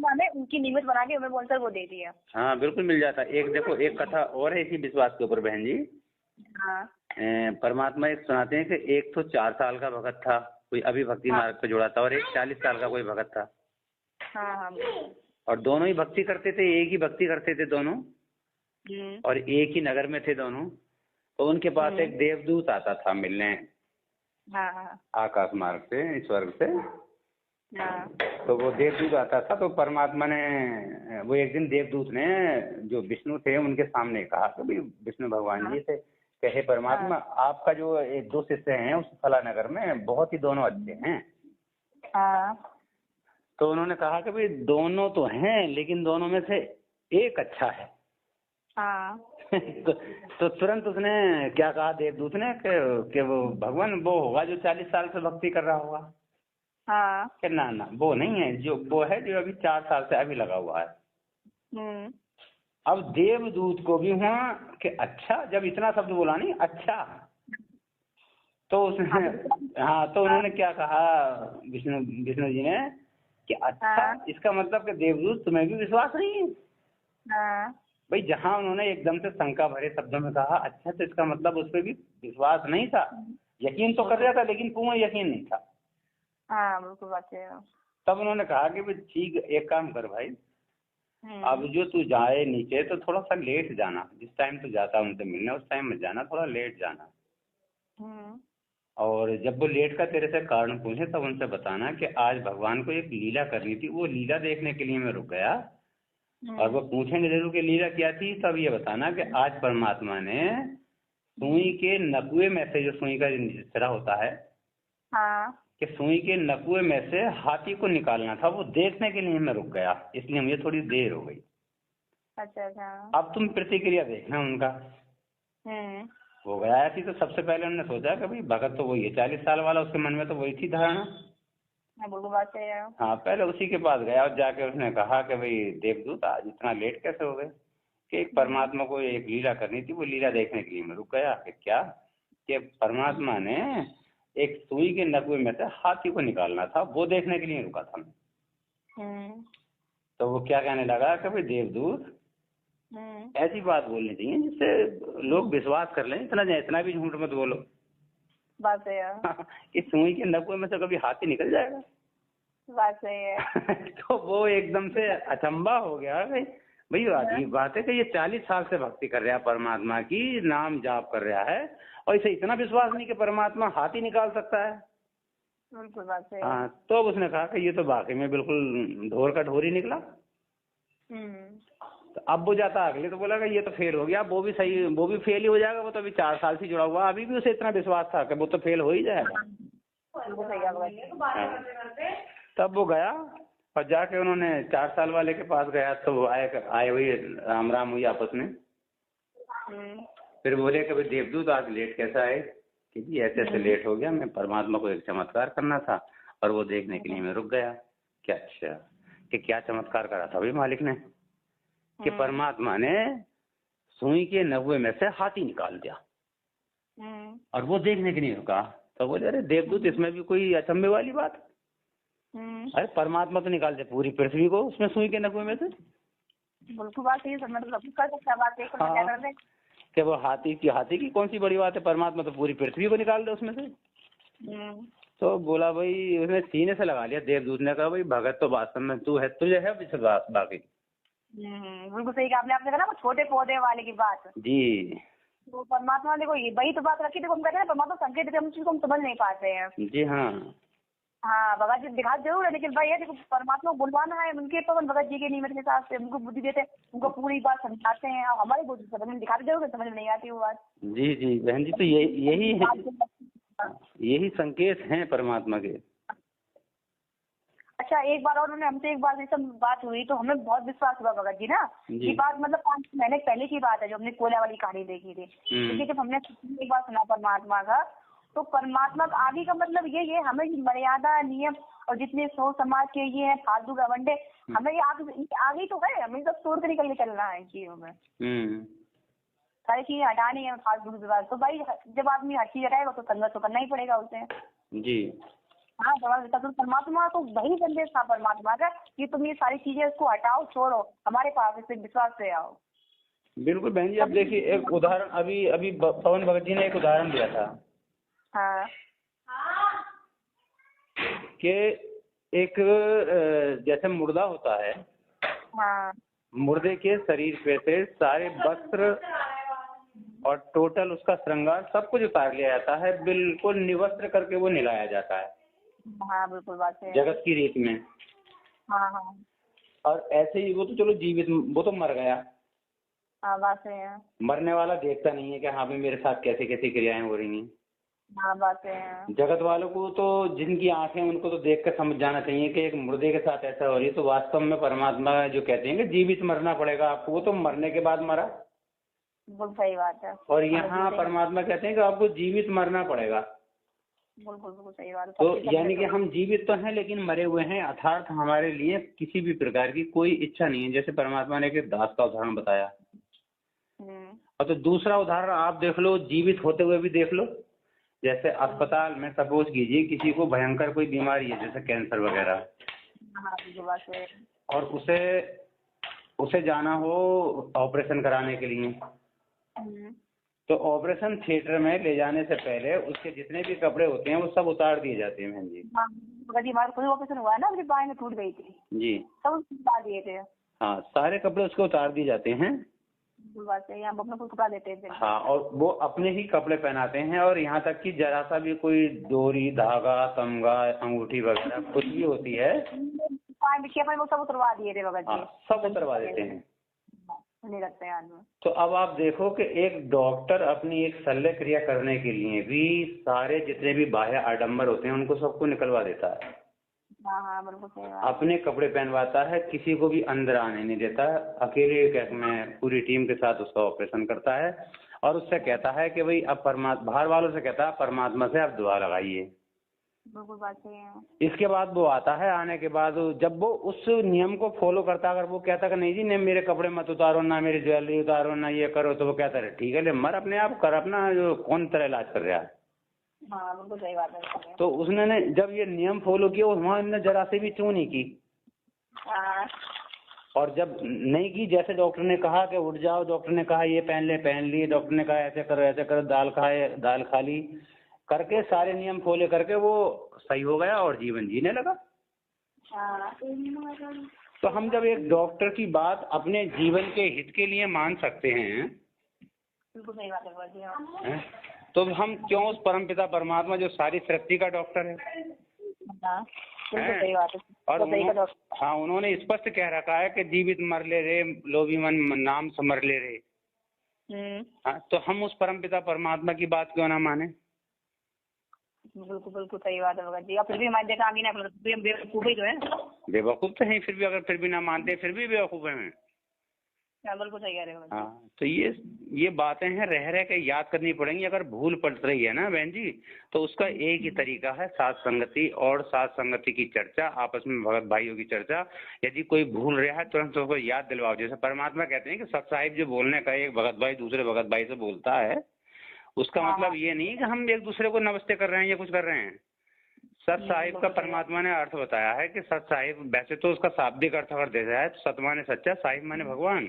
हमें उनकी नियमित बना के हमें आंसर वो दे दिया। हाँ बिल्कुल मिल जाता। एक देखो, एक कथा और है इसी विश्वास के ऊपर बहन जी। परमात्मा एक सुनाते हैं कि एक तो 4 साल का भगत था, कोई अभी भक्ति मार्ग पे जुड़ा था, और एक 40 साल का कोई भगत था। और दोनों ही भक्ति करते थे, एक ही भक्ति करते थे दोनों, और एक ही नगर में थे दोनों। तो उनके पास एक देवदूत आता था मिलने, आकाश मार्ग से, इस स्वर्ग से। तो वो देवदूत आता था, तो परमात्मा ने, वो एक दिन देवदूत ने जो विष्णु थे उनके सामने कहा कि भाई विष्णु भगवान जी से कहे परमात्मा आपका जो 2 शिष्य हैं उस फला नगर में बहुत ही दोनों अच्छे हैं। तो उन्होंने कहा कि भाई दोनों तो हैं लेकिन दोनों में से एक अच्छा है। तो तुरंत उसने क्या कहा देवदूत ने कि वो भगवान वो होगा जो 40 साल से भक्ति कर रहा होगा। कि ना वो नहीं है, जो वो है जो अभी 4 साल से अभी लगा हुआ है। अब देवदूत को भी हुआ कि अच्छा, जब इतना शब्द बोला नहीं अच्छा, तो उसने तो उन्होंने क्या कहा विष्णु जी ने कि अच्छा इसका मतलब कि देवदूत तुम्हें भी विश्वास नहीं है। भाई जहाँ उन्होंने एकदम से शंका भरे शब्दों में कहा अच्छा, तो इसका मतलब उस पर भी विश्वास नहीं था, यकीन तो कर रहा था लेकिन पूर्ण यकीन नहीं था। बिल्कुल बात है। तब उन्होंने कहा कि भाई ठीक, एक काम कर भाई, अब जो तू जाए नीचे तो थोड़ा सा लेट जाना, जिस टाइम तू जाता उनसे मिलने उस टाइम में जाना, थोड़ा लेट जाना। और जब वो लेट का तेरे से कारण पूछे तब उनसे बताना कि आज भगवान को एक लीला करनी थी, वो लीला देखने के लिए मैं रुक गया। और वो पूछेंगे जरूर कि लीला क्या थी, तब ये बताना कि आज परमात्मा ने सुई के नकुए में से, जो सुई का सिरा होता है, कि सुई के नकुए में से हाथी को निकालना था, वो देखने के लिए मैं रुक गया, इसलिए मुझे थोड़ी देर हो गई। अच्छा। अब तुम प्रतिक्रिया देखना उनका। वो गया ऐसी, तो सबसे पहले उन्होंने सोचा कि भाई भगत तो वही है 40 साल वाला, उसके मन में तो वही थी धारणा। पहले उसी के पास गया और जाके उसने कहा कि भाई देवदूत आज इतना लेट कैसे हो गए, कि एक परमात्मा को एक लीला करनी थी, वो लीला देखने के लिए मैं रुक गया। क्या कि परमात्मा ने एक सुई के नकुए में से हाथी को निकालना था, वो देखने के लिए रुका था मैं। तो वो क्या कहने लगा कि भाई देवदूत ऐसी बात बोलनी चाहिए जिससे लोग विश्वास कर लें, इतना भी झूठ मत बोलो। बात है यार। कि सुई के नकुए में से कभी हाथी निकल जाएगा। बात सही है। तो वो एकदम से अचंबा हो गया भाई अजीब बात है कि ये 40 साल से भक्ति कर रहा है परमात्मा की, नाम जाप कर रहा है, और इसे इतना विश्वास नहीं कि परमात्मा हाथी निकाल सकता है। बिल्कुल बात है। तो अब उसने कहा कि ये तो वाकई में बिल्कुल ढोर का ढोर ही निकला। तो अब वो जाता अगले तो बोला कि ये तो फेल हो गया, वो भी फेल ही हो जाएगा, वो तो अभी 4 साल से जुड़ा हुआ, अभी भी उसे इतना विश्वास था कि वो तो फेल हो ही जाएगा। तब वो गया और जाके उन्होंने 4 साल वाले के पास गया, तो वो आए हुई राम राम हुई आपस में। फिर बोले कि भाई देवदूत आज लेट कैसा है, कि जी ऐसे ऐसे लेट हो गया, मैं परमात्मा को एक चमत्कार करना था और वो देखने के लिए मैं रुक गया। क्या अच्छा, कि क्या चमत्कार करा था भाई मालिक ने, कि परमात्मा ने सुई के नकुए में से हाथी निकाल दिया और वो देखने के लिए रुका तो बोले अरे देवदूत इसमें भी कोई अचंभे वाली बात। अरे परमात्मा तो निकाल दे पूरी पृथ्वी को उसमें सुई के नकुए में से। बिल्कुल बात सही है, सब मतलब कर सकता है बात, एक हाँ। क्या कर दे। क्या वो हाथी की कौन सी बड़ी बात है, परमात्मा तो पूरी पृथ्वी को निकाल दे उसमें से। तो बोला भाई, उसने सीने से लगा लिया देवदूत ने, कहा भाई भगत तो वास्तव में तू है, तुझे है विश्वास बाकी। बिल्कुल सही कहा आपने कहा ना वो छोटे पौधे वाले की बात जी। तो परमात्मा ने देखो ये वही तो बात रखी, देखो हम कहते हैं ना परमात्मा संकेत हम चीज को हम समझ नहीं पाते हैं। जी हाँ। हाँ भगत जी दिखा जरूर है, लेकिन भाई ये देखो परमात्मा को बुलवाना है उनके पवन भगत जी के नियमित के हिसाब से उनको बुद्धि देते हैं, उनको पूरी बात समझाते हैं, और हमारी बुद्धि समझ में दिखाते जरूर, समझ में नहीं आती वो बात। जी जी बहन जी, तो यही संकेत हैं परमात्मा के। अच्छा एक बार और उन्होंने हमसे एक बार सब बात हुई तो हमें बहुत विश्वास हुआ भगत जी ना, ये बात मतलब 5 महीने पहले की बात है जो हमने कोयला वाली कहानी देखी थी। क्योंकि जब हमने एक बार सुना परमात्मा का, तो परमात्मा का आगे का मतलब ये हमें मर्यादा नियम और जितने सौ समाज के ये है फालतू गवंडे, हमें ये आगे तो है, हमें सब तोड़ कर निकल के चलना है चीजों में, सारी चीजें हटानी है फालतू की बात। तो भाई जब आदमी हर चीज हटाएगा तो संघर्ष तो करना ही पड़ेगा उसे। जी हाँ तो परमात्मा को वही संदेश था परमात्मा का कि तुम ये सारी चीजें उसको हटाओ, छोड़ो, हमारे पास इस विश्वास से आओ। बिल्कुल बहन जी, अब देखिए एक उदाहरण अभी पवन भगत जी ने एक उदाहरण दिया था। हाँ। कि एक जैसे मुर्दा होता है। हाँ। मुर्दे के शरीर पे से सारे वस्त्र और टोटल उसका श्रृंगार सब कुछ उतार लिया जाता है, बिल्कुल निवस्त्र करके वो निलाया जाता है। हाँ बिल्कुल बात है, जगत की रीत में। हाँ हाँ। और ऐसे ही वो तो चलो जीवित, वो तो मर गया। हाँ बात है। मरने वाला देखता नहीं है कि हाँ भाई मेरे साथ कैसे कैसी क्रियाएं हो रही हैं। हाँ बात है। जगत वालों को तो जिनकी आंखें उनको तो देख कर समझ जाना चाहिए कि एक मुर्दे के साथ ऐसा हो रही है। तो वास्तव में परमात्मा जो कहते हैं कि जीवित मरना पड़ेगा आपको, वो तो मरने के बाद मरा। बिल्कुल सही बात है। और यहाँ परमात्मा कहते हैं कि आपको जीवित मरना पड़ेगा। बिल्कुल सही बात है। तो यानी कि हम जीवित तो हैं लेकिन मरे हुए हैं, अर्थात हमारे लिए किसी भी प्रकार की कोई इच्छा नहीं है। जैसे परमात्मा ने एक दास का उदाहरण बताया। और तो दूसरा उदाहरण आप देख लो, जीवित होते हुए भी देख लो। जैसे अस्पताल में सपोज कीजिए किसी को भयंकर कोई बीमारी है जैसे कैंसर वगैरह, और उसे जाना हो ऑपरेशन कराने के लिए, तो ऑपरेशन थिएटर में ले जाने से पहले उसके जितने भी कपड़े होते हैं वो सब उतार दिए जाते हैं बहन जी। हमारा कोई ऑपरेशन हुआ है ना, मेरी बाएं में टूट गई थी जी, सब उतार दिए थे। हाँ सारे कपड़े उसको उतार दिए जाते हैं। अपना कोई कपड़ा देते हैं। हाँ, और वो अपने ही कपड़े पहनाते हैं, और यहाँ तक कि जरा सा भी कोई डोरी, धागा, तमगा, अंगूठी वगैरह कुछ भी होती है वो सब उतरवा दिए थे भगत जी। सब उतरवा देते हैं, नहीं रखते हैं। तो अब आप देखो कि एक डॉक्टर अपनी एक शल्य क्रिया करने के लिए भी सारे जितने भी बाह्य आडंबर होते हैं उनको सबको निकलवा देता है। हाँ बिल्कुल सही बात। अपने कपड़े पहनवाता है, किसी को भी अंदर आने नहीं देता, अकेले कैसे में पूरी टीम के साथ उसका ऑपरेशन करता है, और उससे कहता है कि भाई अब बाहर वालों से कहता है परमात्मा से आप दुआ लगाइए। बिल्कुल बात सही है। इसके बाद वो आता है, आने के बाद जब वो उस नियम को फॉलो करता, अगर वो कहता कि नहीं जी ने मेरे कपड़े मत उतारो, ना मेरी ज्वेलरी उतारो, ना ये करो, तो वो कहता है ठीक है ले मर अपने आप कर अपना, जो कौन तेरा इलाज कर रहा है। हाँ बिल्कुल सही बात है। तो उसने जब ये नियम फॉलो किया उन्होंने जरा से भी चूं नहीं की। और जब नहीं की, जैसे डॉक्टर ने कहा कि उठ जाओ, डॉक्टर ने कहा ये पहन लिए, डॉक्टर ने कहा ऐसे करो, दाल खा ली करके सारे नियम फॉलो करके वो सही हो गया और जीवन जीने लगा। तो हम जब एक डॉक्टर की बात अपने जीवन के हित के लिए मान सकते हैं, बिल्कुल सही बात है, तो हम क्यों उस परमपिता परमात्मा जो सारी सृष्टि का डॉक्टर है, सही बात है। और हाँ उन्होंने स्पष्ट कह रखा है कि जीवित मर ले रे लोभी मन नाम समर ले रे। हाँ, तो हम उस परमपिता परमात्मा की बात क्यों ना माने। बिल्कुल सही बात है जी। अब फिर भी हमारे देखा ना बेवकूफ ही तो है। बेवकूफ तो है, फिर भी अगर फिर भी ना मानते फिर भी बेवकूफ है। बिल्कुल सही कह रहे हो। हाँ, तो ये बातें हैं रह के याद करनी पड़ेंगी। अगर भूल पड़ रही है ना बहन जी, तो उसका एक ही तरीका है साथ संगति, और साथ संगति की चर्चा, आपस में भगत भाइयों की चर्चा। यदि कोई भूल रहा है तुरंत उसको याद दिलवाओ। जैसे परमात्मा कहते हैं कि सत साहिब जो बोलने का एक भगत भाई दूसरे भगत भाई से बोलता है, उसका मतलब ये नहीं कि हम एक दूसरे को नमस्ते कर रहे हैं या कुछ कर रहे हैं। सत साहिब का परमात्मा ने अर्थ बताया है कि सत साहिब, वैसे तो उसका शाब्दिक अर्थ अगर देखा जाए तो सत माने सच्चा, साहिब माने भगवान,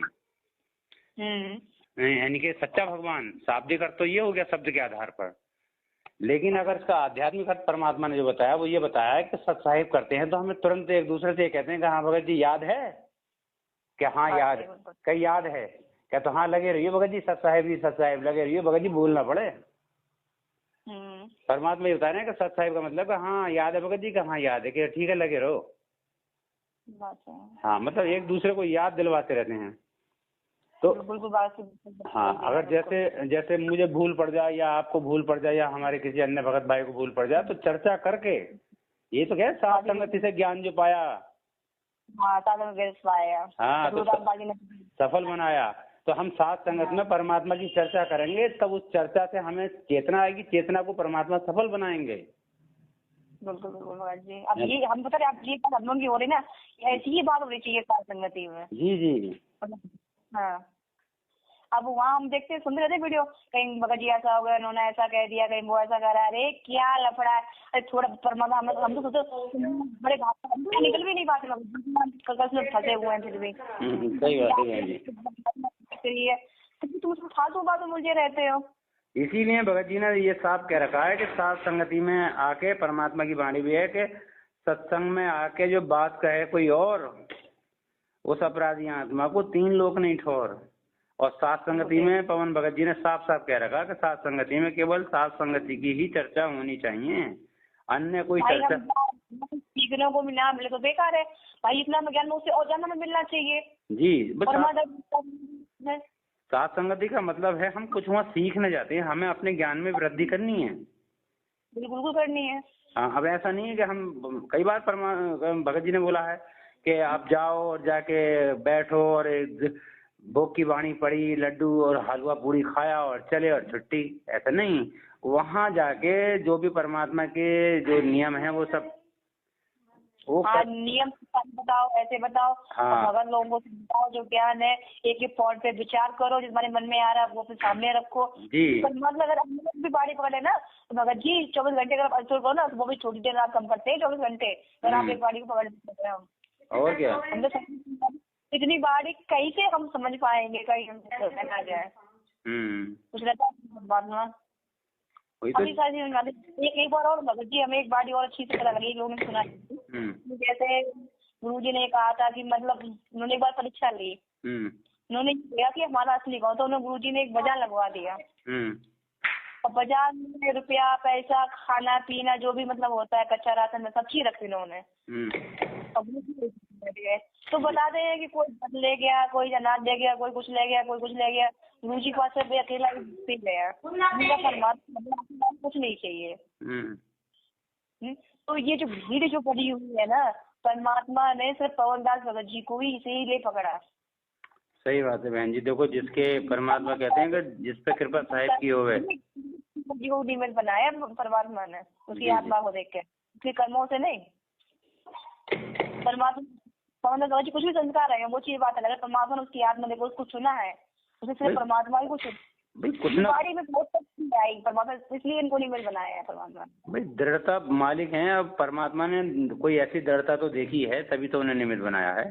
यानी कि सच्चा भगवान। शाब्दिक अर्थ तो ये हो गया शब्द के आधार पर, लेकिन अगर इसका आध्यात्मिक अर्थ परमात्मा ने जो बताया वो ये बताया है कि सत साहिब करते हैं तो हमें तुरंत एक दूसरे से कहते हैं कि हाँ भगत जी याद है क्या? हाँ याद, कहीं याद है क्या? तो हाँ लगे रहिए भगत जी, सत साहिब लगे रहिए भगत जी, भूल ना पड़े। परमात्मा ये बता रहे हैं कि सत साहिब का मतलब हाँ याद है भगत जी का, हाँ याद है कि ठीक है लगे रहो। हाँ मतलब एक दूसरे को याद दिलवाते रहते हैं। तो हाँ, अगर जैसे मुझे भूल पड़ जाए या आपको भूल पड़ जाए या हमारे किसी अन्य भगत भाई को भूल पड़ जाए तो चर्चा करके, ये तो क्या साथ संगति से ज्ञान जो पाया, हाँ तो सफल बनाया। तो हम साथ संगत में परमात्मा की चर्चा करेंगे, तब उस चर्चा से हमें चेतना आएगी, चेतना को परमात्मा सफल बनाएंगे। बिल्कुल जी। अब ये हम बता रहे, आप ये बात हम लोग की हो रही ना, ऐसी ही बात होनी चाहिए साथ संगति में। जी। हाँ, अब वहाँ हम देखते हैं, सुनते रहते वीडियो, कहीं भगत जी ऐसा हो गया, उन्होंने ऐसा कह दिया, कहीं वो ऐसा कह रहा है, अरे क्या लफड़ा है। अरे थोड़ा परमात्मा, हम तो सोचते बड़े घाट निकल भी नहीं पाते, फंसे हुए हैं फिर भी। सही बात है, तुम उसको फालतू बातों मुझे रहते हो। इसीलिए भगत जी ने ये साफ कह रखा है कि साथ संगति में आके, परमात्मा की वाणी भी है कि सत्संग में आके जो बात कहे कोई और, उस अपराधी आत्मा को 3 लोक नहीं ठोर। और साथ संगति में पवन भगत जी ने साफ साफ कह रखा कि साथ संगति में केवल साथ संगति की ही चर्चा होनी चाहिए, अन्य कोई चर्चा सीखने को मिलना मिले तो बेकार है भाई। इतना ज्ञान उससे और ज्यादा में मिलना चाहिए जी। साथ संगति का मतलब है हम कुछ वहाँ सीखने जाते हैं, हमें अपने ज्ञान में वृद्धि करनी है। बिल्कुल करनी है। हाँ, अब ऐसा नहीं है कि हम, कई बार भगत जी ने बोला है कि आप जाओ और जाके बैठो और भोग की वाणी पड़ी, लड्डू और हलवा पूरी खाया और चले और छुट्टी, ऐसा नहीं। वहाँ जाके जो भी परमात्मा के जो नियम है वो सब वो नियम बताओ, ऐसे बताओ। भगत लोगों को बताओ जो ज्ञान है, एक एक पॉइंट पे विचार करो, जिस हमारे मन में आ रहा है वो फिर सामने रखो जी। मतलब अगर हम लोग भी बाड़ी पकड़े ना तो भगत जी 24 घंटे अगर अल्टोर करो ना तो वो भी छोटी देर रात कम करते हैं 24 घंटे, अगर आप एक बाड़ी को पकड़ सकते हैं। हम और क्या, इतनी बाड़ी कहीं से हम समझ पाएंगे, कहीं हम आ जाए कुछ रहता है। एक बार और भगत जी हमें एक बाड़ी और अच्छी से पता लगी, लोगों ने सुना। जैसे गुरु जी ने कहा था कि मतलब उन्होंने एक बार परीक्षा ली, उन्होंने किया कि हमारा असली गाँव, तो उन्होंने गुरु जी ने एक बाजार लगवा दिया। और बाजार में रुपया पैसा खाना पीना जो भी मतलब होता है, कच्चा राशन में सब चीज रखी उन्होंने। तो बता दे कि कोई ले गया, कोई अनाज ले गया, कोई कुछ ले गया, कोई कुछ ले गया। गुरु जी के पास से अकेला पी गया, कुछ नहीं चाहिए। तो ये जो भीड़ जो पड़ी हुई है ना, परमात्मा ने सिर्फ पवनदास भगत जी को ही इसीलिए पकड़ा। सही बात है बहन जी। देखो जिसके परमात्मा कहते हैं कि जिस पे कृपा साहिब की होवे, जी को निमित्त बनाया परमात्मा ने, उसकी आत्मा को देख के, उसके कर्मों से नहीं। परमात्मा पवनदास भगत जी कुछ भी संस्कार है वो चीज बात अलग है, परमात्मा ने उसकी आत्मा देखो उसको चुना है, उसे सिर्फ परमात्मा ही कुछ बाड़ी में बहुत आई परमात्मा, इसलिए इनको निमित्त बनाया है परमात्मा। भाई दृढ़ता मालिक हैं, अब परमात्मा ने कोई ऐसी दृढ़ता तो देखी है तभी तो उन्हें निमित्त बनाया है।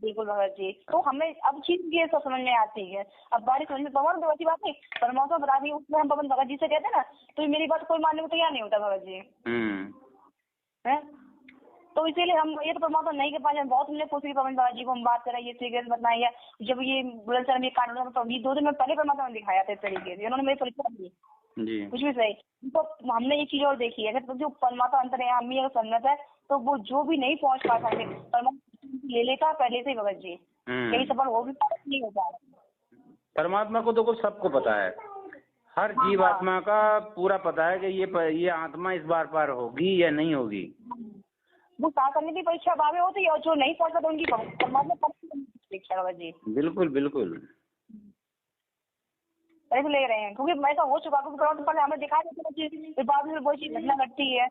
बिल्कुल भगत जी। तो हमें अब चीज ये सब समझ में आती है, अब बारी समझ में पवन तो अच्छी बात नहीं, परमात्मा बता दी उसमें हम पवन भगत जी से कहते हैं ना, तो मेरी बात कोई मानने को तैयार नहीं होता भगत जी है। तो इसीलिए हम ये तो परमात्मा नहीं के पास बहुत हमने कोशिश की पवन भगत जी को हम बात करें, ये सीरियस बताई है। जब ये बुलंदशहर में कांड हुआ तो 2 दिन में पहले परमात्मा ने दिखाया था इस तरीके से, उन्होंने मेरी परीक्षा दी कुछ भी सही। तो हमने एक चीज और देखी है, तो जो परमात्मा अंतर्यामी अगर सन्नत है तो वो जो भी नहीं पहुंच पा सकते परमात्मा ले लेता पहले से भगत जी, कहीं सफल हो भी नहीं हो पा रहा। परमात्मा को तो सबको पता है, हर जीवात्मा का पूरा पता है कि ये आत्मा इस बार पार होगी या नहीं होगी। वो पास करने की परीक्षा भावे होती है और जो नहीं पहुंचता तो उनकी परमात्मा परीक्षा भगत जी। बिल्कुल बिल्कुल ऐसे ले रहे हैं, क्योंकि ऐसा हो चुका, क्योंकि पहले हमें दिखाई देती है, बाद में वही चीज घटना घटती है।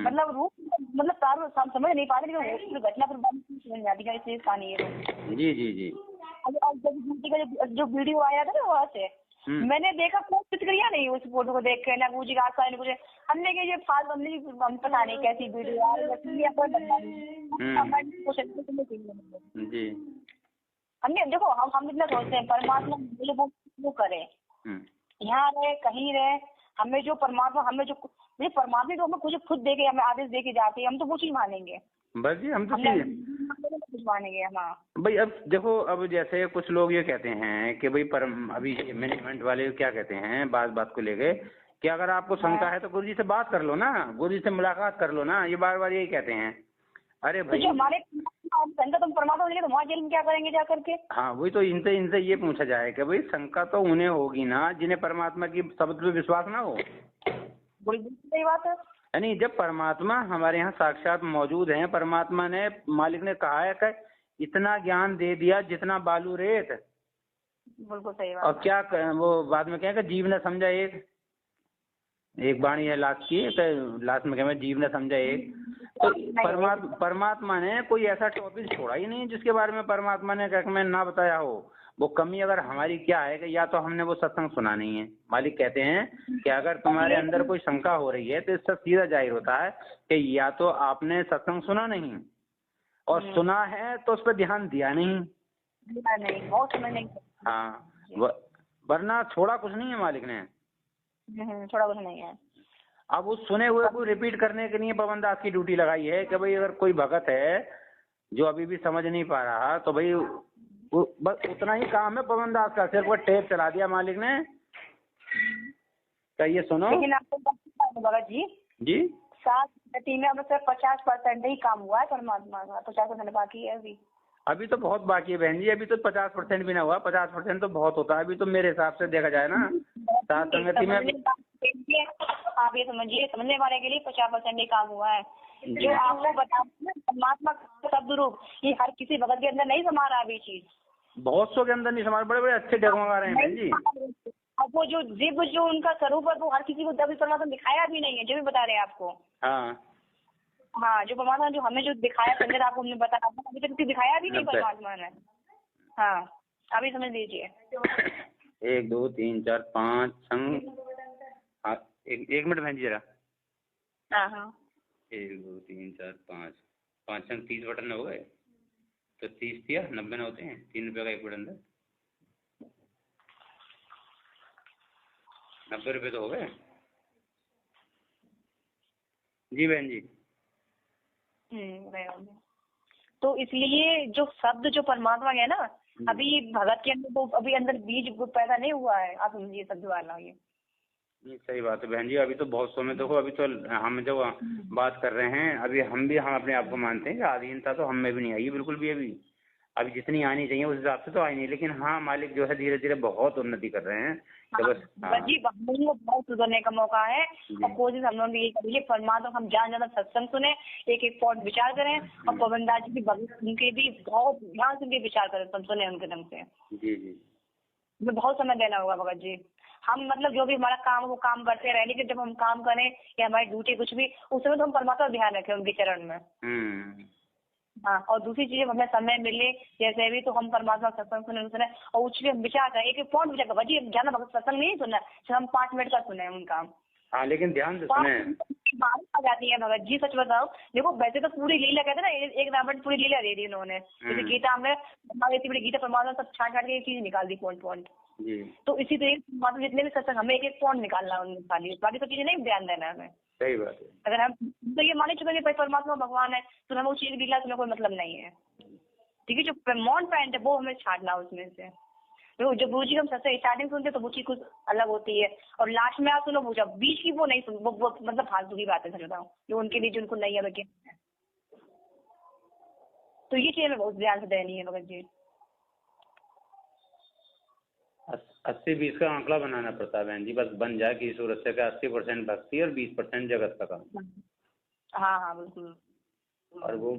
मतलब रूप मतलब तार समझ नहीं पाते, लेकिन घटना फिर बाद में समझ में आती है, इसलिए कहानी है। जी। जो वीडियो आया था ना वहाँ से, मैंने देखा कोई प्रतिक्रिया नहीं फोटो को देख के ना गुरु जी का आस्था नहीं कुछ हमने के ये फाल हम पता नहीं कैसी वीडियो यार कोई बता नहीं जी हमने देखो हम इतना सोचते हैं परमात्मा वो करे यहाँ रहे कहीं रहे हमें जो परमात्मा हमें जो परमात्मा तो हमें कुछ खुद दे के हमें आदेश दे के जाते हैं हम तो वो चीज मानेंगे बस जी हम तो कुछ मानेंगे हम। भाई अब देखो अब जैसे कुछ लोग ये कहते हैं कि भाई अभी मैनेजमेंट वाले क्या कहते हैं बात को लेके कि अगर आपको शंका है तो गुरु जी से बात कर लो ना, गुरु जी से मुलाकात कर लो ना, ये बार यही कहते हैं। अरे भाई हमारे तुम परमात्मा तो वहाँ जेल में क्या करेंगे जा करके। हाँ वही तो इनसे ये पूछा जाए कि भाई शंका तो उन्हें होगी ना जिन्हें परमात्मा की शब्द पे विश्वास ना हो। सही बात है। यानी जब परमात्मा हमारे यहाँ साक्षात मौजूद हैं, परमात्मा ने मालिक ने कहा है कि इतना ज्ञान दे दिया जितना बालू रेत। बिल्कुल सही बात। और क्या वो बाद में कहें कि जीव ने समझा एक वाणी है लास्ट की, लास्ट में कहें जीव ने समझा एक। तो परमात्मा ने कोई ऐसा टॉपिक छोड़ा ही नहीं जिसके बारे में परमात्मा ने कहा मैं ना बताया हो। वो कमी अगर हमारी क्या है कि या तो हमने वो सत्संग सुना नहीं है। मालिक कहते हैं कि अगर तुम्हारे अंदर कोई शंका हो रही है तो इससे सीधा जाहिर होता है कि या तो आपने सत्संग सुना नहीं और सुना है तो उस पर ध्यान दिया नहीं। बहुत समय नहीं। हाँ वरना छोड़ा कुछ नहीं है मालिक ने, छोड़ा कुछ नहीं है। अब उस सुने हुए को रिपीट करने के लिए पवन दास की ड्यूटी लगाई है कि भाई अगर कोई भगत है जो अभी भी समझ नहीं पा रहा तो भाई बस उतना ही काम है पवन दास का, सिर्फ वो टेप चला दिया मालिक ने। क्या ये सुनो लेकिन आपको भगत जी 7 में अब सिर्फ 50% ही काम हुआ है परमात्मा का, 50% बाकी है अभी तो बहुत बाकी है बहन जी। अभी तो 50% भी ना हुआ, 50% तो बहुत होता है अभी तो मेरे हिसाब से देखा जाए ना। सात संगति में आप ये समझिए समझने वाले के लिए 50% ही काम हुआ है। जो आपको बता परमात्मा का शब्द रूप ये हर किसी भगत के अंदर नहीं समा रहा अभी चीज, बहुत सौ के अंदर नहीं समा, बड़े अच्छे डगमगा रहे हैं बहन जी। अब वो जो दिव्य जो उनका स्वरूप है वो हर किसी को दबी परमात्मा दिखाया भी नहीं है, जो भी बता रहे हैं आपको। हाँ जो परमात्मा जो हमें जो दिखाया संजय आपको हमने बताया अभी तक किसी दिखाया भी नहीं परमात्मा ने। हाँ अभी समझ लीजिए 1 2 3 4 5 संग। एक मिनट बहन जी जरा। हाँ 1 2 3 4 5 संग 30 बटन हो गए तो 30 दिया 90 ना होते हैं, 3 रुपये का एक बटन था, 90 रुपये तो हो गए जी बहन जी। तो इसलिए जो शब्द जो परमात्मा है ना अभी भगत के अंदर वो अभी अंदर बीज पैदा नहीं हुआ है, आप समझिए शब्द वाला ये। सही बात है बहन जी। अभी तो बहुत समय देखो अभी तो हम जो बात कर रहे हैं अभी हम अपने आप को मानते हैं कि आधीनता तो हम में भी नहीं आई बिल्कुल भी। अभी जितनी आनी चाहिए उस हिसाब से तो आई नहीं, लेकिन हाँ मालिक जो है धीरे धीरे बहुत उन्नति कर रहे हैं। तो बस जी बहुत सुधरने का मौका है और कोशिश हम लोग भी यही करेंगे परमात्मा हम ज्यादा सत्संग सुने, एक पॉइंट विचार करें और पवन दास जी भी उनके भी बहुत ध्यान से विचार करें, सब सुने उनके दम से। जी हमें बहुत समय देना होगा भगत जी। हम मतलब जो भी हमारा काम वो काम करते रहे, लेकिन जब हम काम करें या हमारी ड्यूटी कुछ भी उस समय तो हम परमात्मा ध्यान रखें उनके चरण में। हाँ और दूसरी चीज हमें समय मिले जैसे भी तो हम परमात्मा सत्संग सुने और उस पर विचार करें, एक पॉइंट विचार कर जी ज्यादा भगत सत्संग नहीं सुना सिर्फ हम 5 मिनट का सुने उनका। हाँ लेकिन ध्यान से सुने। आ जाती है भगत जी सच बताओ देखो वैसे तो पूरी लीला कहते हैं ना एक रावण पूरी लीला दे दी उन्होंने, जैसे गीता में इतनी बड़ी गीता परमात्मा सब छाट के एक चीज निकाल दी पॉइंट। तो इसी तरीके परमात्मा जितने भी सत्संग हमें एक पॉइंट निकालना है, बाकी सब चीजें नहीं ध्यान देना है हमें। सही बात है। अगर हम तो ये माने चुके भाई परमात्मा भगवान है तो हमें उस चीज लीला से कोई मतलब नहीं है, ठीक है। जो मॉन पॉइंट है वो हमें छाटना उसमें से। तो जो गुरु जी हम सबसे स्टार्टिंग सुनते तो वो चीज कुछ अलग होती है और लास्ट में आप सुनो वो जब बीच की वो नहीं सुन वो मतलब फालतू की बात है सच बताऊं जो उनके लिए जिनको नहीं है बल्कि। तो ये चीज हमें बहुत ध्यान से देनी है भगत जी। 80-20 का आंकड़ा बनाना पड़ता है बहन जी, बस बन जाए कि सूरत से का 80% भक्ति और 20% जगत का काम। हाँ बिल्कुल। और वो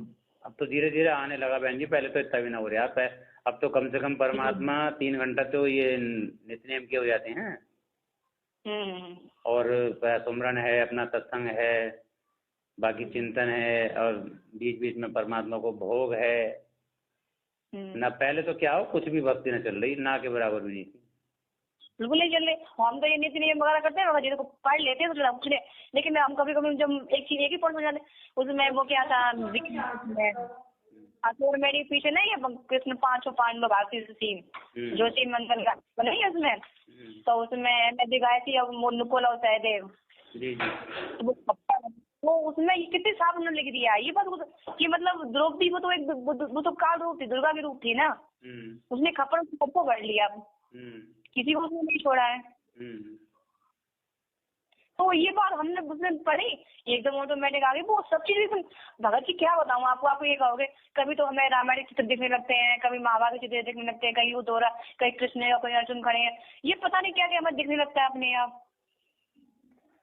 अब तो धीरे धीरे आने लगा बहन जी, पहले तो इतना भी ना हो रहा है। अब तो कम से कम परमात्मा 3 घंटा तो ये नित्यनेम के हो जाते हैं और सुमरन है, अपना सत्संग है, बाकी चिंतन है और बीच बीच में परमात्मा को भोग है ना। पहले तो क्या हो कुछ भी भक्ति न चल रही, ना के बराबर भी नहीं थी। बिल्कुल नहीं चल रहे। हम तो ये नीति नियम वगैरह करते हैं, जिसको पढ़ लेते हैं तो कुछ नहीं, लेकिन हम कभी कभी जब एक ही पॉइंट हो जाते, उसमें वो क्या था, और मेरी पीछे नहीं है कृष्ण 5 पांडव भारती सीन, जो सीन मंथन का नहीं है उसमें, तो उसमें मैं दिखाई थी अब नुकुल और सहदेव, वो उसमें कितने साफ उन्होंने लिख दिया ये बात कि मतलब द्रौपदी वो तो काल रूप थी, दुर्गा की रूप थी ना, उसने खप्पर सबको कर लिया, किसी को उसने नहीं छोड़ा है। तो ये बात हमने उसमें पढ़ी, एकदम ऑटोमेटिक आ गई वो सब चीजें। भगत जी क्या बताऊं आपको, आपको ये कहोगे कभी तो हमें रामायण के चित्र दिखने लगते हैं, कभी महाभारत के चित्र दिखने लगते हैं, कहीं युद्ध हो रहा, कहीं कृष्ण और कहीं अर्जुन खड़े हैं, ये पता नहीं क्या क्या हमें दिखने लगता है अपने आप।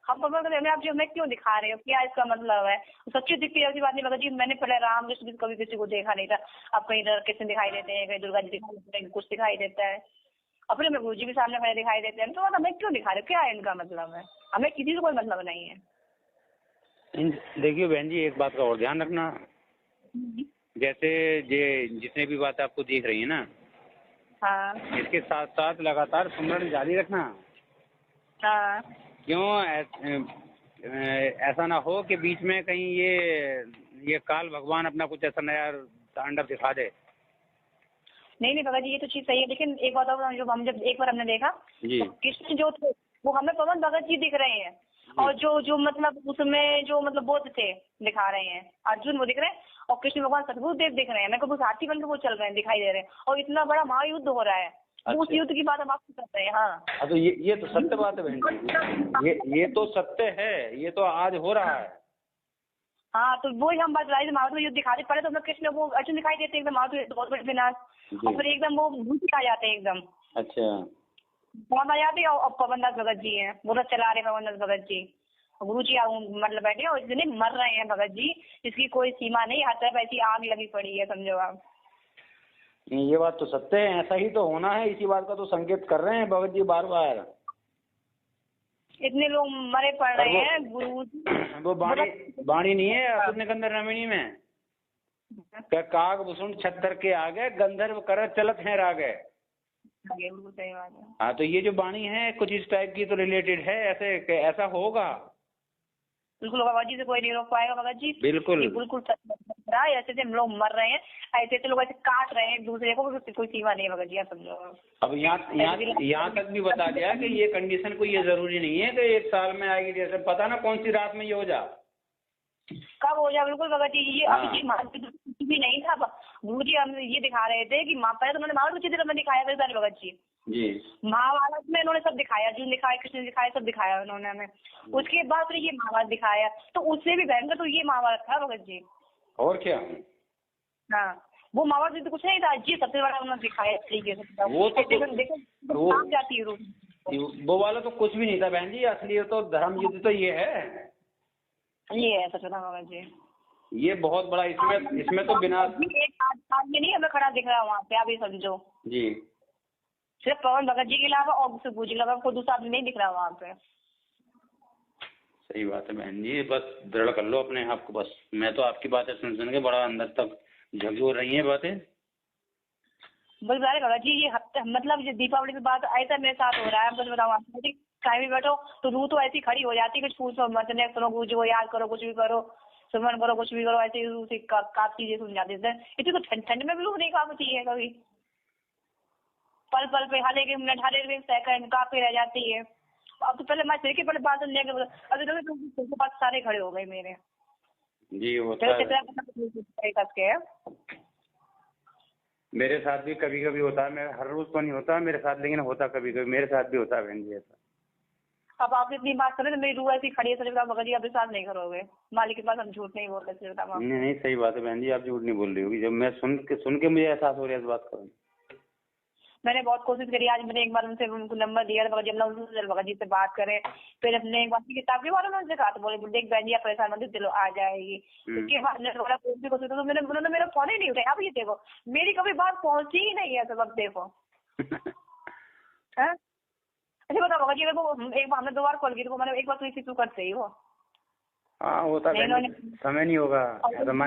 हम आप जो हमें क्यों दिखा रहे हो, क्या इसका मतलब है? सच्ची दिखती है ऐसी बात नहीं। भगत जी मैंने पहले राम कृष्ण कभी किसी को देखा नहीं था, अब कहीं कृष्ण दिखाई देते हैं, कहीं दुर्गा जी दिखाई देते हैं, कुछ दिखाई देता है, अपने में गुरु जी के सामने खड़े दिखाई देते हैं, तो हमें क्यों दिखा रहे हो, क्या है इनका मतलब है? हमें किसी से कोई मतलब नहीं है। देखिए बहन जी एक बात का और ध्यान रखना, जैसे ये जितने भी बात आपको दिख रही है ना, हाँ इसके साथ साथ लगातार सुमरन जारी रखना। हाँ क्यों ऐसा ना हो कि बीच में कहीं ये काल भगवान अपना कुछ ऐसा नया तांडव दिखा दे। नहीं भगत जी ये तो चीज सही है, लेकिन एक बात और, जो हम जब एक बार हमने देखा तो कृष्ण जो थे वो हमें पवन भगत जी दिख रहे हैं, और जो मतलब उसमें जो मतलब बोध थे दिखा रहे हैं, अर्जुन वो दिख रहे हैं, और कृष्ण भगवान सतगुरुदेव दिख रहे हैं, मेरे को वो हाथी बन के वो चल रहे हैं, दिखाई दे रहे हैं, और इतना बड़ा महायुद्ध हो रहा है। अच्छा। उस युद्ध की बात हम आपसे कर रहे हैं। हाँ तो ये तो सत्य बात है बहन जी, ये तो सत्य है, ये तो आज हो रहा है। हाँ तो वो ही हम बात महाभारत में युद्ध दिखाते, पहले तो हमें कृष्ण वो अर्जुन दिखाई देते हैं एकदम महाभारत बहुत बड़े विनाश, और फिर एकदम वो भूत आ जाते हैं एकदम। अच्छा कौन आ जाते हैं? और पवन दास भगत जी हैं, वो चला रहे पवन दास भगत जी, गुरु जी मतलब बैठे और इतने मर रहे हैं भगत जी, इसकी कोई सीमा नहीं, हर तरफ ऐसी आग लगी पड़ी है, समझो आप। ये बात तो सत्य है, ऐसा ही तो होना है, इसी बात का तो संकेत कर रहे हैं भगत जी बार बार। इतने लोग मरे पड़ रहे हैं गुरु। वो बाणी नहीं है अपने गंधर्व रामिणी में, क्या काग भूषण छत्तर के आगे गंधर्व कर चलत है रागे। बिल्कुल सही बात है। हाँ तो ये जो बाणी है कुछ इस टाइप की तो रिलेटेड है, ऐसा होगा। बिल्कुल भगत जी से कोई नहीं रोक पाएगा भगत जी, बिल्कुल बिल्कुल ऐसे हम लोग मर रहे हैं, ऐसे लोग ऐसे काट रहे हैं एक दूसरे को, कोई सीमा नहीं है भगत जी, आप समझो। अब यहाँ तक भी बता दिया कि ये कंडीशन कोई ये जरूरी नहीं है कि 1 साल में आएगी, जैसे पता ना कौन सी रात में ये हो जा, कब हो जाए। बिल्कुल भगत जी ये अभी भी नहीं था, गुरु जी हम ये दिखा रहे थे कि पहले तो उन्होंने महाभारत के चित्र में दिखाया था भगत जी, महाभारत में उन्होंने सब दिखाया, अर्जुन दिखाया, कृष्ण दिखाया, सब दिखाया उन्होंने हमें। उसके बाद फिर ये महाभारत दिखाया, तो उससे भी भयंकर तो ये महाभारत था भगत जी। और क्या? हाँ वो महाभारत तो कुछ नहीं था जी, सबसे बड़ा उन्होंने दिखाया तरीके से। वो तो जाती है वो वाला तो कुछ भी नहीं था बहन जी, असली तो धर्म युद्ध तो ये है सच बता भगत जी, ये बहुत बड़ा, इसमें तो बिना एक आदमी नहीं हमें खड़ा दिख रहा वहाँ पे, आप ये समझो जी, सिर्फ पवन भगत जी के अलावा और दूसरे गुरु जी के अलावा कोई दूसरा आदमी नहीं दिख रहा वहाँ पे। सही बात है बहन जी, बस दृढ़ कर लो अपने आप को, बस मैं तो आपकी बातें सुन के बड़ा अंदर तक झकझोर रही हैं बातें। बस भगत जी ये हफ्ते मतलब दीपावली के बाद ऐसा मेरे साथ हो रहा है, बस बताऊँ आपको, कहीं भी बैठो तो रूह तो ऐसी खड़ी हो जाती है, कुछ पूछो मत, सुनो गुरु जी को याद करो, कुछ भी करो, सुमन करो, कुछ भी करो, ऐसे रूह से काफी चीजें सुन जाती है। इतनी तो ठंड में भी रूह नहीं कांपती है कभी, पल पल पे हर एक मिनट हर एक सेकंड काफी रह जाती है। अब तो पहले मैं सिर के पहले बात सुनने के अभी तो पास सारे खड़े हो गए मेरे जी, होता है मेरे साथ भी कभी कभी होता है, मेरा हर रोज तो नहीं होता मेरे साथ, लेकिन होता कभी कभी मेरे साथ भी होता है बहन जी ऐसा। अब आप इतनी बात करें तो मेरी रूह ऐसी खड़ी है, भगत जी आप विश्वास नहीं करोगे, मालिक के पास हम झूठ नहीं बोल रहे। नहीं सही बात है बहन जी, आप झूठ नहीं बोल रही होगी, जब मैं सुन के मुझे एहसास हो रहा है इस बात का। मैंने बहुत कोशिश करी, आज मैंने एक बार उनको नंबर दिया था भगत जी से बात करें, फिर अपने एक बार किताब के बारे में उनसे कहा तो बोले देख बहन जी आप परेशान मत, चलो आ जाएगी। उसके बाद उन्होंने मेरा फोन ही नहीं उठाया। अब ये देखो मेरी कभी बात पहुंची ही नहीं है, सब अब देखो। अच्छा बताओ भगत जी, एक बार हमने 2 बार कॉल की तो मैंने एक बार तो इसी तू करते ही वो। हाँ होता समय नहीं होगा,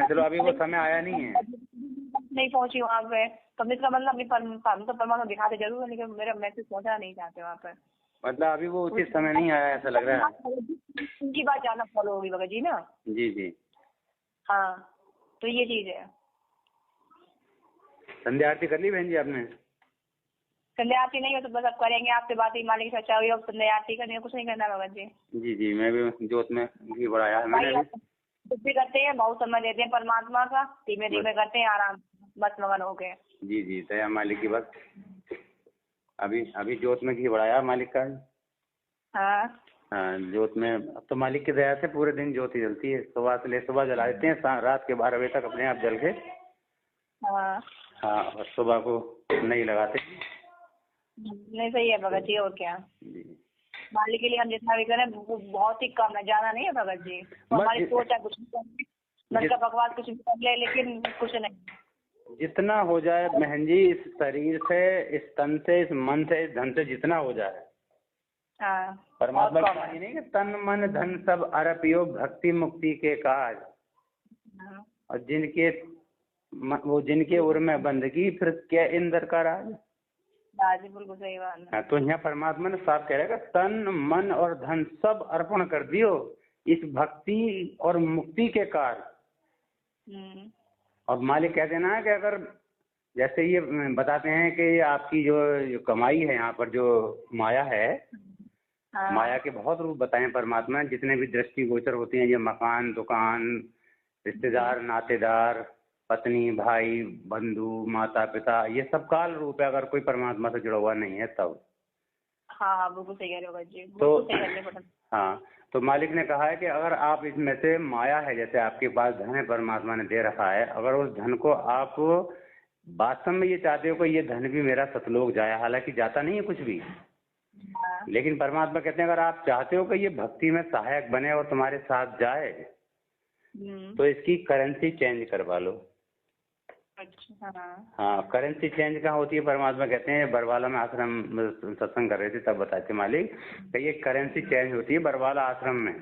चलो अभी वो समय आया नहीं है, नहीं पहुंची वहाँ पे। तो इसका मतलब अपनी तो परमात्मा दिखाते जरूर है, लेकिन मेरा मैसेज पहुंचना नहीं चाहते वहाँ पर। मतलब अभी वो उचित समय नहीं आया ऐसा लग रहा है। उनकी बात ज्यादा फॉलो होगी भगत जी ना। जी जी। हाँ, तो ये चीज है। संध्या आरती कर ली बहन जी आपने? संध्या आरती नहीं हो तो बस अब करेंगे, आपसे बात ही मालिक से अच्छा हुई, अब संध्या आरती करनी है, कुछ नहीं करना भगत जी। जी जी, मैं भी ज्योत में घी बढ़ाया है मैंने भी। कुछ भी करते हैं, बहुत समय देते हैं परमात्मा का, धीमे धीमे करते हैं, आराम बस मगन हो गए। जी जी, दया मालिक की बस। अभी ज्योत में घी बढ़ाया मालिक का। हाँ हाँ, ज्योत में अब तो मालिक की दया से पूरे दिन ज्योत ही जलती है। सुबह जला देते हैं, रात के 12 बजे तक अपने आप जल के। हाँ हाँ, और सुबह को नहीं लगाते। नहीं, सही है भगत जी, और क्या। जी, मालिक के लिए हम जितना भी करें वो बहुत ही कम है, ज्यादा नहीं है भगत जी। हमारी सोच है कुछ भी कर, मन का बकवास कुछ भी कर ले, लेकिन कुछ नहीं। जितना हो जाए बहन जी, इस शरीर से, इस तन से, इस मन से, इस धन से जितना हो जाए। हाँ, परमात्मा की वाणी नहीं कि तन मन धन सब अर्प योग भक्ति मुक्ति के काज। हाँ, और जिनके उर में बंदगी, फिर क्या इंद्र का राज। बिल्कुल सही बात है। तो यहाँ परमात्मा ने साफ कह रहा है तन मन और धन सब अर्पण कर दियो इस भक्ति और मुक्ति के कार्य। और मालिक कहते ना कि अगर जैसे ये बताते हैं कि आपकी जो कमाई है यहाँ पर, जो माया है, हाँ, माया के बहुत रूप बताए परमात्मा ने, जितने भी दृष्टि गोचर होती हैं, ये मकान, दुकान, रिश्तेदार, नातेदार, पत्नी, भाई, बंधु, माता पिता, ये सब काल रूप है अगर कोई परमात्मा से जुड़ा हुआ नहीं है तब। हाँ, बिल्कुल सही कह रहे हो जी, तो सही कह हाँ, तो मालिक ने कहा है कि अगर आप इसमें से माया है, जैसे आपके पास धन है, परमात्मा ने दे रखा है, अगर उस धन को आप वास्तव में ये चाहते हो कि ये धन भी मेरा सतलोक जाए, हालांकि जाता नहीं है कुछ भी, लेकिन परमात्मा कहते हैं अगर आप चाहते हो कि ये भक्ति में सहायक बने और तुम्हारे साथ जाए, तो इसकी करेंसी चेंज करवा लो। अच्छा, हाँ, करेंसी चेंज कहाँ होती है? परमात्मा कहते हैं, बरवाला में आश्रम सत्संग कर रहे थे तब बताते मालिक कि ये करेंसी चेंज होती है बरवाला आश्रम में।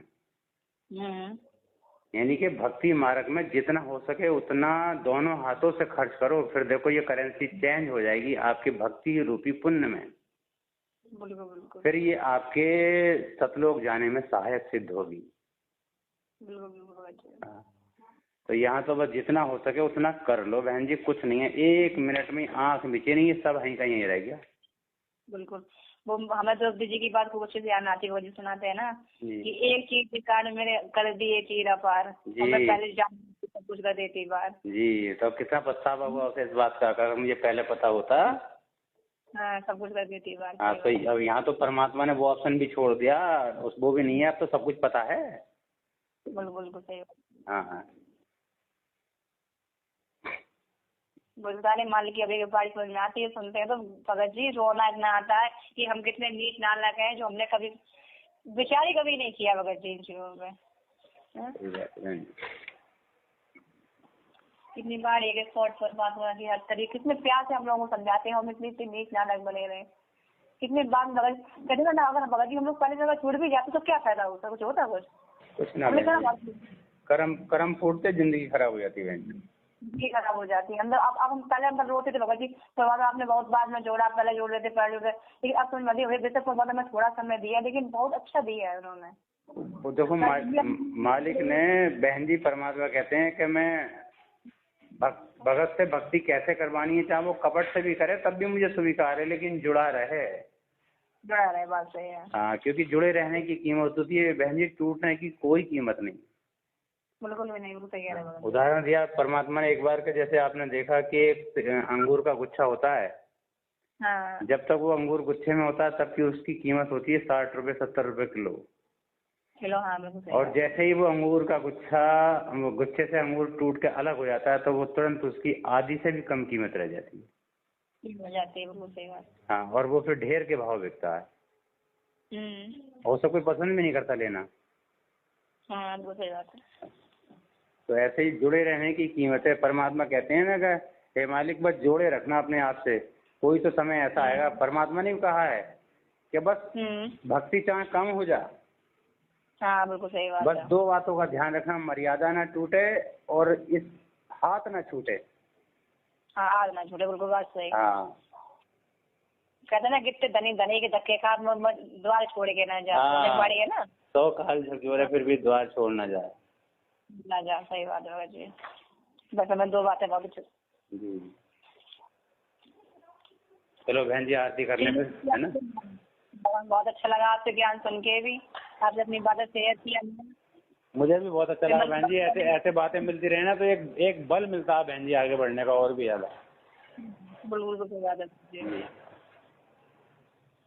यानी कि भक्ति मार्ग में जितना हो सके उतना दोनों हाथों से खर्च करो, फिर देखो ये करेंसी चेंज हो जाएगी आपके भक्ति रूपी पुण्य में। बिल्कुल। फिर ये आपके सतलोक जाने में सहायक सिद्ध होगी। बिल्कुल। तो यहाँ तो बस जितना हो सके उतना कर लो बहन जी, कुछ नहीं है, 1 मिनट में आंख मिचे नहीं, सब यहीं का यहीं रह गया। बिल्कुल, वो हमें तो जी की बात खूब अच्छे से याद आती है, वजह सुनाते हैं ना कि एक चीज के कारण मेरे कर दिए चीरा पार, मैं पहले जान सब कुछ कर देती बार। जी, तो कितना पछतावा हुआ उसे इस बात का, अगर मुझे पहले पता होता। हाँ, सब कुछ कर देती बार। हाँ, तो अब यहाँ तो परमात्मा ने वो ऑप्शन भी छोड़ दिया, वो भी नहीं है, अब तो सब कुछ पता है। बिल्कुल सही। हाँ, बोलता नहीं, मान लीजिए अभी बारिश समझ में आती है, सुनते हैं तो भगत जी रोना इतना आता है कि हम कितने नीच नालायक हैं, जो हमने कभी विचार ही कभी नहीं किया भगत जी इन चीजों पे। कितनी बार एक स्पॉट पर बात हो रही है, हर तरीके कितने प्यार से हम लोगों को समझाते हैं, हम इतनी नीच नालायक बने रहे। कितने बार भगत कहते हैं ना, अगर भगत जी हम लोग पहले जगह छूट भी जाते तो क्या फायदा होता, कुछ होता कुछ ना, कर्म फूटते जिंदगी खराब हो जाती है, जी खराब हो जाती है अंदर। अब हम पहले अंदर रोते थे भगत जी, तो आपने बहुत बाद में जोड़ा, पहले जोड़ रहे थे, लेकिन अब समझ में बेशक में थोड़ा समय दिया, लेकिन बहुत अच्छा दिया है उन्होंने। वो देखो मालिक ने बहन जी, परमात्मा कहते हैं कि मैं भगत से भक्ति कैसे करवानी है, चाहे वो कपट से भी करे तब भी मुझे स्वीकार है, लेकिन जुड़ा रहे। बात सही है। हाँ, क्योंकि जुड़े रहने की कीमत होती है बहन जी, टूटने की कोई कीमत नहीं। बिल्कुल भी नहीं, बिल्कुल सही कह रहे हैं। उदाहरण दिया परमात्मा ने एक बार के, जैसे आपने देखा कि एक अंगूर का गुच्छा होता है, हाँ, जब तक वो अंगूर गुच्छे में होता है तब की उसकी कीमत होती है 60 रुपए 70 रुपए किलो। हाँ, बिल्कुल। और जैसे ही वो अंगूर का गुच्छे से अंगूर टूट के अलग हो जाता है तो वो तुरंत उसकी आधी से भी कम कीमत रह जाती है। बिल्कुल सही बात। हाँ, और वो फिर ढेर के भाव बिकता है, और उसे कोई पसंद भी नहीं करता लेना। हाँ, बिल्कुल सही बात है। तो ऐसे ही जुड़े रहने की कीमत है। परमात्मा कहते हैं ना कि हे मालिक, बस जोड़े रखना अपने आप से, कोई तो समय ऐसा आएगा। परमात्मा ने कहा है कि बस भक्ति चाहे कम हो जा। हाँ, बिल्कुल सही बात। बस 2 बातों का ध्यान रखना, मर्यादा ना टूटे और इस हाथ ना छूटे। हाँ आज ना झूठे, बिल्कुल बात सही। हाँ कहते ना कितने धनी धनी के धक्के खा द्वार छोड़ के ना जा, हाँ। बड़ी है ना 100 काल झकझोरे फिर भी द्वार छोड़ ना जाए। ना जा, सही बात है जी। बस हमें 2 बातें बहुत जी चलो बहन जी आरती कर लें फिर, है ना। बहुत अच्छा लगा आपसे ज्ञान सुन के भी, आपने अपनी बातें शेयर की हमने। मुझे भी बहुत अच्छा लगा बहन जी, ऐसे ऐसे बातें मिलती रहे ना तो एक बल मिलता है बहन जी आगे बढ़ने का और भी ज्यादा। बिल्कुल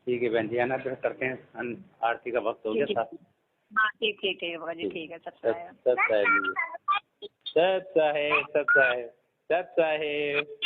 ठीक है बहन जी, है ना, फिर करते हैं आरती का वक्त हो गया साथ। हाँ ठीक ठीक ठीक बाबा जी, ठीक है। सत साहेब सत साहेब सत साहेब।